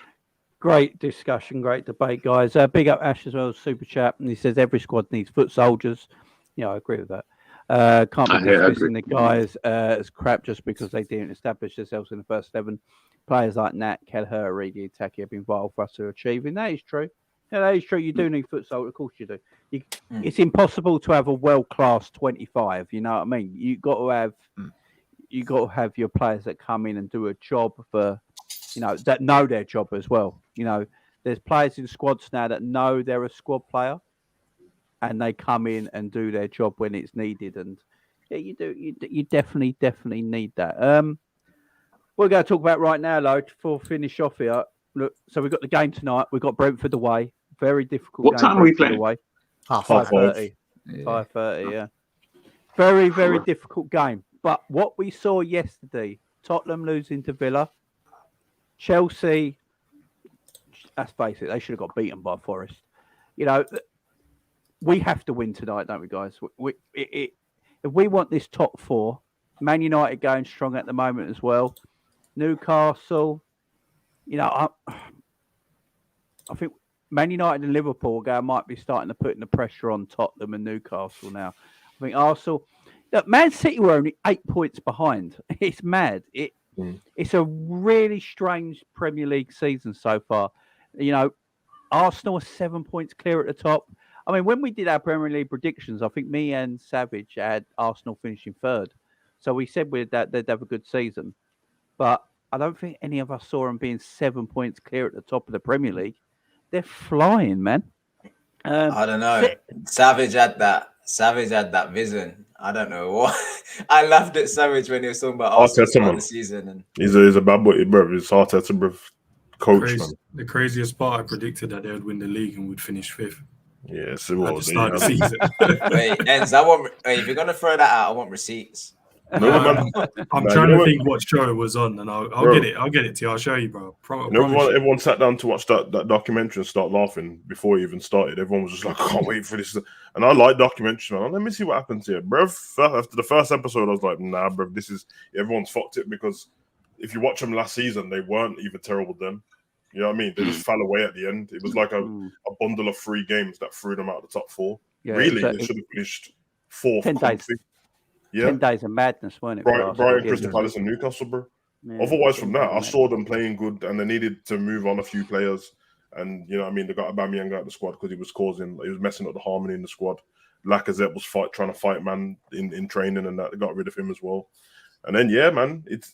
Great discussion, great debate, guys. Big up Ash as well, super chat, and he says every squad needs foot soldiers. Yeah, I agree with that. Can't be dismissing the guys as crap just because they didn't establish themselves in the first 11. Players like Nat, Kelleher, Origi, Taki have been vital for us to achieve, and that is true. Yeah, that is true. You do need foot soldiers, of course you do. It's impossible to have a world-class 25. You know what I mean? You got to have your players that come in and do a job for, that know their job as well. There's players in squads now that know they're a squad player, and they come in and do their job when it's needed. And yeah, you do. You definitely need that. We're going to talk about right now, though, before finish off here. Look, so we've got the game tonight. We've got Brentford away. Very difficult. What game. time are we Brentford playing? away. 5:30. 5:30. Yeah. Very, very difficult game. But what we saw yesterday, Tottenham losing to Villa, Chelsea. Let's face it, they should have got beaten by Forest. We have to win tonight, don't we, guys? If we want this top 4, Man United going strong at the moment as well. Newcastle, I think Man United and Liverpool might be starting to put the pressure on Tottenham and Newcastle now. I think Arsenal, look, Man City were only 8 points behind. It's mad. It's a really strange Premier League season so far. Arsenal are 7 points clear at the top. I mean, when we did our Premier League predictions, I think me and Savage had Arsenal finishing 3rd. So we said they'd have a good season. But I don't think any of us saw them being 7 points clear at the top of the Premier League. They're flying, man. I don't know. Savage had that vision. I don't know what. I laughed at Savage when he was talking about Arsenal the season. And he's a bad boy, bro. He's Arteta, bro. Coach, man. The craziest part, I predicted that they would win the league and would finish 5th. Yes, it was. Start the season. Wait, Enz, if you're gonna throw that out, I want receipts. No, man. I'm trying to think what show it was on, and I'll get it. I'll get it to you. I'll show you, bro. Everyone sat down to watch that documentary and start laughing before it even started. Everyone was just like, I can't wait for this. And I like documentaries, man. Let me see what happens here, bro. After the first episode, I was like, nah, bro, everyone's fucked it, because if you watch them last season, they weren't even terrible then. You know what I mean? They just fell away at the end. It was like a bundle of 3 games that threw them out of the top 4. Yeah, really, they should have finished 4th. 10 days. Yeah. 10 days of madness, weren't it? Brian, Crystal Palace and Newcastle, bro. Yeah, otherwise, from that, I saw them playing good, and they needed to move on a few players. And, you know what I mean? They got Aubameyang out of the squad because he was messing up the harmony in the squad. Lacazette was trying to fight man in training, and that they got rid of him as well. And then, yeah, man, it's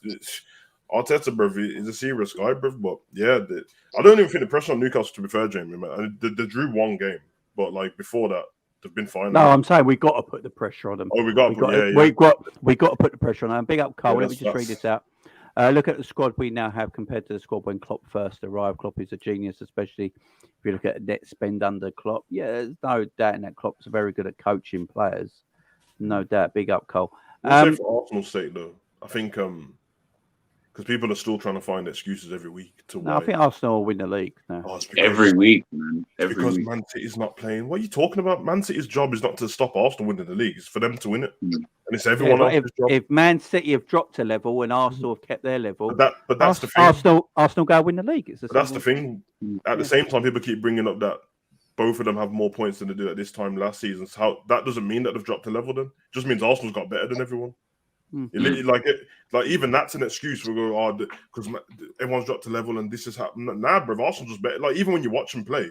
Arteta, bro, is a serious guy, bro. But yeah, I don't even think the pressure on Newcastle, to be fair, Jamie, man. They drew 1 game, but like before that, they've been fine. No, I'm saying we got to put the pressure on them. Oh, we got to put the pressure on them. Big up, Cole. Let me just read this out. Look at the squad we now have compared to the squad when Klopp first arrived. Klopp is a genius, especially if you look at net spend under Klopp. Yeah, there's no doubt in that. Klopp's very good at coaching players. No doubt. Big up, Cole. For Arsenal's sake, though, I think because people are still trying to find excuses every week I think Arsenal will win the league now. Every week, man. Because Man City's not playing. What are you talking about? Man City's job is not to stop Arsenal winning the league. It's for them to win it. And it's everyone else's job. If Man City have dropped a level and Arsenal have kept their level, but that's the thing. Arsenal go win the league. That's the thing. At the same time, people keep bringing up that both of them have more points than they did at this time last season. So that doesn't mean that they've dropped a level then. It just means Arsenal's got better than everyone. Like even that's an excuse. We go, because everyone's dropped a level and this has happened. Nah, bro, Arsenal just better. Like even when you watch them play,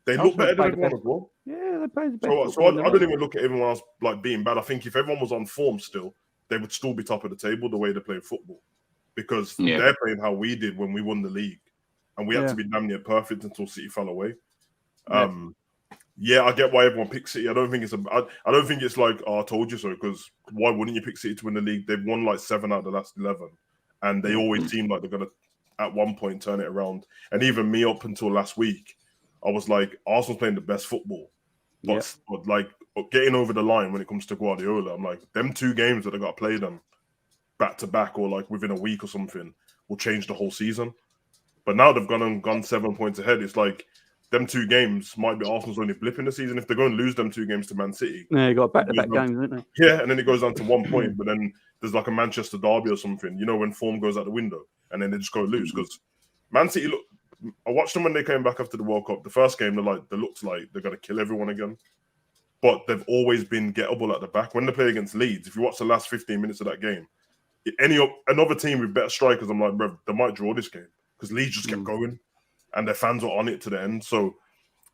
they look better than everyone as well. Yeah, they play the best. So I don't even look at everyone else like being bad. I think if everyone was on form still, they would still be top of the table the way they play football, because they're playing how we did when we won the league, and we had to be damn near perfect until City fell away. Yeah, I get why everyone picks City. I don't think it's like, oh, I told you so. Because why wouldn't you pick City to win the league? They've won like 7 out of the last 11, and they always seem like they're gonna at one point turn it around. And even me, up until last week, I was like, Arsenal's playing the best football, but like getting over the line when it comes to Guardiola, I'm like, them 2 games that I got to play them back to back or like within a week or something will change the whole season. But now they've gone 7 points ahead. It's like them 2 games might be Arsenal's only blip in the season. If they're going to lose them 2 games to Man City, Yeah, you got back-to-back games, haven't they? yeah, and then it goes down to 1 point. But then there's like a Manchester derby or something. You know, when form goes out the window, and then they just go lose because Man City. Look, I watched them when they came back after the World Cup. The first game, they looked like they're going to kill everyone again. But they've always been gettable at the back. When they play against Leeds, if you watch the last 15 minutes of that game, another team with better strikers, I'm like, bro, they might draw this game because Leeds just kept going, and their fans were on it to the end. So,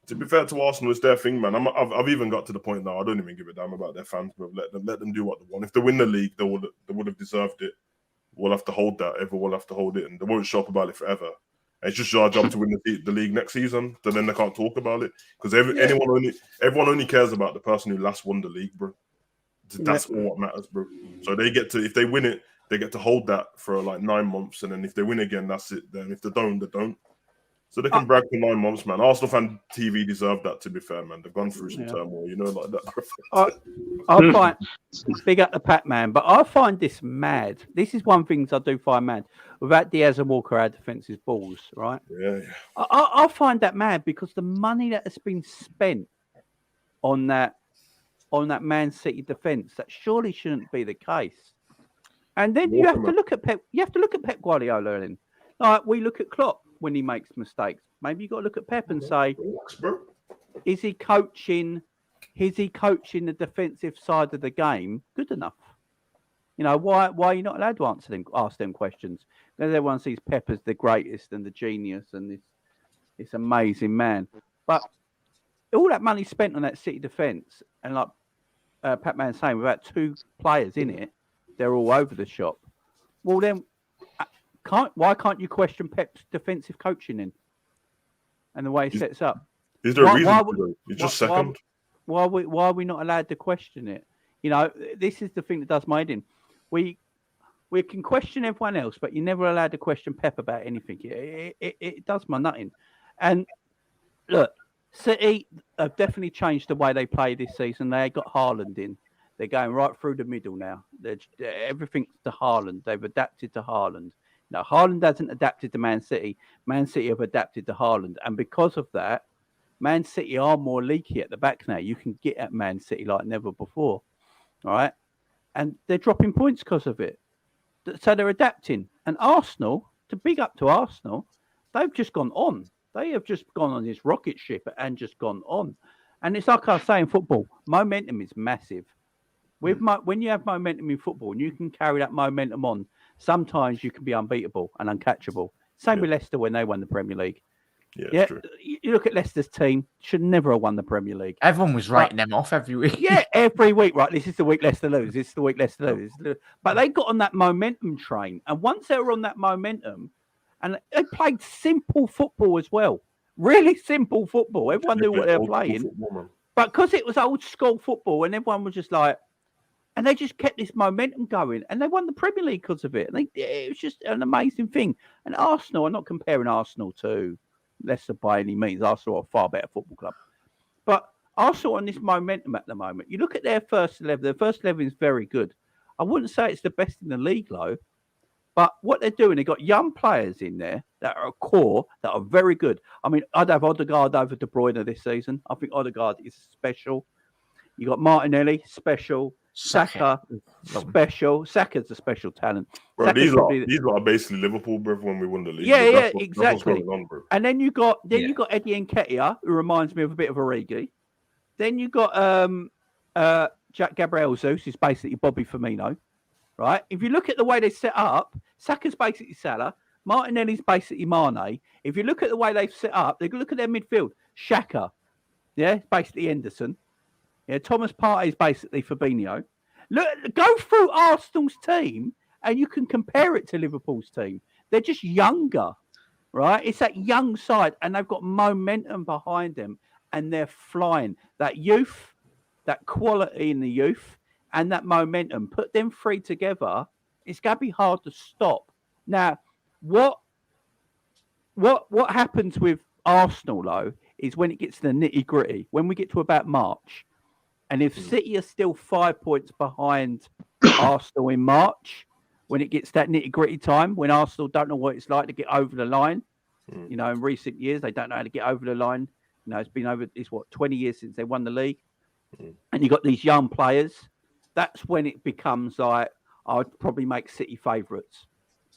to be fair to Arsenal, it's their thing, man. I've even got to the point now. I don't even give a damn about their fans, but let them do what they want. If they win the league, they would have deserved it. We'll have to hold that. Everyone will have to hold it, and they won't shop about it forever. It's just our job to win the league next season. So then they can't talk about it because everyone only cares about the person who last won the league, bro. That's all what matters, bro. So they get to, if they win it, they get to hold that for like 9 months, and then if they win again, that's it. Then if they don't, they don't. So they can brag for 9 months, man. Arsenal fan TV deserve that. To be fair, man, they've gone through some turmoil, you know, like that. I find big up the Pat man, but I find this mad. This is one thing I do find mad. Without Diaz and Walker, our defensive balls, right? Yeah. I find that mad because the money that has been spent on that Man City defense, that surely shouldn't be the case. And then you have to look at Pep. You have to look at Pep Guardiola. Then, like we look at Klopp when he makes mistakes. Maybe you got to look at Pep and say, is he coaching the defensive side of the game good enough? You know, why are you not allowed to ask them questions? Because everyone sees Pep as the greatest and the genius and this amazing man. But all that money spent on that City defence, and like Pat Man's saying, without 2 players in it, they're all over the shop. Well, then, why can't you question Pep's defensive coaching then? And the way he sets up? Is there a reason? He's just second. Why are we not allowed to question it? You know, this is the thing that does my head in. We can question everyone else, but you're never allowed to question Pep about anything. It does my nutting. And look, City have definitely changed the way they play this season. They got Haaland in. They're going right through the middle now. Everything's to Haaland. They've adapted to Haaland. Now, Haaland hasn't adapted to Man City. Man City have adapted to Haaland. And because of that, Man City are more leaky at the back now. You can get at Man City like never before. All right? And they're dropping points because of it. So they're adapting. And Arsenal, to big up to Arsenal, they've just gone on. They have just gone on this rocket ship and just gone on. And it's like I say in football, momentum is massive. When you have momentum in football and you can carry that momentum on, sometimes you can be unbeatable and uncatchable. Same with Leicester when they won the Premier League. Yeah, true. You look at Leicester's team, should never have won the Premier League. Everyone was writing them off every week. Yeah, every week, right? This is the week Leicester lose. This is the week Leicester lose. But they got on that momentum train. And once they were on that momentum, and they played simple football as well. Really simple football. Everyone knew what they were playing. But because it was old school football and everyone was just like, and they just kept this momentum going, and they won the Premier League because of it. And it was just an amazing thing. And Arsenal, I'm not comparing Arsenal to Leicester by any means. Arsenal are a far better football club. But Arsenal on this momentum at the moment. You look at their first 11. Their first 11 is very good. I wouldn't say it's the best in the league, though. But what they're doing, they've got young players in there that are a core, that are very good. I mean, I'd have Odegaard over De Bruyne this season. I think Odegaard is special. You got Martinelli, special. Saka, special. Saka's a special talent. Bro, these are basically Liverpool, bro, when we won the league. Yeah, exactly. On, and then you got Eddie Nketiah, who reminds me of a bit of Origi. Then you got Jack Gabriel Jesus, who's basically Bobby Firmino. Right? If you look at the way they set up, Saka's basically Salah, Martinelli's basically Mane. If you look at the way they've set up, they look at their midfield. Xhaka, yeah, basically Henderson. Yeah, Thomas Partey is basically Fabinho. Look, go through Arsenal's team and you can compare it to Liverpool's team. They're just younger, right? It's that young side and they've got momentum behind them. and they're flying. That youth, that quality in the youth, and that momentum, put them three together, it's going to be hard to stop. Now, what happens with Arsenal, though, is when it gets to the nitty-gritty, when we get to about March, and if City are still 5 points behind Arsenal in March, when it gets that nitty-gritty time, when Arsenal don't know what it's like to get over the line, in recent years, they don't know how to get over the line. It's been 20 years since they won the league. And you've got these young players. That's when it becomes like, I'd probably make City favourites.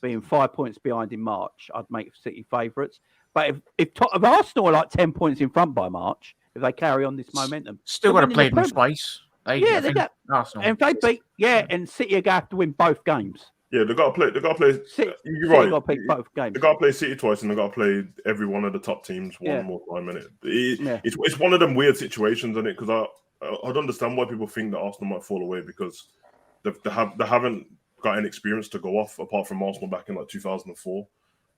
Being 5 points behind in March, I'd make City favourites. But if Arsenal are like 10 points in front by March, if they carry on this momentum, Still got to play them twice. They got Arsenal. And if they beat, and City are going to have to win both games. Yeah, they got to play. City, you're right. Got to pick both games. They got to play City twice, and they got to play every one of the top teams one more time. It's one of them weird situations, isn't it? Because I'd understand why people think that Arsenal might fall away because they haven't got any experience to go off apart from Arsenal back in like 2004.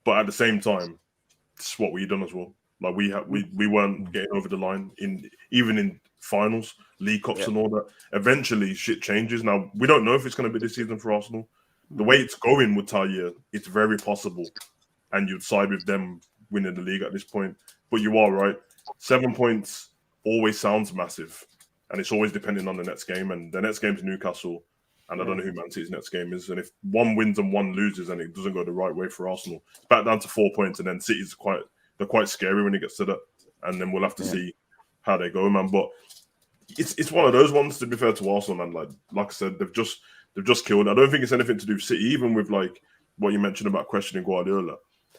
But at the same time, it's what we done as well. Like we weren't getting over the line even in finals, League Cups, and all that. Eventually, shit changes. Now we don't know if it's going to be this season for Arsenal. The way it's going with Tailleur, it's very possible, and you'd side with them winning the league at this point. But you are right. 7 points always sounds massive, and it's always depending on the next game. And the next game's Newcastle, and I don't know who Man City's next game is. And if one wins and one loses, and it doesn't go the right way for Arsenal, it's back down to 4 points, and then City's quite scary when it gets to that. And then we'll have to see how they go, man. But it's one of those ones, to be fair to Arsenal, man. Like I said, they've just killed. I don't think it's anything to do with City, even with like what you mentioned about questioning Guardiola.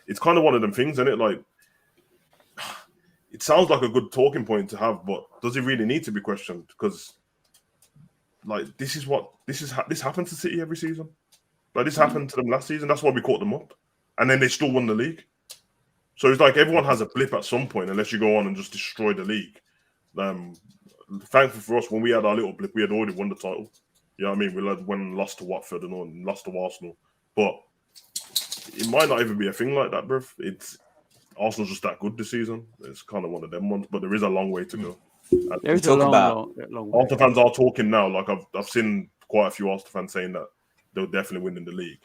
It's kind of one of them things, isn't it? Like, it sounds like a good talking point to have, but does it really need to be questioned? Because like this happens to City every season. Like this happened to them last season. That's why we caught them up, and then they still won the league. So it's like everyone has a blip at some point, unless you go on and just destroy the league. Thankfully for us, when we had our little blip, we had already won the title. You know what I mean? We went and lost to Watford and lost to Arsenal. But it might not even be a thing like that, bruv. Arsenal's just that good this season. It's kind of one of them ones, but there is a long way to go. There's a long way. Arsenal fans are talking now. Like I've seen quite a few Arsenal fans saying that they'll definitely win in the league.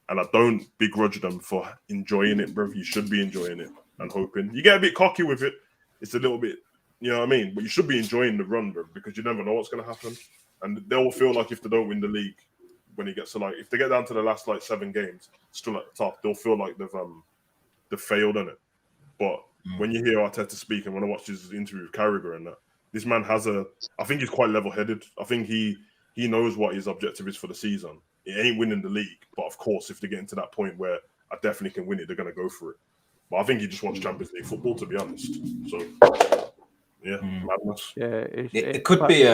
And I don't begrudge them for enjoying it, bruv. You should be enjoying it and hoping. You get a bit cocky with it. It's a little bit, you know what I mean? But you should be enjoying the run, bruv, because you never know what's going to happen. And they'll feel like if they don't win the league, when it gets to if they get down to the last 7 games, still at the top, they'll feel like they've failed in it. But when you hear Arteta speak and when I watch his interview with Carragher and that, this man I think he's quite level-headed. I think he knows what his objective is for the season. It ain't winning the league, but of course, if they get into that point where I definitely can win it, they're going to go for it. But I think he just wants Champions League football, to be honest. So. Yeah, madness. Yeah, it could be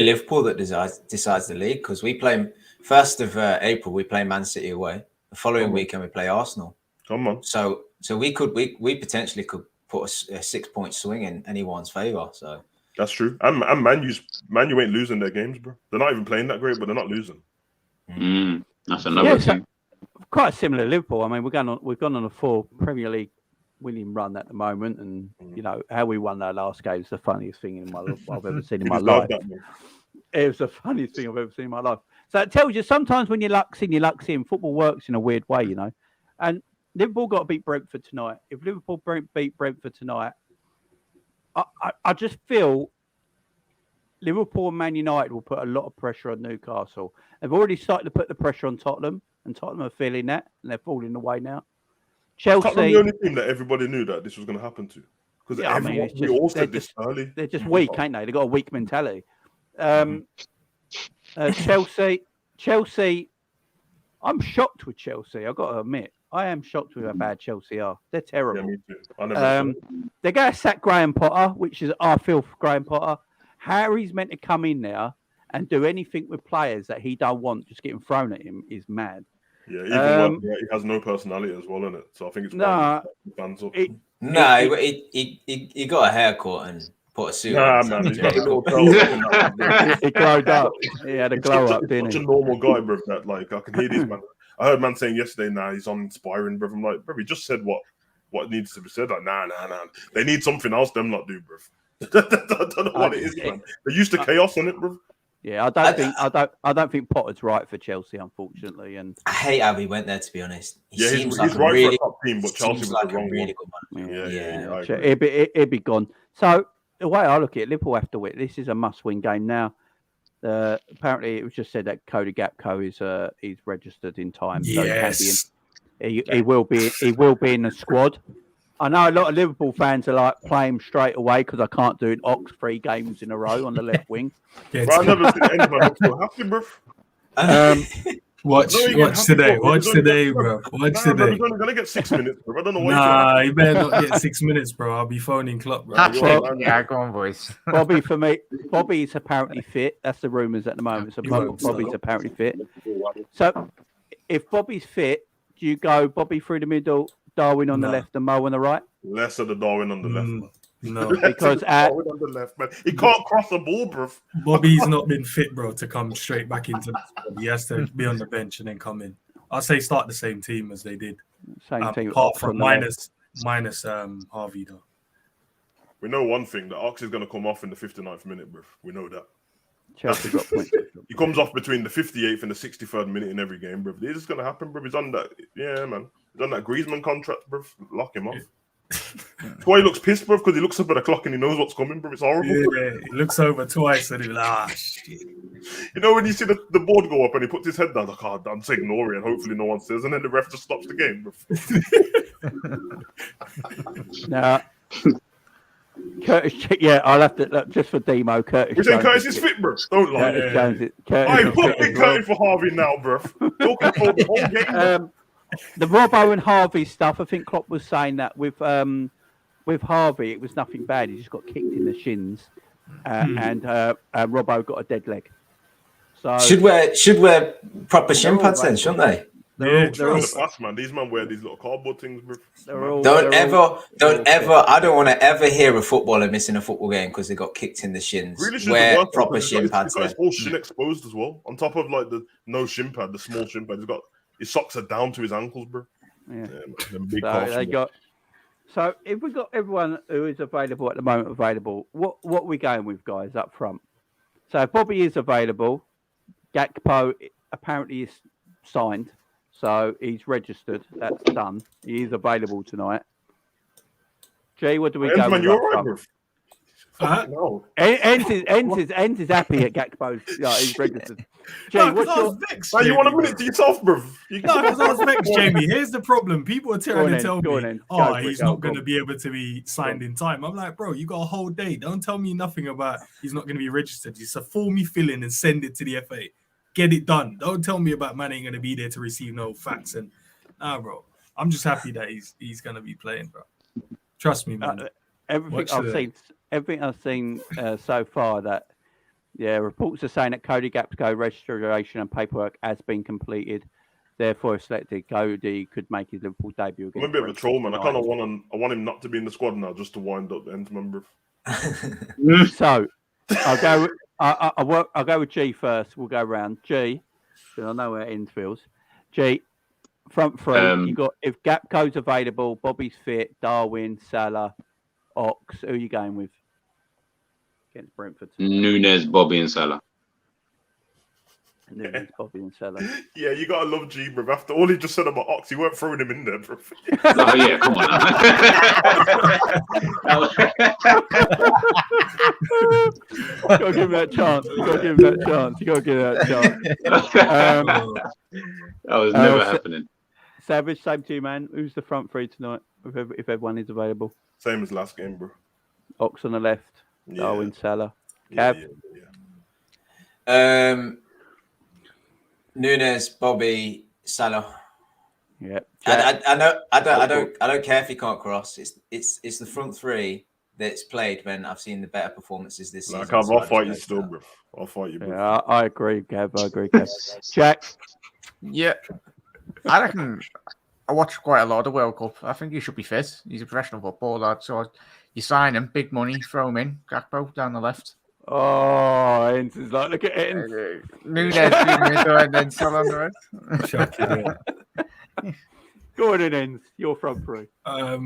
Liverpool that decides the league because we play 1st of April. We play Man City away. The following weekend we play Arsenal. Come on. So we potentially could put a 6 point swing in anyone's favour. So that's true. And Man U ain't losing their games, bro. They're not even playing that great, but they're not losing. That's another thing. Quite similar to Liverpool. I mean, we've gone on a 4 Premier League winning run at the moment, and you know how we won that last game is the funniest thing I've ever seen in my life. It was the funniest thing I've ever seen in my life. So it tells you sometimes when your luck's in, football works in a weird way, you know. And Liverpool got to beat Brentford tonight. If Liverpool beat Brentford tonight, I just feel Liverpool and Man United will put a lot of pressure on Newcastle. They've already started to put the pressure on Tottenham, and Tottenham are feeling that, and they're falling away now. Chelsea, Tottenham the only team that everybody knew that this was going to happen to, because we all said this early. They're just weak, ain't they? They've got a weak mentality. Chelsea. I'm shocked with Chelsea. I've got to admit, I am shocked with how bad Chelsea are. They're terrible. Yeah, me too. They're going to sack Graham Potter, which is I feel for Graham Potter. Harry's meant to come in there and do anything with players that he don't want, just getting thrown at him is mad. Yeah, even he has no personality as well, in it. So I think it's he got a haircut and put a suit on. Man, he's got a little He glowed up. He had a glow up, didn't he? Such a normal guy, bro. That I can hear these man. I heard man saying yesterday, he's on inspiring, bro. I'm like, bro, he just said what what needs to be said. Like, nah. They need something else. Them not do, bro. I don't know what it is, man. They're used to chaos on it, bro. Yeah, I don't think Potter's right for Chelsea, unfortunately. And I hate how he went there, to be honest. Yeah, seems he's a right really, for a top team, but Chelsea was like the wrong a really one. good one. Yeah, I So agree. it'd be gone. So the way I look at it, Liverpool have to win. This is a must-win game now. Apparently, it was just said that Cody Gakpo is registered in time, so Yes. he will be in the squad. I know a lot of Liverpool fans are like playing straight away because I can't do it. Ox 3 games in a row on the left wing. Yeah, Bro, I've never seen anyone look so happy, bro. Watch today, bro. Watch today. Bro, he's only gonna get 6 minutes, bro. I don't know why. Nah, you better not get 6 minutes, bro. I'll be phoning Klopp, bro. Yeah, go on, boys. Bobby, for me, Bobby's apparently fit. That's the rumours at the moment. So Bobby's apparently fit. So if Bobby's fit, do you go Bobby through the middle, Darwin on the left, and Mo on the right? Less of the Darwin on the left. Man. No, because Darwin on the left, man. He can't cross the ball, bro. Bobby's not been fit, bro, to come straight back into the squad. He has to be on the bench and then come in. I'll say start the same team as they did. Same team. Apart from minus Harvey, though. We know one thing, that Ox is going to come off in the 59th minute, bro. We know that. Chelsea got points. He comes off between the 58th and the 63rd minute in every game, bro. This is going to happen, bro. He's on that, man. He's on that Griezmann contract, bro. Lock him off. That's why he looks pissed, bro, because he looks up at the clock and he knows what's coming, bro. It's horrible. Yeah, he looks over twice and he's like, shit. You know when you see the board go up and he puts his head down, like, I'm just ignoring it, and hopefully no one says, and then the ref just stops the game, bro. Now, Curtis, I'll have to look just for Demo. Curtis. We're saying Curtis is fit, bro. Don't lie. Curtis put Big Curtis for Harvey now, bro. Talking for the whole game. Bro. The Robbo and Harvey stuff, I think Klopp was saying that with Harvey, it was nothing bad. He just got kicked in the shins, and Robbo got a dead leg. So should wear proper shin pads then, shouldn't they? They're all the past, man. These men wear these little cardboard things, bro. Don't ever. I don't want to ever hear a footballer missing a football game because they got kicked in the shins. Really wear proper shin pads. He's got his whole shin exposed as well. On top of like the no shin pad, the small shin pad. His socks are down to his ankles, bro. Yeah. Big so if we got everyone who is available at the moment available, what are we going with, guys, up front? So if Bobby is available, Gakpo apparently is signed, so he's registered. That's done. He is available tonight. Jay, what do we go with? You're right, bro. No. Ends is happy at Gakpo's. Yeah, he's registered. Jay, you want a minute to yourself, bro? Because I was vexed, Jamie. Here's the problem. People are trying to tell me, he's not going to be able to be signed in time. I'm like, bro, you got a whole day. Don't tell me nothing about he's not going to be registered. Just a form you fill in and send it to the FA. Get it done. Don't tell me about man ain't going to be there to receive no facts. And bro, I'm just happy that he's going to be playing, bro. Trust me, man. Everything I've seen so far, that reports are saying that Cody Gakpo registration and paperwork has been completed. Therefore, if selected, Cody could make his Liverpool debut. I'm a bit of a troll, man. I kind of want him not to be in the squad now, just to wind up the end member. So I'll go with G first. We'll go around G. I know where Infields. G front three. You got, if Gakpo's available, Bobby's fit, Darwin, Salah, Ox. Who are you going with against Brentford? Nunes, Bobby, and Salah. Nunes, Bobby, and Salah. Yeah, you gotta love G, bro. After all he just said about Ox, you weren't throwing him in there, bro. Oh yeah, come on. You gotta give him that chance. You gotta give him that chance. That was never happening. Savage, same to you, man. Who's the front three tonight? If everyone is available. Same as last game, bro. Ox on the left. Darwin, Salah. Cav. Nunes, Bobby, Salah. Yeah. I don't care if he can't cross. It's the front three that's played when I've seen the better performances this season. I'll fight you still, bro. I'll fight you, bro. Yeah, I agree, Gav. Jack. Yeah. I reckon I watched quite a lot of the World Cup. I think he should be fit. He's a professional footballer. So you sign him, big money, throw him in. Gakpo down the left. Oh, Ince is like, look at it. Nunes in the middle and then Salah on the right. Go on and ends. Your front three. I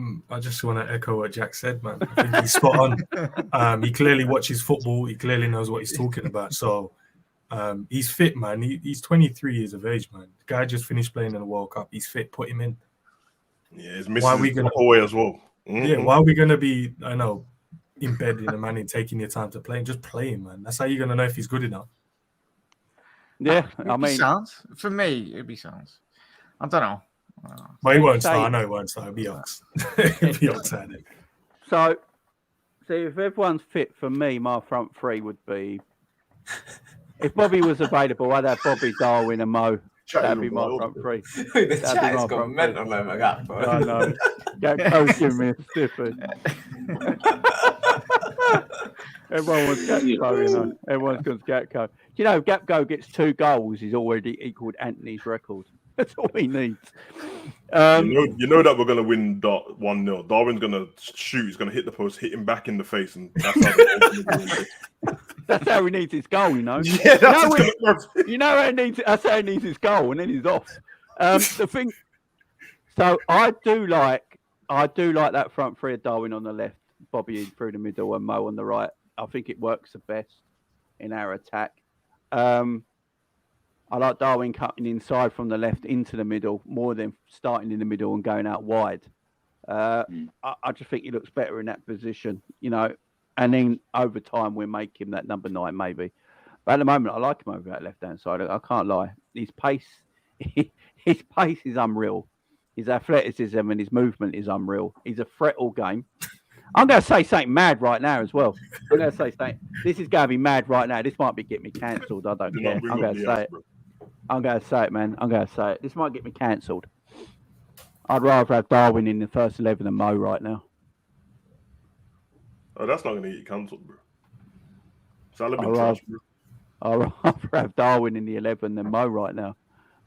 just want to echo what Jack said, man. I think he's spot on. He clearly watches football. He clearly knows what he's talking about. So he's fit, man. He's 23 years of age, man. The guy just finished playing in the World Cup. He's fit. Put him in. Yeah, his missus is away as well. Yeah, why are we going to be, I know, embedding a man in taking your time to play? Just play him, man. That's how you're going to know if he's good enough. Yeah, I mean, sounds for me. It'd be sounds. I don't know. But he won't start. I know he won't start. He'll be Ox. He'll be outside. So, if everyone's fit for me, my front three would be. If Bobby was available, I'd have Bobby, Darwin, and Mo. That'd be my front three. The chat's gone mental over that, bro. I know. Gakpo's giving me a stiffy. Everyone wants Gakpo, you know. Everyone's got Gakpo. You know, Gakpo gets 2 goals. He's already equaled Anthony's record. That's all he needs. You know that we're going to win 1-0. Darwin's going to shoot. He's going to hit the post, hit him back in the face. And that's how he needs his goal, you know. Yeah, that's how he needs his goal, and then he's off. The thing. So I do like that front three of Darwin on the left, Bobby in through the middle, and Mo on the right. I think it works the best in our attack. I like Darwin cutting inside from the left into the middle more than starting in the middle and going out wide. I just think he looks better in that position, you know. And then over time, we'll make him that number 9, maybe. But at the moment, I like him over that left-hand side. I can't lie. His pace is unreal. His athleticism and his movement is unreal. He's a threat all game. I'm going to say something mad right now as well. I'm going to say something. This is going to be mad right now. This might be getting me cancelled. I don't care. I'm going to say it. I'm going to say it, man. I'm going to say it. This might get me cancelled. I'd rather have Darwin in the first 11 than Mo right now. Oh, that's not going to get you cancelled, bro. I'd rather have Darwin in the 11 than Mo right now.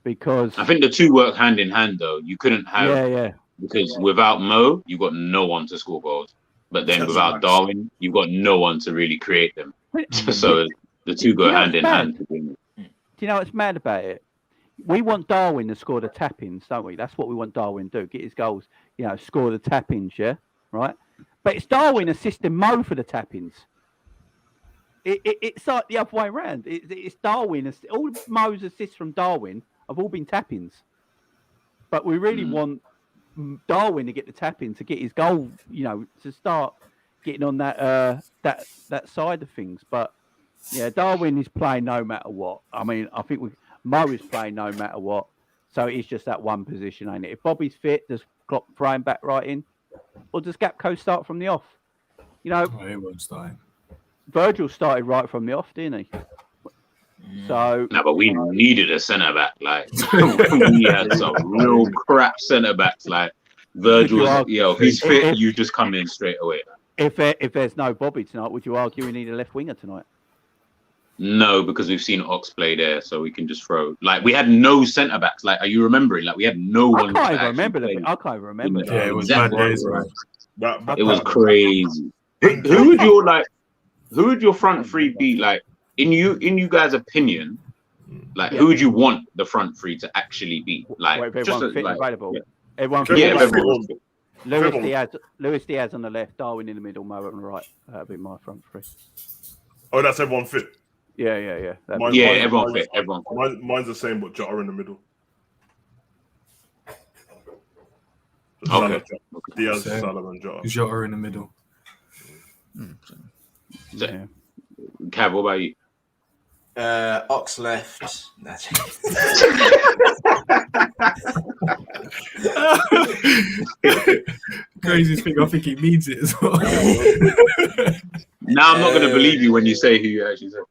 Because I think the two work hand in hand, though. You couldn't have... Because without Mo, you've got no one to score goals. But then without Darwin, you've got no one to really create them. So the two go hand in hand. Do you know what's mad about it? We want Darwin to score the tap-ins, don't we? That's what we want Darwin to do. Get his goals, you know, score the tap-ins, yeah? Right? But it's Darwin assisting Mo for the tap-ins. It's like the other way around. It's Darwin. All Mo's assists from Darwin have all been tap-ins. But we really want Darwin to get the tap-in, to get his goal, you know, to start getting on that side of things. But, yeah, Darwin is playing no matter what. I mean, I think Mo is playing no matter what. So it's just that one position, ain't it? If Bobby's fit, does Klopp throw him back right in? Or does Gakpo start from the off? You know, he won't start. Virgil started right from the off, didn't he? So no, but we needed a centre back. Like we had some real crap centre backs. Like Virgil, if he's fit, you just come in straight away. If there's no Bobby tonight, would you argue we need a left winger tonight? No, because we've seen Ox play there, so we can just throw. Like we had no centre backs. Like, are you remembering? Like we had no one. I can't remember. Yeah, it was bad days, right? It was crazy. Who would your front three be? Like in you guys' opinion, like who would you want the front three to actually be? Like everyone fit available. Everyone fit. Luis Diaz on the left, Darwin in the middle, Mo on the right. That'd be my front three. Oh, that's everyone fit. Yeah. Everyone fit. Mine's the same, but Jota in the middle. Okay. Diaz, Salah, and Jota. Jota in the middle. Yeah. Cav, what about you? Ox left. Craziest thing, I think he means it as well. Now I'm not going to believe you when you say who you actually said.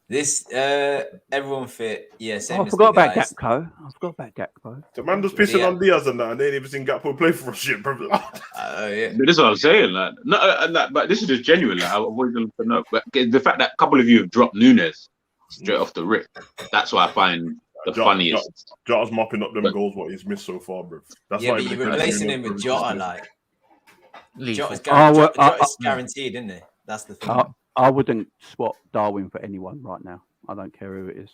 This everyone fit. Yeah, same. I forgot about Gakpo. The man was pissing on Diaz and that, and they ain't even seen Gakpo play for us yet, bro. Yeah. But this is what I'm saying. Like, no, but this is just genuine. Like, I always want to know. But the fact that a couple of you have dropped Nunes straight off the rip, that's what I find the funniest. Jota's mopping up them goals what he's missed so far, bro. That's but you're replacing him with Jota, like. Jota's guaranteed, isn't it? That's the thing. I wouldn't swap Darwin for anyone right now. I don't care who it is.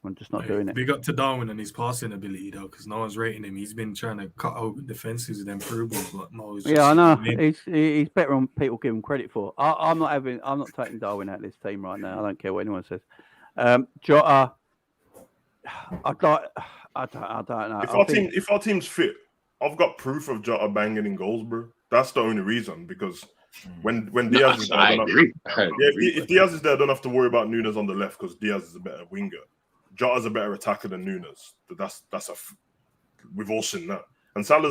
I'm just not doing it. Big up to Darwin and his passing ability though, because no one's rating him. He's been trying to cut open defenses with them through balls, but Mo is just Yeah, I know. in. He's better than people give him credit for. I'm not taking Darwin out of this team right now. I don't care what anyone says. Jota, I don't know. If our team's fit, I've got proof of Jota banging in goals, bro. That's the only reason, because when Diaz is there, if Diaz is there, I don't have to worry about Nunes on the left, because Diaz is a better winger. Jota's a better attacker than Nunes. We've all seen that. And Salah,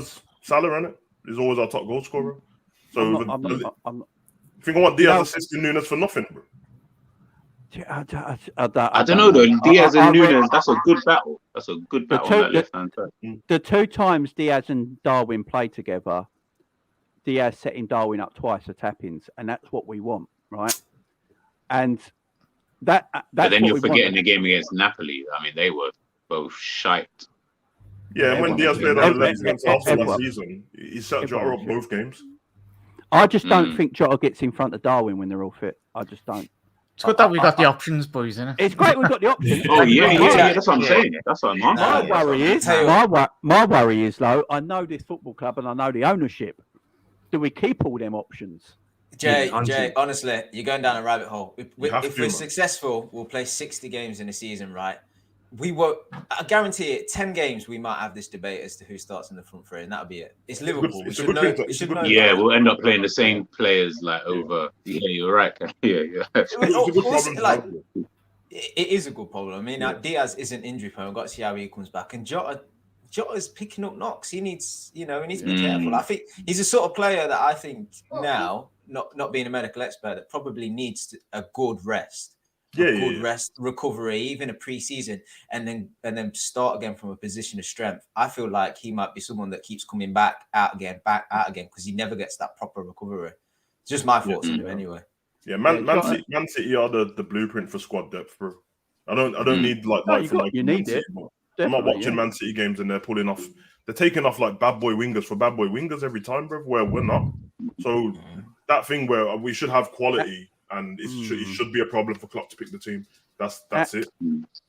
in it, is always our top goal scorer. So I'm not, I think I want Diaz assisting Nunes for nothing, bro. I don't know though. Diaz and Nunes, that's a good battle. That's a good battle on that left-hand side. The 2 times Diaz and Darwin played together, Diaz setting Darwin up twice for tap-ins, and that's what we want, right? And that's but then what you're we forgetting want. the game against Napoli. I mean, they were both shite. Yeah, and when Diaz played on the left against Arsenal last season, he set Jota up both games. I just don't think Jota gets in front of Darwin when they're all fit. I just don't. It's good that we've got the options, boys, isn't it? It's great we've got the options. Oh yeah. That's what I'm saying. That's what I'm My worry is, my worry is though, I know this football club and I know the ownership. Do we keep all them options? Jay, honestly, you're going down a rabbit hole. If we're successful, we'll play 60 games in a season, right? We won't. I guarantee it. 10 games, we might have this debate as to who starts in the front three, and that'll be it. It's Liverpool. We should know. Yeah, we'll end up playing the same players like over. Yeah, you're right. Yeah. It is a good problem. I mean, Diaz isn't injury prone. We've got to see how he comes back. And Jota's picking up knocks. He needs to be careful. I think he's the sort of player that I think now, not being a medical expert, that probably needs a good rest. Rest, recovery, even a pre-season, and then start again from a position of strength. I feel like he might be someone that keeps coming back out again, because he never gets that proper recovery. It's just my thoughts on him anyway. Yeah, Man City are the blueprint for squad depth, bro. I don't need you need it. I'm not watching Man City games and they're taking off like bad boy wingers every time, bro. Where we're not. So that thing where we should have quality. And it should be a problem for Klopp to pick the team. That's it.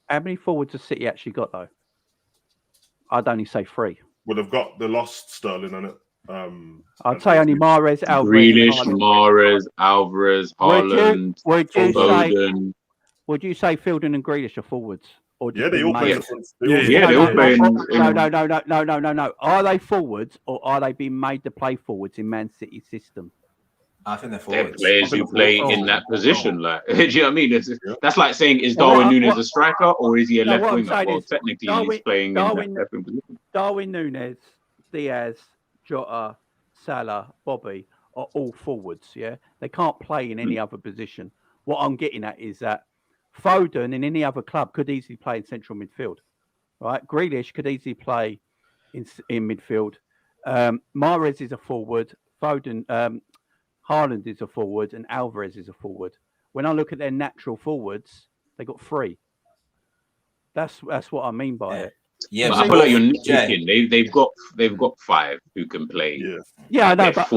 How many forwards has City actually got, though? I'd only say 3. Well, they've got the lost Sterling in it. I'd say only Mahrez, Alvarez. Grealish, Mahrez, Alvarez, Haaland, Foden. Would you say Foden and Grealish are forwards? Or yeah, they all play in the front. They all play in... No. Are they forwards or are they being made to play forwards in Man City's system? I think they're forwards. They're players who play in that position. Like, do you know what I mean? That's like saying, is Darwin Nunes a striker or is he a left winger? Well, technically, he's playing in that left wing position. Darwin Nunes, Diaz, Jota, Salah, Bobby are all forwards. Yeah, they can't play in any other position. What I'm getting at is that Foden in any other club could easily play in central midfield. Right, Grealish could easily play in midfield. Mahrez is a forward. Foden. Haaland is a forward and Alvarez is a forward. When I look at their natural forwards, they got 3. That's what I mean by it. Yeah, but I feel like you're nitpicking. They've got 5 who can play. Yeah, I know, but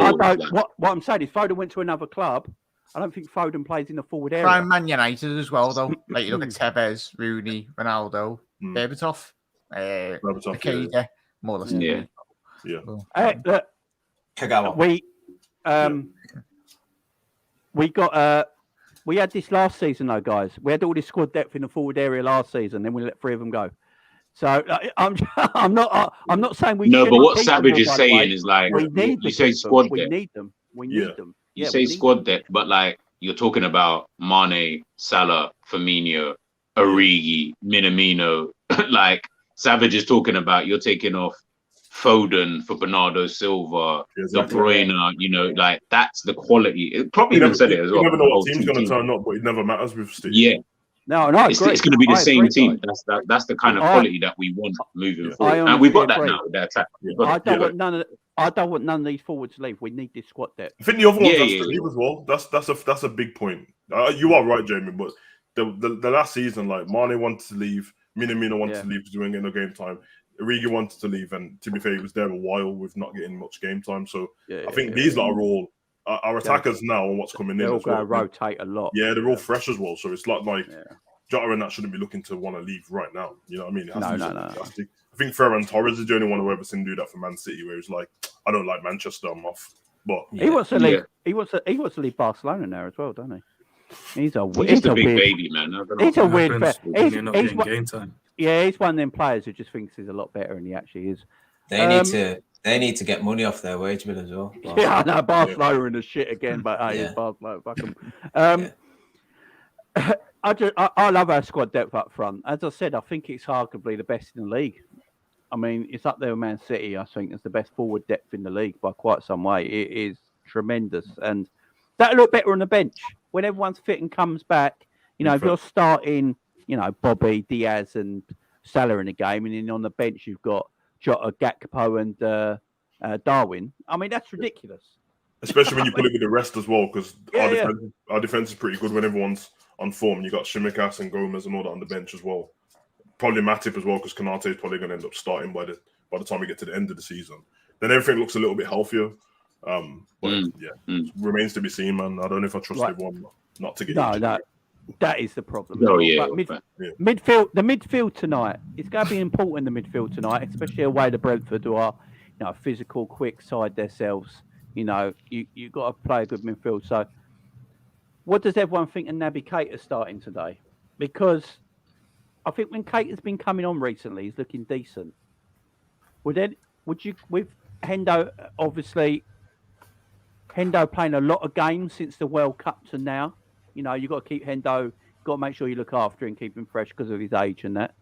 what I'm saying is Foden went to another club. I don't think Foden plays in the forward area. Prime Man United as well, though. Like you look at Tevez, Rooney, Ronaldo, Berbatov, Takeda, more or less. Yeah. Look, Kagawa. We had this last season though, guys. We had all this squad depth in the forward area last season, then we let 3 of them go. So I'm not saying we. No, but what Savage is saying is like you say squad depth. We need them. We need them. You say squad depth, but like you're talking about Mane, Salah, Firmino, Origi, Minamino. Like Savage is talking about you're taking off Foden for Bernardo Silva, De Bruyne, you know, like that's the quality. It probably even said it as well. You never know what team's going to turn up, but it never matters with Steve. Yeah. No, it's going to be the same team. That's the kind of quality that we want moving forward, and we've got that now with their attack. I don't want none of these forwards to leave. We need this squad depth. I think the other ones have to leave as well. That's a big point. You are right, Jamie, but the last season, like Mane wanted to leave, Minamino wanted to leave because we weren't getting no game time. Origi wanted to leave, and to be fair, he was there a while with not getting much game time. So I think these lot are all our attackers now and what's coming in. They're all going to rotate a lot. Yeah, they're all fresh as well. So it's like Jota and that shouldn't be looking to want to leave right now. You know what I mean? It has to be No. something drastic. I think Ferran Torres is the only one who ever seen do that for Man City, where he's like, I don't like Manchester, I'm off. But He wants to leave. He wants to leave Barcelona now as well, doesn't he? He's just a big weird, baby, man. I don't know. He's a weird. You're not getting game time. Yeah, he's one of them players who just thinks he's a lot better than he actually is. They need to get money off their wage bill as well. Yeah, I know Barcelona in the shit again, but hey, it's Barcelona, fuck 'em. I love our squad depth up front. As I said, I think it's arguably the best in the league. I mean, it's up there with Man City. I think it's the best forward depth in the league by quite some way. It is tremendous, and that'll look better on the bench when everyone's fit and comes back. You know, if you're starting, you know, Bobby, Diaz, and Salah in the game, and then on the bench you've got Jota, Gakpo, and Darwin. I mean, that's ridiculous. Especially when you put it with the rest as well, because our defense is pretty good when everyone's on form. You got Shimikas and Gomez and all that on the bench as well. Probably Matip as well, because Konate is probably going to end up starting by the time we get to the end of the season. Then everything looks a little bit healthier. Remains to be seen, man. I don't know if I trust everyone not to get injured. No, that is the problem. Midfield. The midfield tonight. It's going to be important. The midfield tonight, especially away to Brentford, who are, you know, physical, quick side themselves. You know, you got to play a good midfield. So, what does everyone think of Naby Keita starting today? Because I think when Keita's been coming on recently, he's looking decent. Would you, with Hendo, obviously, Hendo playing a lot of games since the World Cup to now. You know, you've got to keep Hendo, got to make sure you look after him, keep him fresh because of his age and that.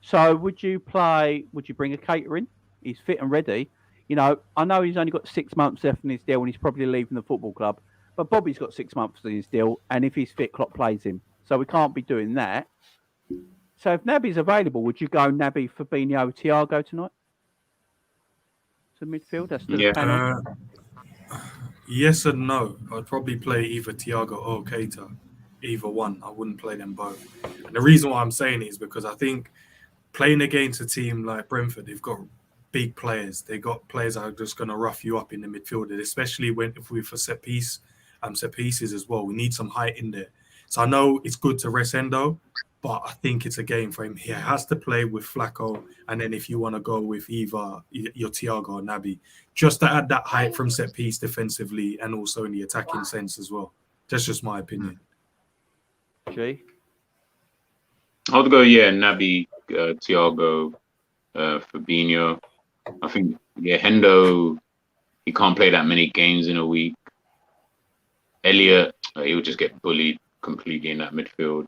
So would you bring a Keita in? He's fit and ready. You know, I know he's only got 6 months left in his deal and he's probably leaving the football club. But Bobby's got 6 months in his deal, and if he's fit, Klopp plays him. So we can't be doing that. So if Naby's available, would you go Naby, Fabinho, Thiago tonight? To midfield? That's the panel. Yes and no. I'd probably play either Thiago or Keita. Either one. I wouldn't play them both. And the reason why I'm saying it is because I think playing against a team like Brentford, they've got big players. They got players that are just going to rough you up in the midfield, especially if we're for set pieces as well. We need some height in there. So I know it's good to rest Endo, but I think it's a game for him. He has to play with Flacco, and then if you want to go with either your Thiago or Naby, just to add that height from set piece defensively and also in the attacking sense as well. That's just my opinion. G? I'll go, Naby, Thiago, Fabinho. I think, Hendo, he can't play that many games in a week. Elliot, he'll just get bullied completely in that midfield.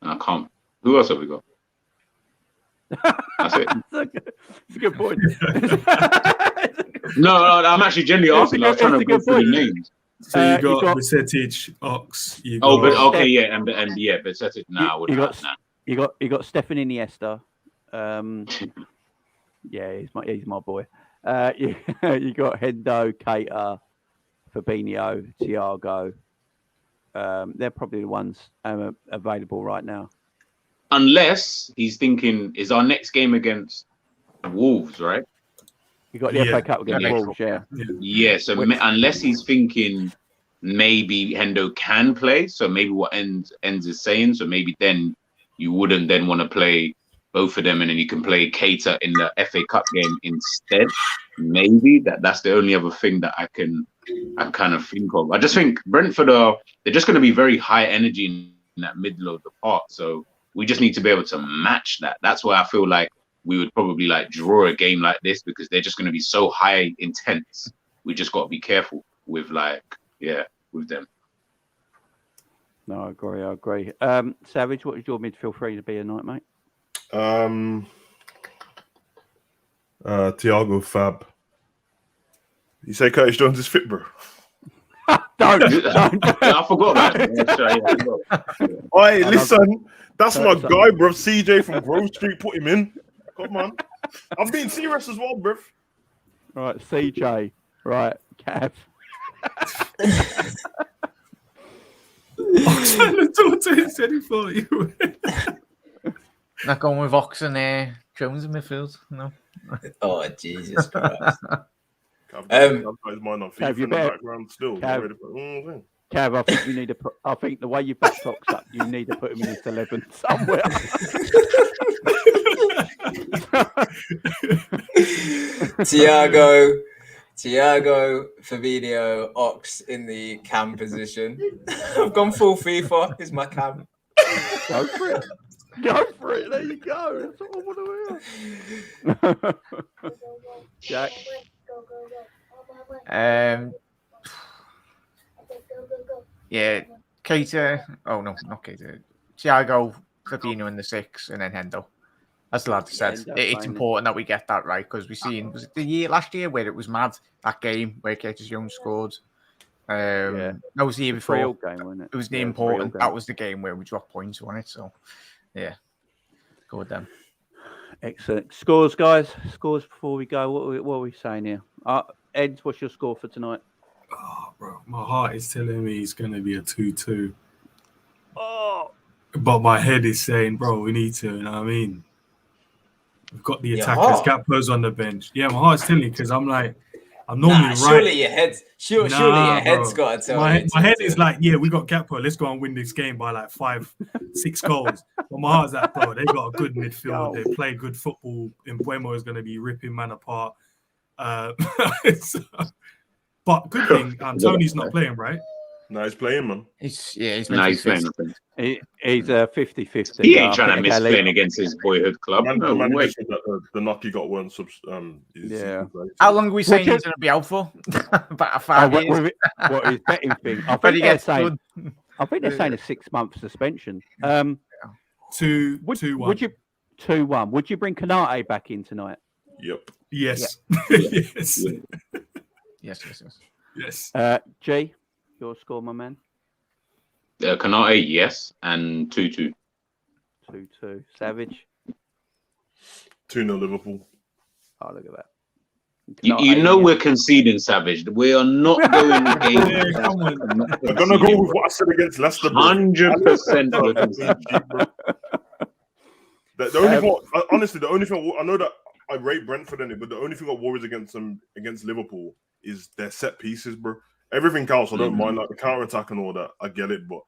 And I can't. Who else have we got? That's it. It's a good point. No, I'm actually genuinely asking. I was trying to go through the names. So you got Besetic, Ox. Besetic. You got Stefan Iniesta. He's my boy. You got Hendo, Keita, Fabinho, Thiago. They're probably the ones available right now. Unless he's thinking, is our next game against Wolves, right? You got the FA Cup against Wolves, Yeah, so unless he's thinking maybe Hendo can play, so maybe what Enz is saying, so maybe then you wouldn't then want to play both of them, and then you can play Keita in the FA Cup game instead. Maybe that's the only other thing that I kind of think of. I just think Brentford they're just going to be very high energy in that middle of the park, so we just need to be able to match that. That's why I feel like we would probably draw a game like this, because they're just going to be so high intense. We just got to be careful with with them. No, I agree. Savage, what is your midfield three to be tonight, mate? Thiago, Fab. You say Curtis Jones is fit, bro? Don't. I forgot about it. Oi, listen, that's my guy, bro. CJ from Grove Street, put him in. Come on. I'm being serious as well, bro. Right, CJ. Right, Cav. Oxford daughter said he thought you were. Not going with Ox and Jones in midfield, no. Oh, Jesus Christ. Cav, mine on FIFA you in the better- background still. Cav. Ready for, Cav, I think you need to put. I think the way you back Ox up, you need to put him in his 11 somewhere. Thiago, Fabinho, Ox in the cam position. I've gone full FIFA. Here's my cam. Go for it. Go for it. There you go. That's what I want to hear. Jack. Yeah, Keita. Oh no, not Keita. Thiago, Fabinho in the 6, and then Hendo. As the lad said, Hendo, it's fine. important that we get that right because we've seen, was it the last year where it was mad, that game where Keita Young scored? Yeah. That was the year before. Real game, wasn't it? It was the Yeah, important. real That game. was the game where we dropped points on it. So, yeah, go with them. Excellent. Scores, guys. Scores before we go. What are we saying here? Ed, what's your score for tonight? Oh, bro, my heart is telling me it's going to be a 2-2. Oh, But my head is saying, bro, we need to, you know what I mean? We've got the Your attackers, heart? Gakpo's on the bench. Yeah, my heart's telling me because I'm like, I'm normally right. Surely your head's bro. got to tell my, you. my head is like, yeah, we got Gakpo. Let's go and win this game by like 5-6 goals. But my heart's like, bro, they got a good midfield. They play good football. Mbeumo is going to be ripping man apart. But good thing, Tony's not playing, right? No, he's playing, man. He's He's meant playing. to I think. he's 50-50. He ain't trying to miss playing against his boyhood club. Man, No the man way. just said that the knock he got weren't Yeah. How long are we saying What he's going to be out for? About 5 years. What his betting thing? I But he think they're gets saying. good. I think they're saying a 6-month suspension. 2-1. Would you 2-1? Would you bring Kanate back in tonight? Yep. Yes. Yes. Yes. G, your score, my man. Kanate, yes, and 2-2. 2-2. Savage. 2-0 Liverpool. Oh, look at that. You know we're conceding, Savage. We are not going game. Yeah, come on. I'm gonna go with what I said against Leicester. bro. 100% we're conceding. The only thing, honestly, the only thing I know that I rate Brentford in it, but the only thing that worries against them against Liverpool is their set pieces, bro. Everything else, I don't mind, like the counter attack and all that. I get it, but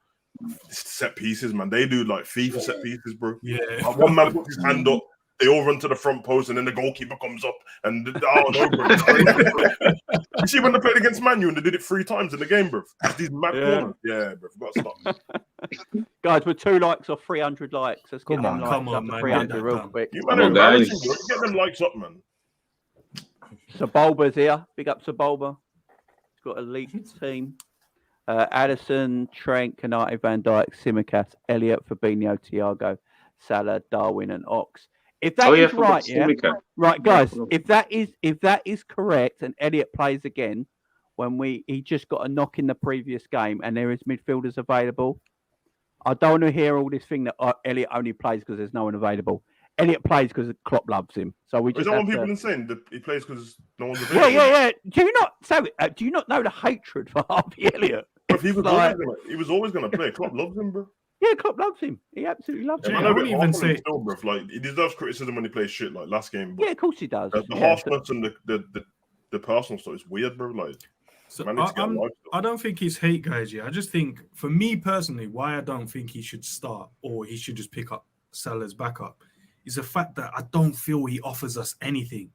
it's set pieces, man. They do like FIFA set pieces, bro. Yeah. Like, one man puts his hand up, they all run to the front post, and then the goalkeeper comes up, and I don't know, bro. It's crazy, bro. You see when they played against Man U and they did it 3 times in the game, bro. These mad corners, yeah, bro. I've got to stop. Guys, with 2 likes or 300 likes, let's get them likes come up on, to man. 300 Get real that done. quick. You Come man, on, guys. embarrassing, bro. Get them likes up, man. So Bulba's here. Big up to Bulba. He's got a elite team. Addison, Trent, Kanate, Van Dijk, Simicast, Elliott, Fabinho, Thiago, Salah, Darwin, and Ox. If that is right, right, guys. If that is correct, and Elliott plays again when he just got a knock in the previous game, and there is midfielders available. I don't want to hear all this thing that Elliott only plays because there's no one available. Elliott plays because Klopp loves him. So we just Is that have what people to... are saying? That he plays because no one's available? Yeah. Do you not know the hatred for Harvey Elliott? But he was always gonna play. Klopp loves him, bro. Yeah, Klopp loves him. He absolutely loves him. I I know, wouldn't but even even say- still, bro. Like he deserves criticism when he plays shit like last game. But Yeah, of course he does. the harshness and the personal stuff is weird, bro. Like, So man needs to get a life, though. I don't think it's hate, guys. Yeah, I just think, for me personally, why I don't think he should start or he should just pick up Salah's backup is the fact that I don't feel he offers us anything.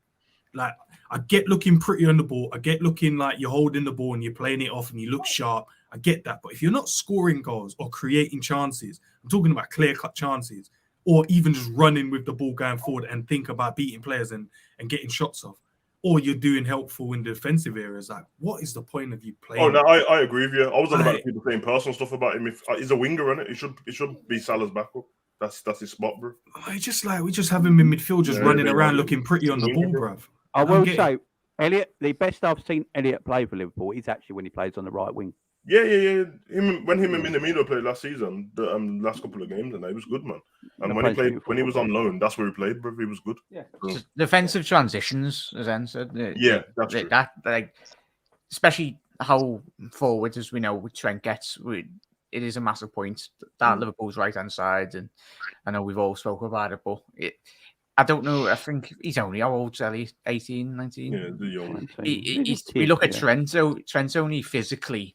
Like, I get looking pretty on the ball. I get looking like you're holding the ball and you're playing it off and you look sharp. I get that. But if you're not scoring goals or creating chances, I'm talking about clear-cut chances, or even just running with the ball going forward and think about beating players and getting shots off, or you're doing helpful in defensive areas, like, what is the point of you playing? Oh no, I agree with you. I wasn't about people saying personal stuff about him. If he's a winger, innit? It should be Salah's backup. That's his spot, bro. It's just like we just have him in midfield, just running around looking pretty on the ball, bruv. I will say, Elliott, the best I've seen Elliott play for Liverpool is actually when he plays on the right wing. Yeah. When him and Minamino played last season, the last couple of games, and he was good, man. And when he was on loan, that's where he played, bro. He was good. Yeah. So, Defensive transitions, as Zen said. that's true. That like, especially how forward, as we know, Trent gets. It is a massive point that Liverpool's right hand side, and I know we've all spoken about it, but I don't know. I think he's only how old? Is 18, 19? Yeah, the young. We look at Trent. So Trent's only physically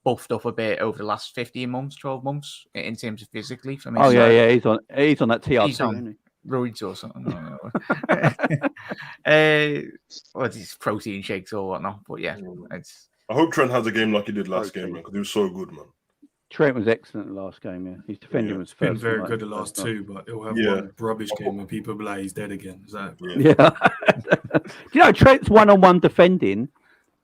buffed up a bit over the last 15 months, 12 months in terms of physically for me. Oh So yeah, he's on that TRT. he's on Isn't roids or something. What these protein shakes or whatnot. But yeah, it's I hope Trent has a game like he did last Okay. game, man, because he was so good, man. Trent was excellent the last game. Yeah, his defending Yeah. was Been first very night, good the first last night. two, but he'll have Yeah. one rubbish game when people be like he's dead again. Is that Yeah. Yeah. Do you know Trent's one-on-one defending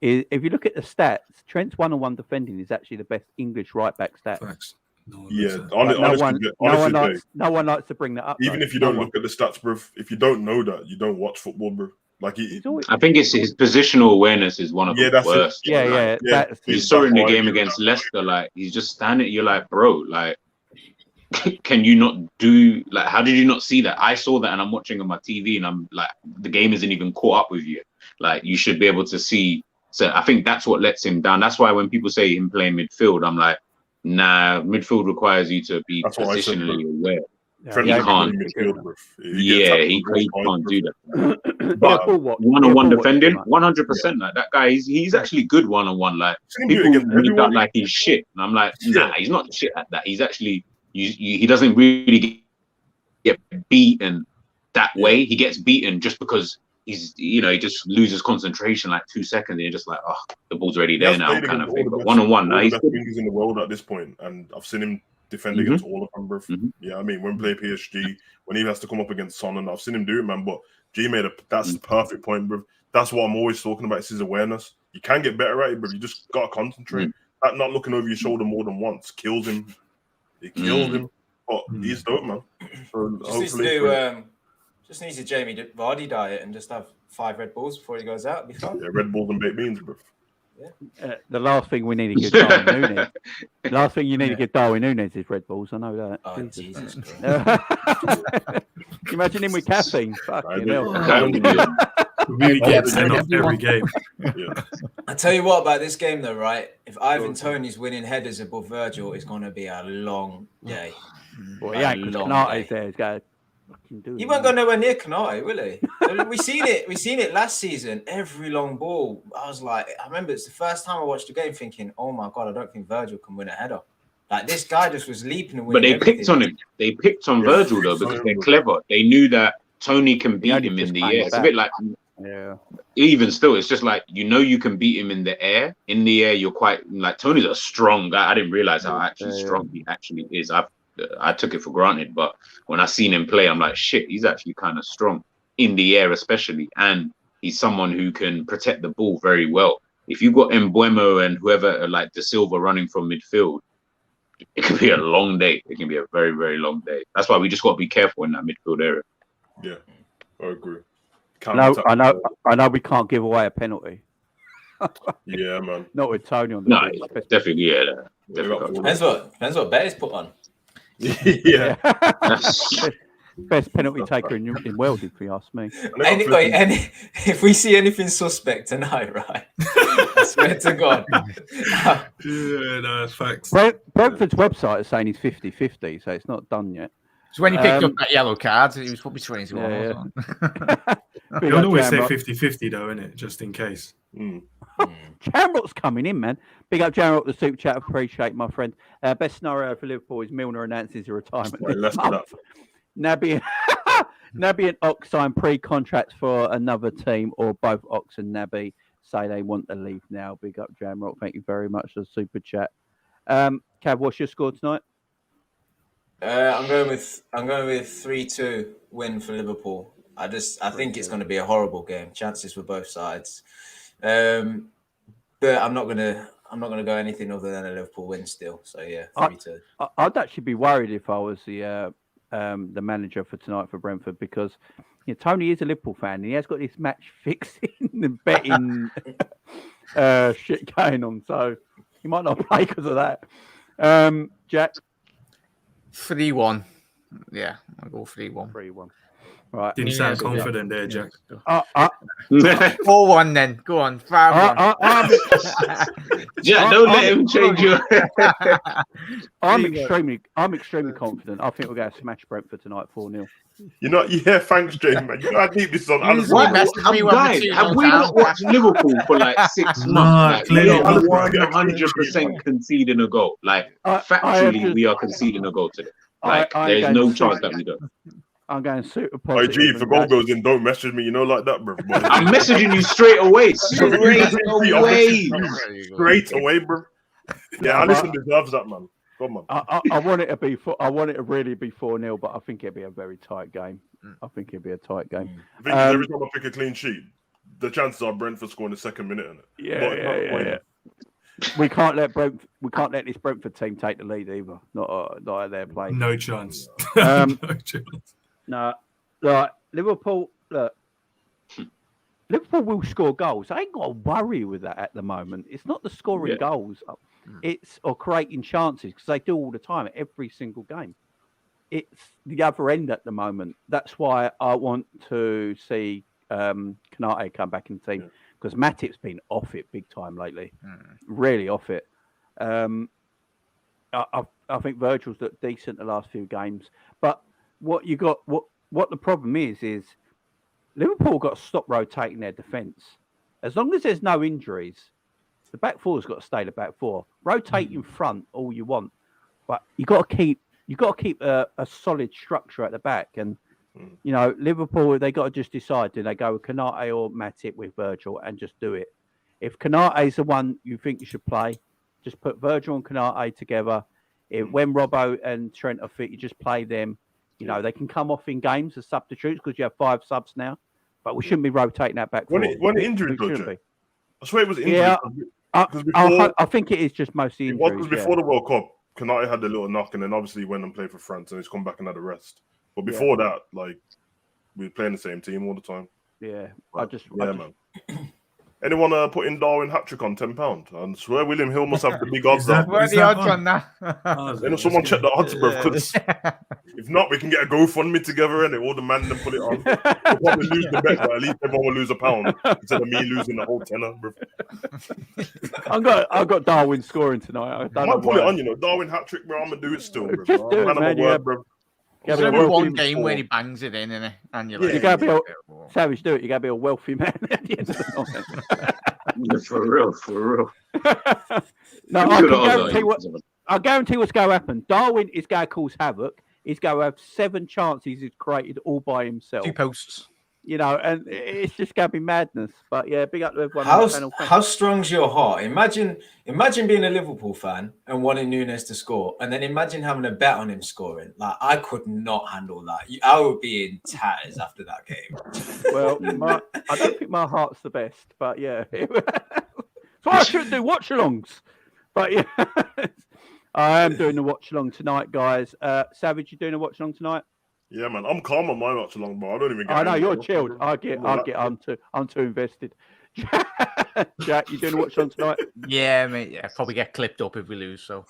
is? If you look at the stats, Trent's one-on-one defending is actually the best English right-back stats. facts? No one Yeah, looks at. But honestly, Jay, no one likes to bring that up. even though. if you No don't one. look at the stats, bro, if you don't know that, you don't watch football, bro. Like, It's always- I think it's his positional awareness is one of Yeah, the that's it. worst. yeah, Like, yeah, yeah, that's you it's saw it in the that's why I game do against that. Leicester. Like he's just standing. You're like, bro, like, can you not do like? How did you not see that? I saw that, and I'm watching on my TV, and I'm like, the game isn't even caught up with you. Like you should be able to see. So I think that's what lets him down. That's why when people say him playing midfield, I'm like, nah. Midfield requires you to be That's what I said, positionally aware. Trent he is can't. good in midfield, bro. Yeah, he can't do that. But Paul Watts- one-on-one Paul Watts defending, too much. 100%. Like that guy, he's actually good one-on-one. Like Seen him do it people against read that everyone. like he's shit, and I'm like, nah, Yeah. he's not shit at that. He's actually, he doesn't really get beaten that way. He gets beaten just because he just loses concentration like 2 seconds, and you're just like, oh, the ball's already He there has now, played kind of against thing. all the But best- one-on-one, all nah, the he's best good. wingers in the world at this point, and I've seen him defend Mhm. against all of them, bro. Mhm. Yeah, I mean, when we play PSG, when he has to come up against Son, and I've seen him do it, man. But G that's the perfect point, bro. That's what I'm always talking about. It's his awareness. You can get better at it, bro. You just gotta concentrate. That not looking over your shoulder more than once kills him. It kills him. But he's dope, man. So Just needs to do. Just needs a Jamie Vardy diet and just have 5 Red Bulls before he goes out. It'd be fun. yeah, Red Bulls and baked beans, bro. The last thing we need to give Darwin Núñez. The last thing you need to give Darwin Núñez is Red Bulls. I know that. Oh, Jesus. Jesus Christ. Imagine him with caffeine. Fucking hell. Really Yeah, gets sent off every game. Yeah. I tell you what about this game, though, right? If Ivan Toney's winning headers above Virgil, it's going to be a long day. Boy, yeah, because Canate's there. He's going to fucking do it. He won't go nowhere near Canate, will he? We seen it last season. Every long ball, I was like, I remember it's the first time I watched the game, thinking, "Oh my god, I don't think Virgil can win a header." Like this guy just was leaping and winning. But they everything. picked on him. They picked on Virgil though because they're clever. They knew that Tony can beat only him in just the banged air. It's a back. bit like Yeah. even still, it's just like you can beat him in the air. In the air, you're quite like Tony's a strong guy. I didn't realize how actually strong he actually is. I took it for granted, but when I seen him play, I'm like, shit, he's actually kind of strong in the air, especially, and he's someone who can protect the ball very well. If you've got Mbuemo and whoever like De Silva running from midfield, it can be a long day. It can be a very, very long day. That's why we just got to be careful in that midfield area. Yeah, I agree. No, I know we can't give away a penalty. Yeah, man. Not with Tony on the No, pitch. it's definitely, definitely. Depends what Bears put on. Yeah. Best penalty taker in world, if you ask me. Anyway, if we see anything suspect tonight, right? I swear to God. Yeah, no, that's facts. Brentford's website is saying he's 50-50, so it's not done yet. So when he picked up that yellow card, he was probably 21 Yeah, or something. They'll always say 50-50 though, innit? Just in case. Jamrock's coming in, man. Big up Jamrock, the super chat. Appreciate my friend. Best scenario for Liverpool is Milner announces his retirement. Right, this let's do month. Naby and Ox sign pre-contracts for another team, or both Ox and Naby say they want to leave now. Big up Jamrock. Thank you very much for the super chat. Cav, what's your score tonight? I'm going with 3-2 win for Liverpool. I think it's going to be a horrible game. Chances for both sides, but I'm not gonna go anything other than a Liverpool win still. So yeah, 3-2. I'd actually be worried if I was the manager for tonight for Brentford, because Tony is a Liverpool fan and he has got this match fixing and betting shit going on, so he might not play because of that. Jack? 3-1. Yeah, I'll go 3-1. 3-1. Right. Didn't Yeah, sound so confident there, Jack. 4-1 then. Go on. 5-1. Jack, don't let him change your. I'm extremely confident. I think we're going to smash Brentford tonight 4-0. You know, yeah, thanks, James, man. You know how deep this is on Alisson. What? messaged me when Guys, we have 2-0 we down. not watched Liverpool for like 6 No, months? Like, we clearly are not. 100% conceding a goal. Like, factually, we are conceding a goal today. Like, there's no chance that we don't. I'm going super Oh, positive. gee, if a goal goes in, don't message me. You know, like that, bro. I'm messaging you straight away. Straight away. Straight away, bro. Yeah, Alisson deserves that, man. Come on. I want it to be. I want it to really be 4-0, but I think it'll be a very tight game. I think it'll be a tight game. The thing is, every time I pick a clean sheet, the chances are Brentford scoring the second minute in it. Yeah. We can't let this Brentford team take the lead either. Not at their play. No chance. No chance. No, like Liverpool. Look, Liverpool will score goals. I ain't got to worry with that at the moment. It's not the scoring goals. It's or creating chances because they do all the time, every single game. It's the other end at the moment. That's why I want to see Konate come back in the team because Matip's been off it big time lately, really off it. I think Virgil's looked decent the last few games, but what the problem is Liverpool got to stop rotating their defence. As long as there's no injuries, the back four's got to stay the back four. Rotate in front all you want, but you got to keep a solid structure at the back. And you know, Liverpool, they got to just decide: do they go with Konate or Matip with Virgil, and just do it. If Konate's the one you think you should play, just put Virgil and Konate together. When Robbo and Trent are fit, you just play them. You know, they can come off in games as substitutes because you have 5 subs now. But we shouldn't be rotating that back. When injured, I swear it was injury. Yeah, I think it is just mostly injuries. Because before the World Cup, Konate had a little knock, and then obviously he went and played for France, and he's come back and had a rest. But before that, like, we were playing the same team all the time. Yeah, man. Anyone put in Darwin hat-trick on £10? I swear William Hill must have the big odds. What are the odds on that? Then someone check the odds, bro. Because if not, we can get a GoFundMe together and all the man then put it on. We'll probably lose the bet, but at least everyone will lose £1 instead of me losing the whole tenner, bro. I've got Darwin scoring tonight. I might put it on, you know. Darwin hat-trick, bro. I'm going to do it still, bro. Just do it, man. Bro. There's only one game where he bangs it in, innit? And you're like, you gotta be Savage, do it. You gotta be a wealthy man at the end of the night. For real. No, I guarantee what's going to happen. Darwin is going to cause havoc. He's going to have 7 chances he's created all by himself. 2 posts. You know, and it's just going to be madness. But yeah, big up to everyone. How strong's your heart? Imagine being a Liverpool fan and wanting Nunes to score, and then imagine having a bet on him scoring. Like, I could not handle that. I would be in tatters after that game. Well, I don't think my heart's the best, but yeah. So I shouldn't do watch-alongs. But yeah, I am doing the watch-along tonight, guys. Savage, you doing a watch-along tonight? Yeah, man, I'm calm on my watch along, but I don't even get. I know you're chilled. I'm too invested. Jack, you doing a watch on tonight? Yeah, mate. Yeah, probably get clipped up if we lose. So,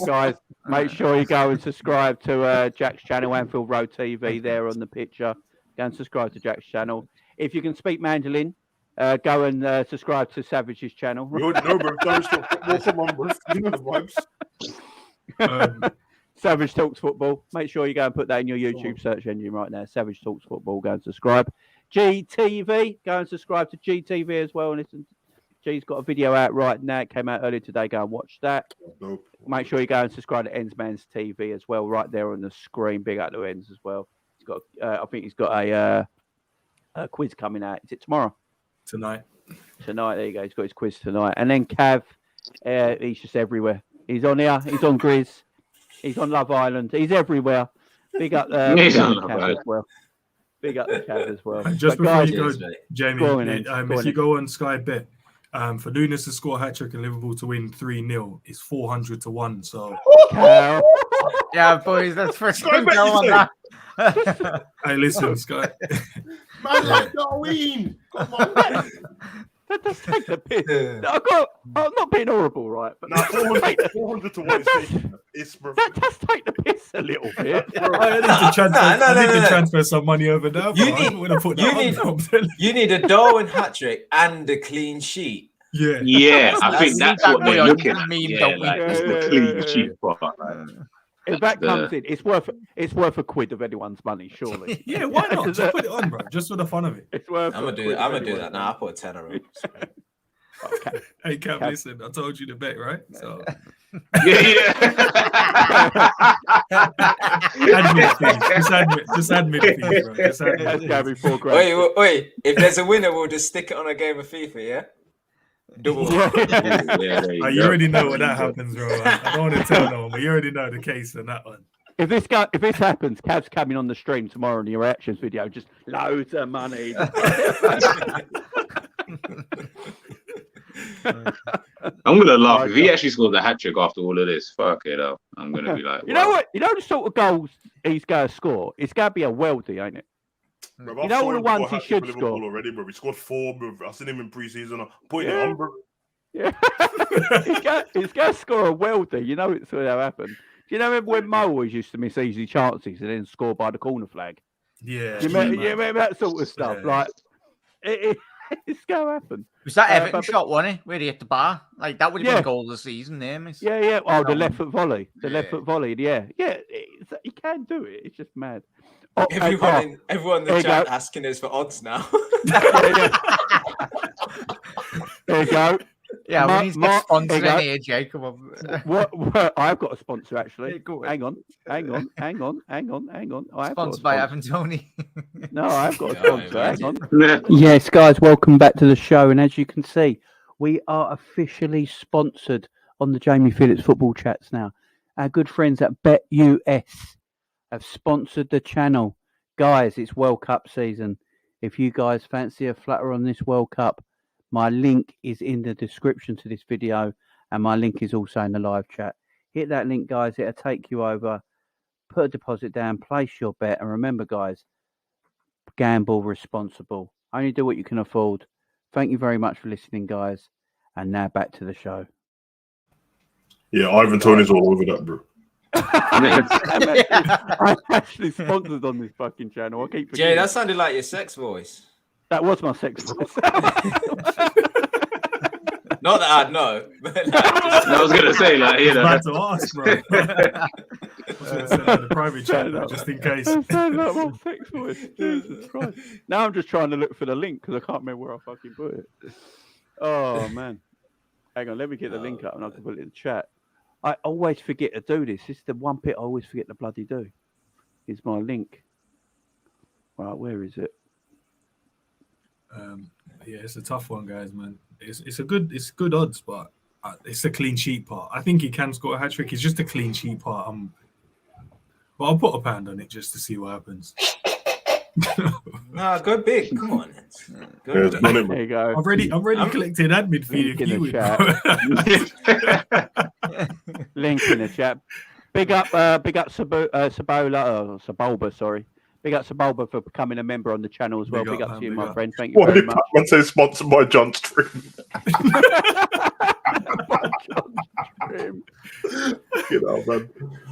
guys, make sure you go and subscribe to Jack's channel, Anfield Road TV. There on the picture. Go and subscribe to Jack's channel. If you can speak Mandolin, go and subscribe to Savage's channel. No, bro. Don't stop football. Come on, bro. You know the vibes. Savage Talks Football. Make sure you go and put that in your YouTube search engine right now. Savage Talks Football. Go and subscribe. GTV. Go and subscribe to GTV as well. And listen, G's got a video out right now. It came out earlier today. Go and watch that. Nope. Make sure you go and subscribe to Ensman's TV as well. Right there on the screen. Big up to Ends as well. He's got. I think he's got a quiz coming out. Is it tomorrow? Tonight. There you go. He's got his quiz tonight. And then Cav. He's just everywhere. He's on here. He's on Grizz. He's on Love Island. He's everywhere. Big up Cav as well. Big up the Cav as well. Just but before guys, you go, Jamie, if you go on Sky Bet, for Nunes to score a hat-trick and Liverpool to win 3-0, it's 400 to 1. So, yeah, boys, that's first time go on that. Hey, listen, Sky. Man, like Darwin. Come on. Just take the piss. I'm not being horrible, right? But Nah, 400 to what it's bro. just take the piss a little bit. I need to transfer some money over now. You need a Darwin hat trick and a clean sheet. Yeah, I think that's what they're looking at. Yeah, That's the clean sheet part. If that comes in, it's worth a quid of anyone's money, surely. Yeah, why not? Just put it on, bro. Just for the fun of it. It's worth. I'm gonna do that now. I put a tenner on. Okay. Hey, Cap, listen, I told you to bet, right? So Yeah. admin fees. Just admin fees, bro. Just admin That's fees. gotta be £4,000. Wait. If there's a winner, we'll just stick it on a game of FIFA, yeah? Double. You already know when that happens, bro. I don't want to tell no one, but you already know the case on that one. If this happens, Cav's coming on the stream tomorrow in your reactions video. Just loads of money. I'm gonna laugh if he actually scores a hat trick after all of this. Fuck it up. I'm gonna be like, you know what? You know the sort of goals he's going to score. It's going to be a wealthy, ain't it? Bro, You know all the ones he should score already, bro. He scored 4, bro. I've seen him in pre-season. Putting it on, bro. Yeah, he's going to score a wealthy. You know it's going to happen. Do you know remember when Mo always used to miss easy chances and then score by the corner flag? Yeah, you remember that sort of stuff? Yeah. Like it's going to happen. Was that Everton shot, wasn't it? Where he hit the bar? Like that would have been a goal of the season, there, miss. Yeah. Oh, the left foot volley. Left foot volley. Yeah. He can do it. It's just mad. Oh, Everyone in the chat asking us for odds now. There you go. Yeah, we need to get sponsored in here, Jacob. What? I've got a sponsor actually. Yeah, hang on. Sponsored by Evan Tony. No, I've got a sponsor. Hang on. Yes, guys, welcome back to the show. And as you can see, we are officially sponsored on the Jamie Phillips Football Chats now. Our good friends at BetUS have sponsored the channel. Guys, it's World Cup season. If you guys fancy a flutter on this World Cup, my link is in the description to this video, and my link is also in the live chat. Hit that link, guys. It'll take you over. Put a deposit down, place your bet, and remember, guys, gamble responsible. Only do what you can afford. Thank you very much for listening, guys. And now back to the show. Yeah, Ivan Tony's all over that, bro. I'm actually sponsored on this fucking channel. I keep forgetting. Jay, that sounded like your sex voice. That was my sex voice. Not that I'd know. I was gonna say, like, you know. About to ask, bro. I was gonna send out the private chat just in case. That sounds like my sex voice. Jesus Christ. Now I'm just trying to look for the link because I can't remember where I fucking put it. Oh man. Hang on, let me get the link up and I can put it in the chat. I always forget to do this. This is the one bit I always forget to bloody do. Is my link. Right, where is it? Yeah, it's a tough one, guys, man. It's good odds, but it's the clean sheet part. I think he can score a hat trick. It's just the clean sheet part. But I'll put a pound on it just to see what happens. Nah, go big. Come on. There you go. I'm ready collecting admin fee. Link in the chat. Link in the chat. Big up Sabola, sorry. Big up Sabola for becoming a member on the channel as well. Big up to you, my friend. Thank you very much. Why did say sponsored by John Stream? Man.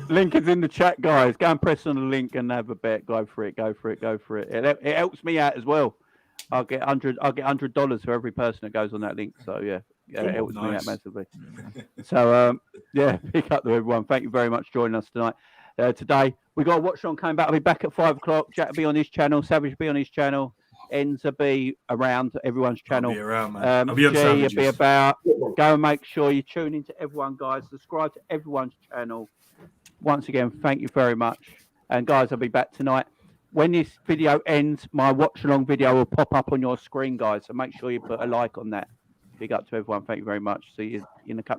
Link is in the chat, guys. Go and press on the link and have a bet. Go for it. It helps me out as well. I'll get $100 for every person that goes on that link. So yeah, it helps me out massively. So pick up to everyone. Thank you very much for joining us tonight. Today we got a watch on coming back. I'll be back at 5 o'clock. Jack will be on his channel. Savage will be on his channel. Ends will be around everyone's channel. I'll be around, man. I'll be on G will be about. Go and make sure you tune into everyone, guys. Subscribe to everyone's channel. Once again, thank you very much. And guys, I'll be back tonight. When this video ends, my watch along video will pop up on your screen, guys. So make sure you put a like on that. Big up to everyone. Thank you very much. See you in a couple of